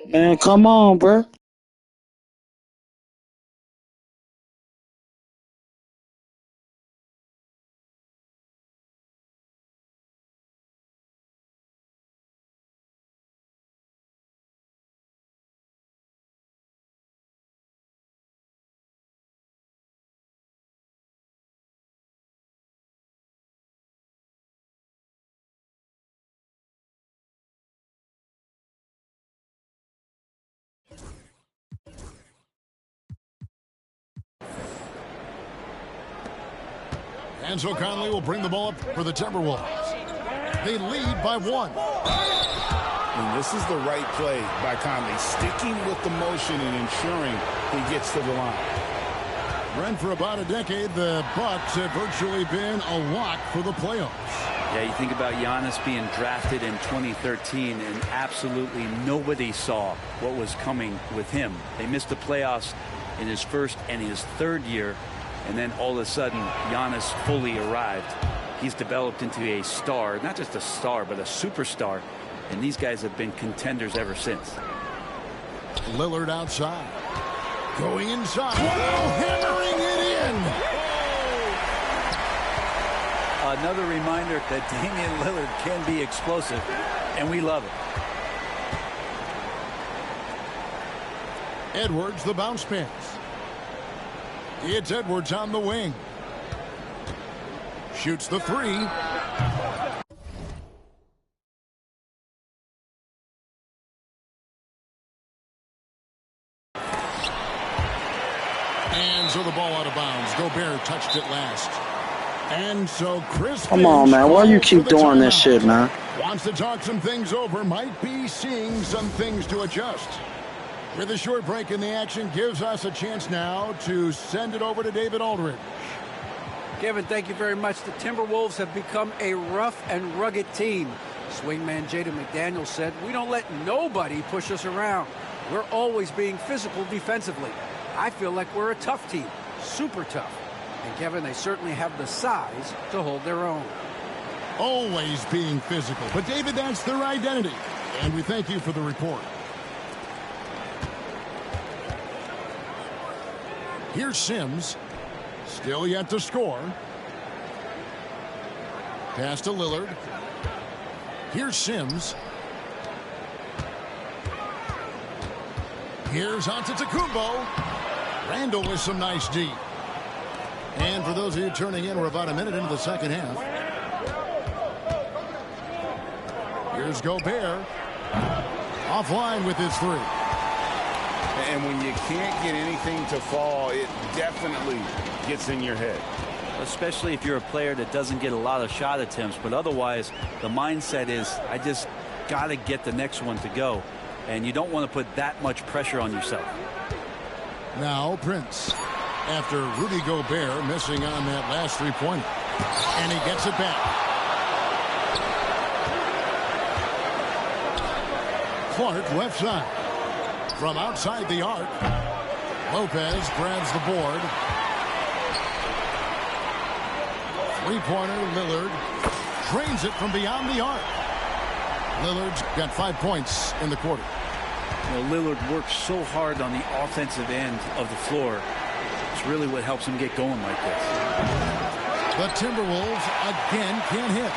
Man, come on, bro.
And so Conley will bring the ball up for the Timberwolves. They lead by 1.
And this is the right play by Conley, sticking with the motion and ensuring he gets to the line.
Brent, for about a decade, the Bucks have virtually been a lock for the playoffs.
Yeah, you think about Giannis being drafted in 2013, and absolutely nobody saw what was coming with him. They missed the playoffs in his first and his third year, and then all of a sudden, Giannis fully arrived. He's developed into a star, not just a star, but a superstar, and these guys have been contenders ever since.
Lillard outside. Going inside. Wow, hammering it in.
Another reminder that Damian Lillard can be explosive, and we love it.
Edwards, the bounce pass. It's Edwards on the wing. Shoots the 3. And so the ball out of bounds. Gobert touched it last. And so Chris,
come on, man. Why you keep doing this shit, man?
Wants to talk some things over. Might be seeing some things to adjust. With a short break in the action, gives us a chance now to send it over to David Aldridge.
Kevin, thank you very much. The Timberwolves have become a rough and rugged team. Swingman Jaden McDaniels said, "We don't let nobody push us around. We're always being physical defensively. I feel like we're a tough team, super tough." And Kevin, they certainly have the size to hold their own.
Always being physical. But David, that's their identity. And we thank you for the report. Here's Sims. Still yet to score. Pass to Lillard. Here's Sims. Here's Antetokounmpo. Randall with some nice D. And for those of you turning in, we're about a minute into the second half. Here's Gobert. Offline with his 3.
And when you can't get anything to fall, it definitely gets in your head.
Especially if you're a player that doesn't get a lot of shot attempts. But otherwise, the mindset is, I just got to get the next one to go. And you don't want to put that much pressure on yourself.
Now Prince. After Rudy Gobert missing on that last 3-pointer. And he gets it back. Clark left side. From outside the arc. Lopez grabs the board. 3-pointer Lillard. Drains it from beyond the arc. Lillard's got 5 points in the quarter.
You know, Lillard works so hard on the offensive end of the floor. It's really what helps him get going like this.
The Timberwolves again can't hit.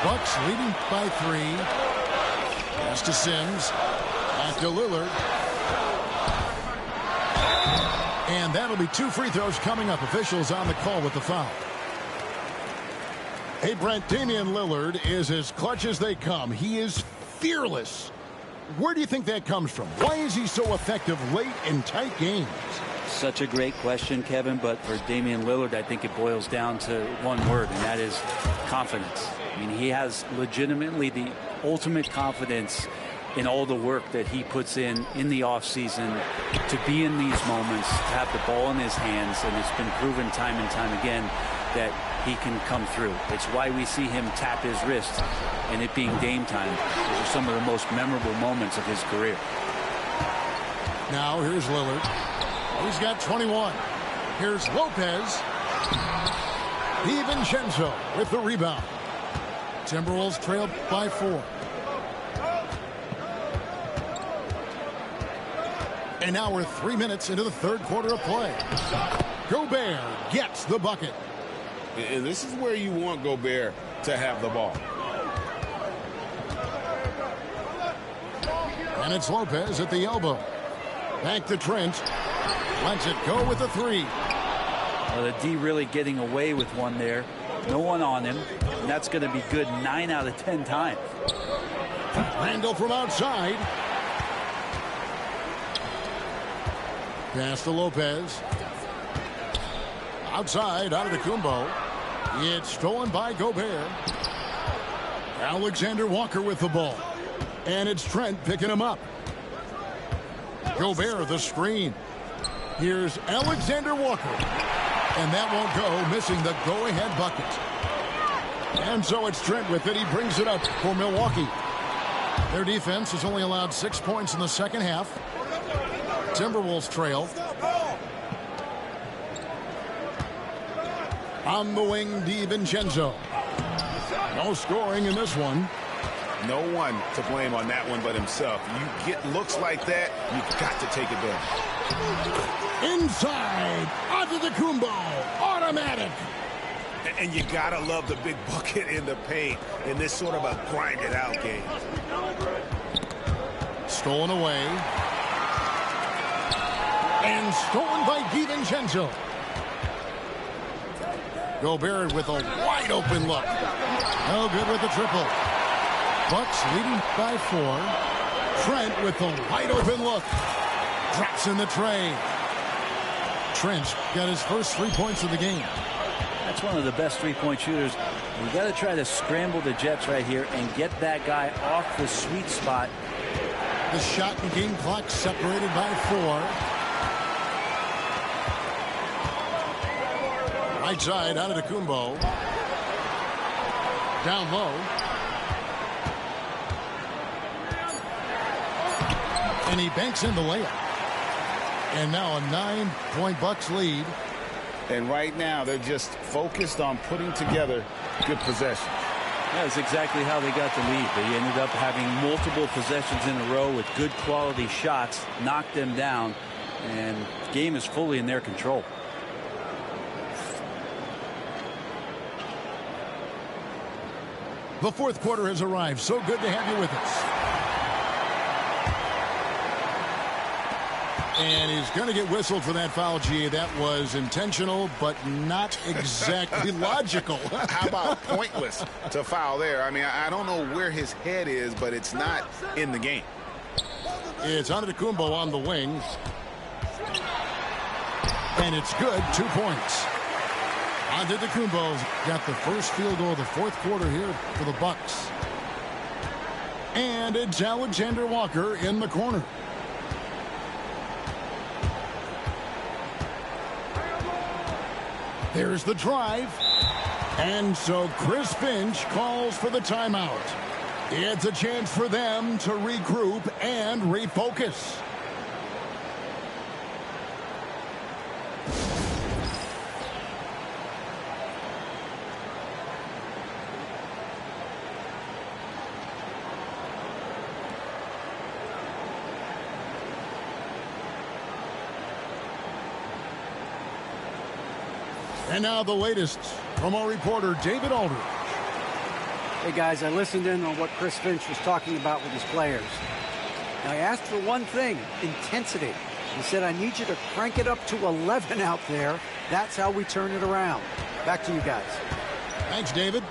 Bucks leading by 3. Pass to Sims. Back to Lillard. And that'll be 2 free throws coming up. Officials on the call with the foul. Hey, Brent, Damian Lillard is as clutch as they come. He is fearless. Where do you think that comes from? Why is he so effective late in tight games?
Such a great question, Kevin, but for Damian Lillard, I think it boils down to one word, and that is confidence. I mean, he has legitimately the ultimate confidence in all the work that he puts in the offseason to be in these moments, to have the ball in his hands, and it's been proven time and time again that he can come through. It's why we see him tap his wrist, and it being game time. Those are some of the most memorable moments of his career.
Now here's Lillard. He's got 21. Here's Lopez. DiVincenzo with the rebound. Timberwolves trailed by 4. And now we're 3 minutes into the third quarter of play. Gobert gets the bucket.
And this is where you want Gobert to have the ball.
And it's Lopez at the elbow. Back to Trent. Lets it go with the 3.
Well, the D really getting away with one there. No one on him. And that's going to be good 9 out of 10 times.
Randall from outside. Pass to Lopez. Outside, Antetokounmpo. It's stolen by Gobert. Alexander Walker with the ball. And it's Trent picking him up. Gobert the screen. Here's Alexander Walker. And that won't go, missing the go-ahead bucket. And so it's Trent with it. He brings it up for Milwaukee. Their defense has only allowed 6 points in the second half. Timberwolves trail. On the wing, DiVincenzo. No scoring in this one.
No one to blame on that one but himself. You get looks like that, you've got to take advantage.
Inside, Antetokounmpo, automatic.
And you got to love the big bucket in the paint in this sort of a grinded-out game.
Stolen away. And stolen by DiVincenzo. Gobert with a wide-open look. No good with the triple. Bucks leading by 4. Trent with the wide-open look. Drops in the tray. Trent got his first 3 points of the game.
That's one of the best three-point shooters. You got to try to scramble the Jets right here and get that guy off the sweet spot.
The shot and game clock separated by 4. Right side, Antetokounmpo. Down low. And he banks in the layup. And now a 9-point Bucks lead.
And right now they're just focused on putting together good possessions.
That's exactly how they got the lead. They ended up having multiple possessions in a row with good quality shots, knocked them down, and the game is fully in their control.
The fourth quarter has arrived. So good to have you with us. And he's going to get whistled for that foul, G. That was intentional, but not exactly logical.
How about pointless to foul there? I mean, I don't know where his head is, but it's not in the game.
It's Antetokounmpo on the wing. And it's good. 2 points. Antetokounmpo's got the first field goal of the fourth quarter here for the Bucks. And it's Alexander Walker in the corner. There's the drive. And so Chris Finch calls for the timeout. It's a chance for them to regroup and refocus. And now the latest from our reporter, David Aldridge.
Hey, guys, I listened in on what Chris Finch was talking about with his players. Now, I asked for one thing, intensity. He said, I need you to crank it up to 11 out there. That's how we turn it around. Back to you guys.
Thanks, David.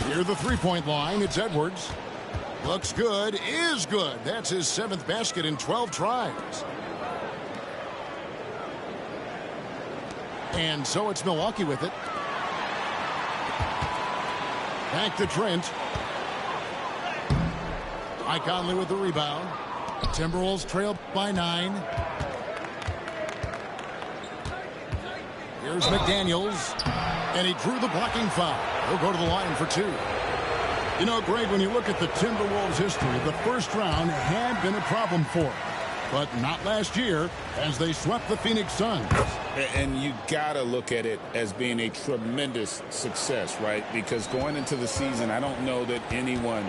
Near the three-point line, it's Edwards. Looks good, is good. That's his 7th basket in 12 tries. And so it's Milwaukee with it. Back to Trent. Mike Conley with the rebound. Timberwolves trail by 9. Here's McDaniels. And he drew the blocking foul. He'll go to the line for 2. You know, Greg, when you look at the Timberwolves' history, the first round had been a problem for them. But not last year, as they swept the Phoenix Suns.
And you got to look at it as being a tremendous success, right? Because going into the season, I don't know that anyone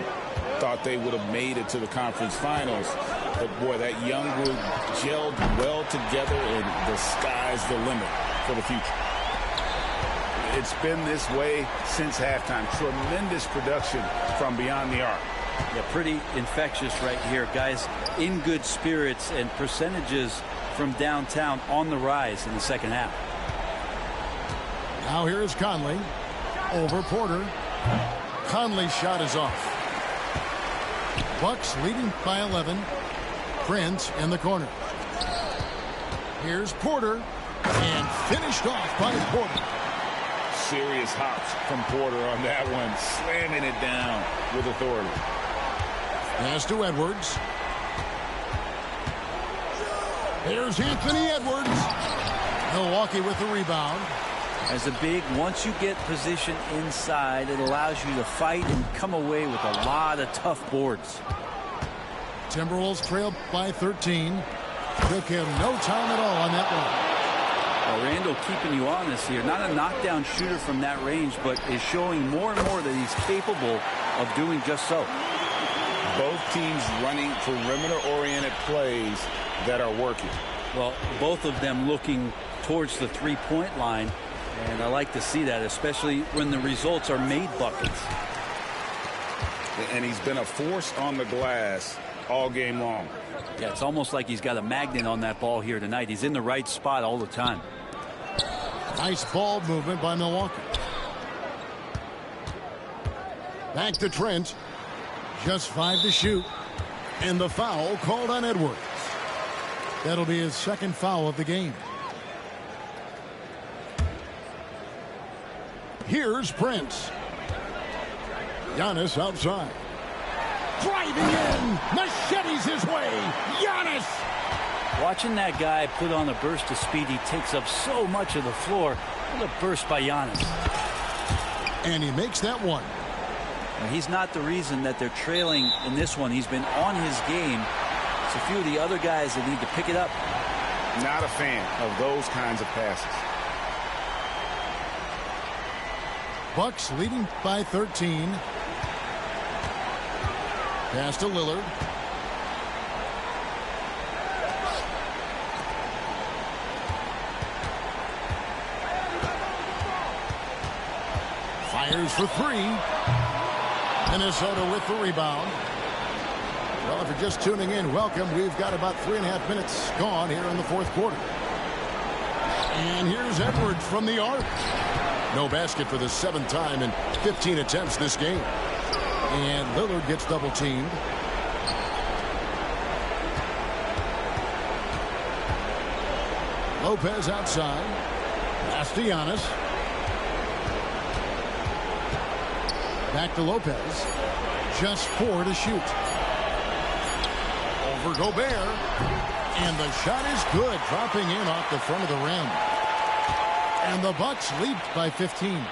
thought they would have made it to the conference finals. But, boy, that young group gelled well together, and the sky's the limit for the future.
It's been this way since halftime. Tremendous production from beyond the arc.
Yeah, pretty infectious right here. Guys in good spirits, and percentages from downtown on the rise in the second half.
Now here's Conley over Porter. Conley's shot is off. Bucks leading by 11. Prince in the corner. Here's Porter, and finished off by Porter.
serious hops from Porter on that one, slamming it down with authority.
Pass to Edwards. Here's Anthony Edwards. Milwaukee with the rebound.
As a big, once you get position inside, it allows you to fight and come away with a lot of tough boards.
Timberwolves trailed by 13. Took him no time at all on that one.
Well, Randall keeping you honest here. Not a knockdown shooter from that range, but is showing more and more that he's capable of doing just so.
Both teams running perimeter-oriented plays that are working.
Well, both of them looking towards the three-point line, and I like to see that, especially when the results are made buckets.
And he's been a force on the glass all game long.
Yeah, it's almost like he's got a magnet on that ball here tonight. He's in the right spot all the time.
Nice ball movement by Milwaukee. Back to Trent. Just 5 to shoot. And the foul called on Edwards. That'll be his second foul of the game. Here's Prince. Giannis outside. Driving in. Machetes his way. Giannis.
Watching that guy put on a burst of speed, he takes up so much of the floor. What a burst by Giannis.
And he makes that one.
Now, he's not the reason that they're trailing in this one. He's been on his game. It's a few of the other guys that need to pick it up.
Not a fan of those kinds of passes.
Bucks leading by 13. Pass to Lillard. Fires for 3. Minnesota with the rebound. Well, if you're just tuning in, welcome. We've got about 3.5 minutes gone here in the fourth quarter. And here's Edwards from the arc. No basket for the 7th time in 15 attempts this game. And Lillard gets double teamed. Lopez outside. Pass to Giannis. Back to Lopez. Just 4 to shoot. Over Gobert. And the shot is good. Dropping in off the front of the rim. And the Bucks lead by 15.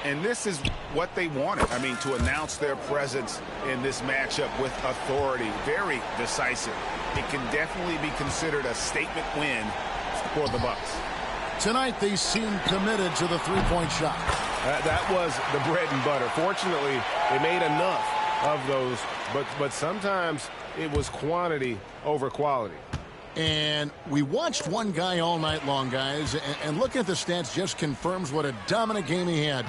And this is what they wanted. I mean, to announce their presence in this matchup with authority. Very decisive. It can definitely be considered a statement win for the Bucks.
Tonight they seem committed to the three-point shot.
That was the bread and butter. Fortunately, they made enough of those, but sometimes it was quantity over quality.
And we watched one guy all night long, guys, and looking at the stats just confirms what a dominant game he had.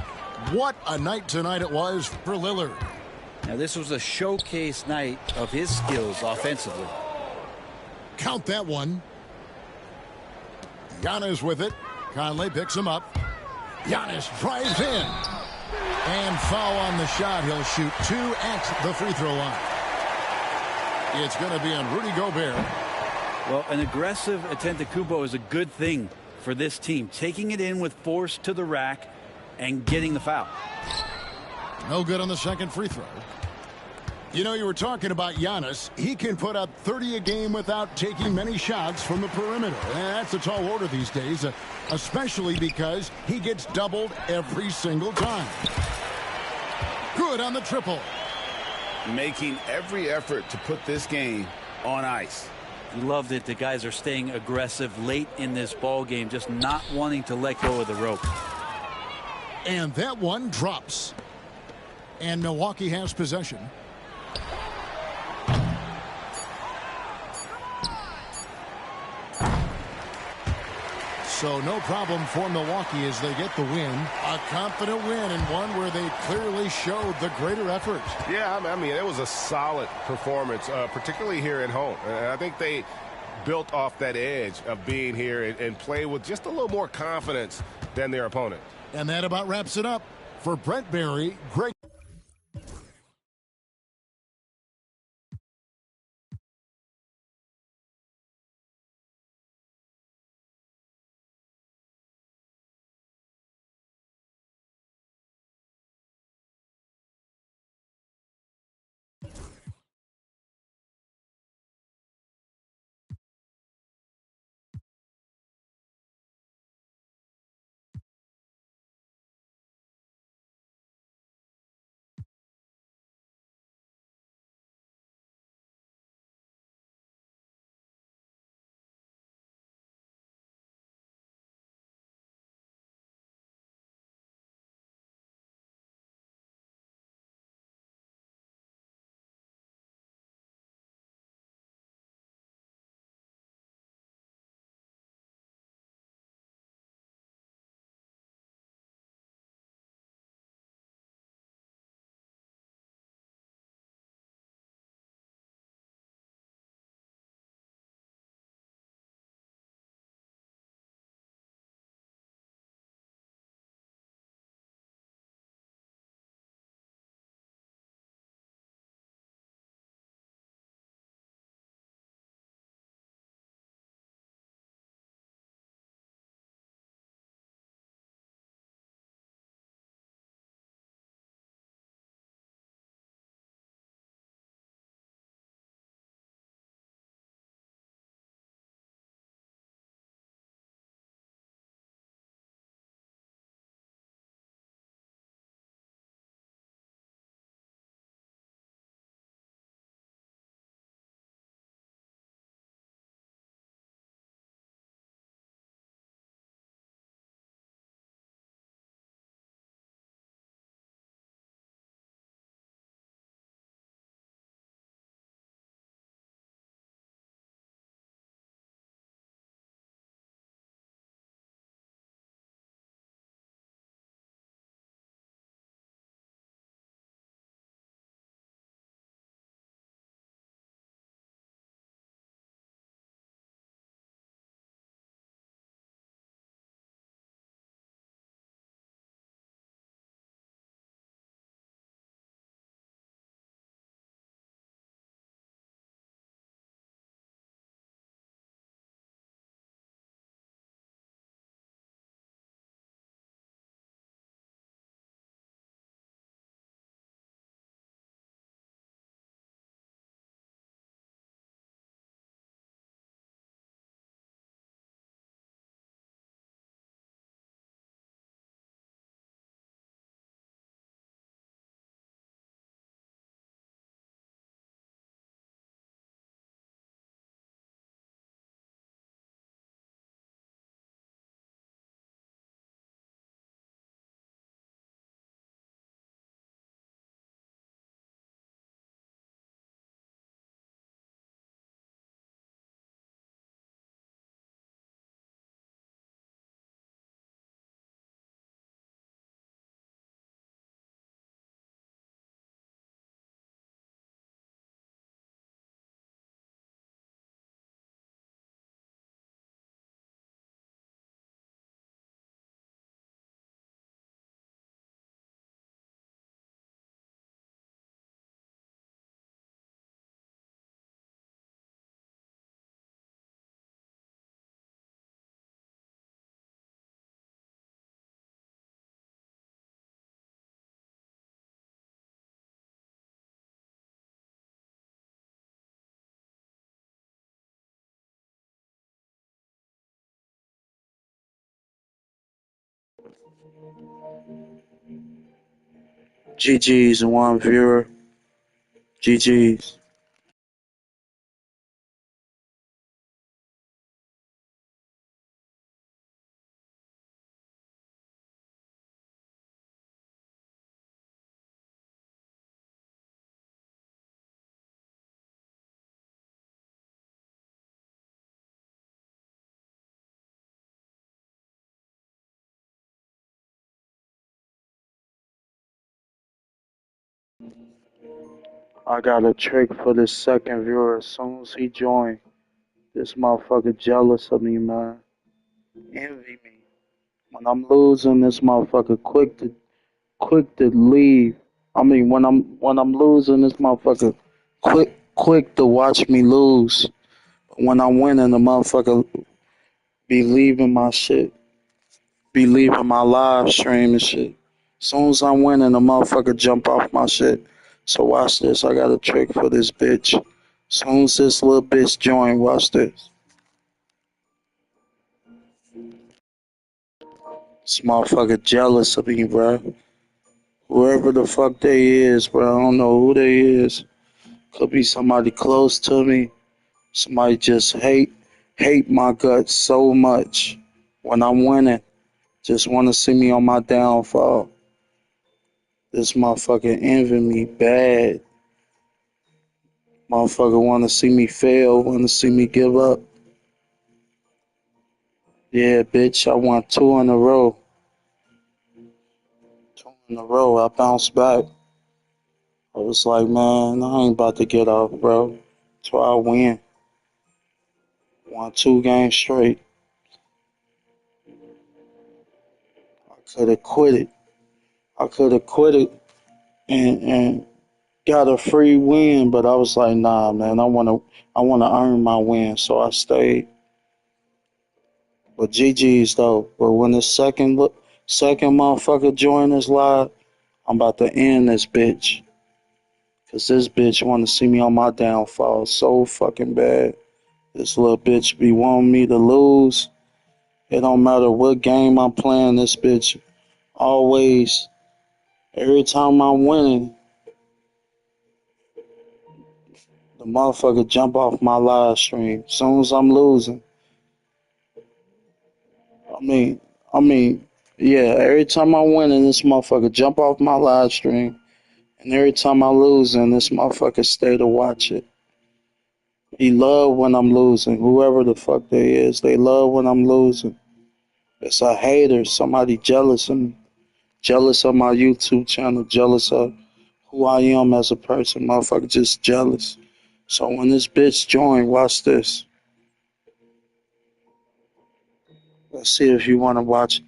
What a night tonight it was for Lillard.
Now, this was a showcase night of his skills offensively.
Count that one. Giannis with it. Conley picks him up. Giannis drives in. And foul on the shot. He'll shoot 2 at the free throw line. It's going to be on Rudy Gobert.
Well, an aggressive Antetokounmpo is a good thing for this team. Taking it in with force to the rack and getting the foul.
No good on the second free throw. You know, you were talking about Giannis. He can put up 30 a game without taking many shots from the perimeter. And that's a tall order these days, especially because he gets doubled every single time. Good on the triple.
Making every effort to put this game on ice.
You love that the guys are staying aggressive late in this ball game, just not wanting to let go of the rope.
And that one drops. And Milwaukee has possession. So no problem for Milwaukee as they get the win. A confident win and one where they clearly showed the greater effort.
Yeah, I mean, it was a solid performance, particularly here at home. And I think they built off that edge of being here and play with just a little more confidence than their opponent.
And that about wraps it up. For Brent Barry, Greg
GG's one viewer. GG's. I got a trick for this second viewer. As soon as he joined, this motherfucker jealous of me, man. Envy me. When I'm losing, this motherfucker quick to leave. I mean, when I'm losing, this motherfucker quick to watch me lose. When I'm winning, the motherfucker be leaving my shit, be leaving my live stream and shit. As soon as I'm winning, the motherfucker jump off my shit. So watch this. I got a trick for this bitch. As soon as this little bitch join, watch this. This motherfucker jealous of me, bro. Whoever the fuck they is, bro. I don't know who they is. Could be somebody close to me. Somebody just hate my guts so much when I'm winning. Just want to see me on my downfall. This motherfucker envy me bad. Motherfucker want to see me fail, want to see me give up. Yeah, bitch, I won 2 in a row. 2 in a row, I bounced back. I was like, man, I ain't about to get off, bro. So I win. Won 2 games straight. I could have quit it. I could have quit it and got a free win, but I was like, nah, man, I wanna earn my win, so I stayed. But GG's though. But when the second motherfucker join this live, I'm about to end this bitch. Cause this bitch wanna see me on my downfall so fucking bad. This little bitch be wanting me to lose. It don't matter what game I'm playing, this bitch always, every time I'm winning, the motherfucker jump off my live stream. As soon as I'm losing. I mean, I mean, yeah, every time I'm winning, this motherfucker jump off my live stream. And every time I lose, and this motherfucker stay to watch it. He love when I'm losing. Whoever the fuck they is, they love when I'm losing. It's a hater, somebody jealous of me. Jealous of my YouTube channel, jealous of who I am as a person. Motherfucker just jealous. So when this bitch join, watch this. Let's see if you want to watch.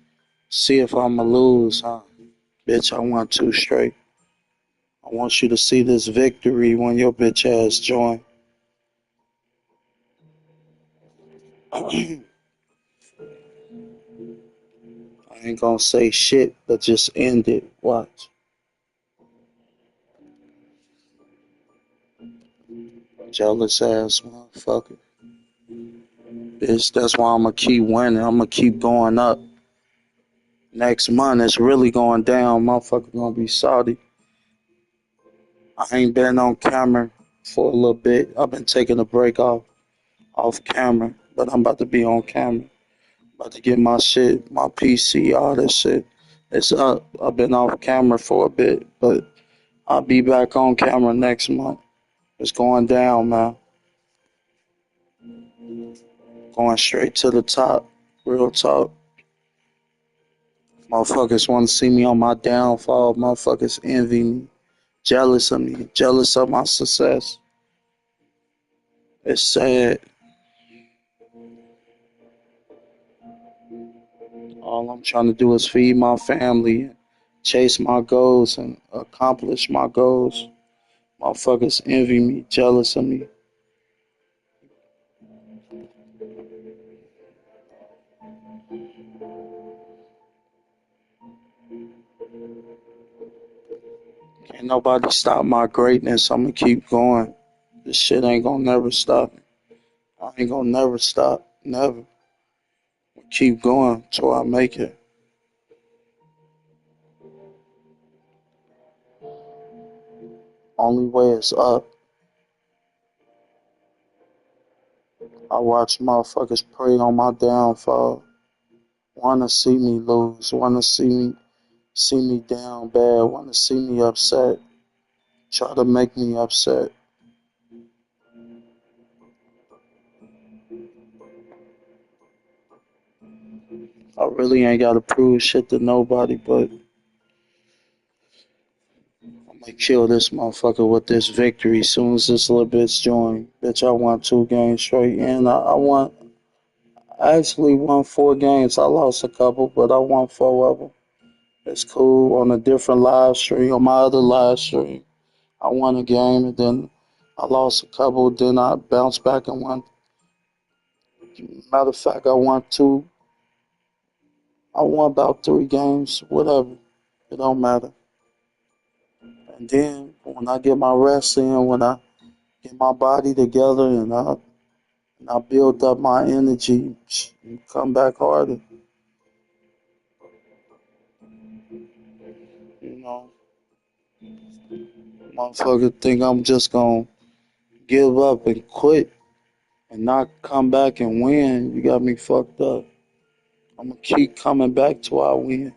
See if I'ma lose, huh? Bitch, I won 2 straight. I want you to see this victory when your bitch ass join. I ain't gonna say shit, but just end it. Watch. Jealous ass motherfucker. Bitch, that's why I'm gonna keep winning. I'm gonna keep going up. Next month, it's really going down. Motherfucker gonna be salty. I ain't been on camera for a little bit. I've been taking a break off camera, but I'm about to be on camera. About to get my shit, my PC, all that shit. It's up. I've been off camera for a bit, but I'll be back on camera next month. It's going down, man. Going straight to the top. Real talk. Motherfuckers want to see me on my downfall. Motherfuckers envy me. Jealous of me. Jealous of my success. It's sad. All I'm trying to do is feed my family, chase my goals, and accomplish my goals. Motherfuckers envy me, jealous of me. Can't nobody stop my greatness. I'm gonna keep going. This shit ain't gonna never stop. I ain't gonna never stop. Never. Keep going till I make it. Only way is up. I watch motherfuckers pray on my downfall. Wanna see me lose. Wanna see me down bad. Wanna see me upset. Try to make me upset. I really ain't gotta prove shit to nobody, but I'm gonna kill this motherfucker with this victory soon as this little bitch join. Bitch, I won 2 games straight, and I actually won 4 games. I lost a couple, but I won 4 of them. It's cool. On a different live stream, on my other live stream, I won a game, and then I lost a couple. Then I bounced back and won. Matter of fact, I won 2. I won about 3 games, whatever. It don't matter. And then when I get my rest in, when I get my body together and I build up my energy, come back harder. You know, motherfucker think I'm just gonna give up and quit and not come back and win. You got me fucked up. I'm gonna keep coming back till I win.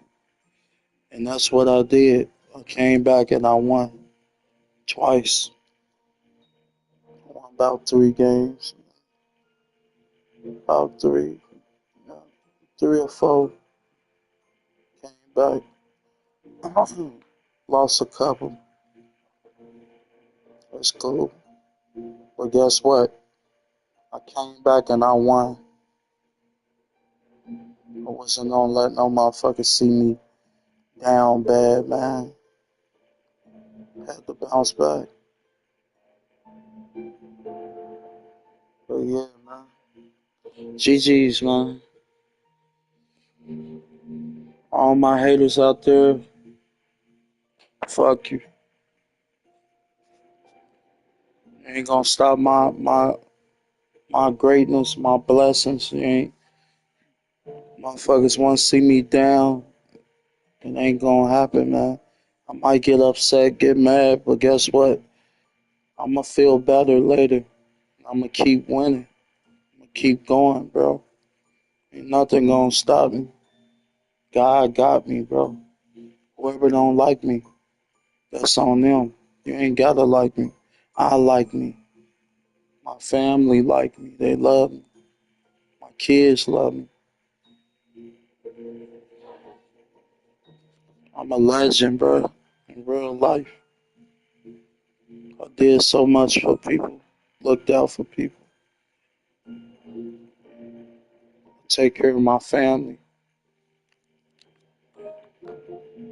And that's what I did. I came back and I won twice. I won about 3 games. About 3. 3 or 4. Came back. Lost a couple. That's cool. But guess what? I came back and I won. I wasn't gonna let no motherfucker see me down bad, man. Had to bounce back. But yeah, man. GG's, man. All my haters out there, fuck you. You ain't gonna stop my greatness, my blessings. You ain't motherfuckers wanna see me down. It ain't gonna happen, man. I might get upset, get mad, but guess what? I'ma feel better later. I'ma keep winning. I'ma keep going, bro. Ain't nothing gonna stop me. God got me, bro. Whoever don't like me, that's on them. You ain't gotta like me. I like me. My family like me. They love me. My kids love me. I'm a legend, bro. In real life. I did so much for people. Looked out for people. Take care of my family.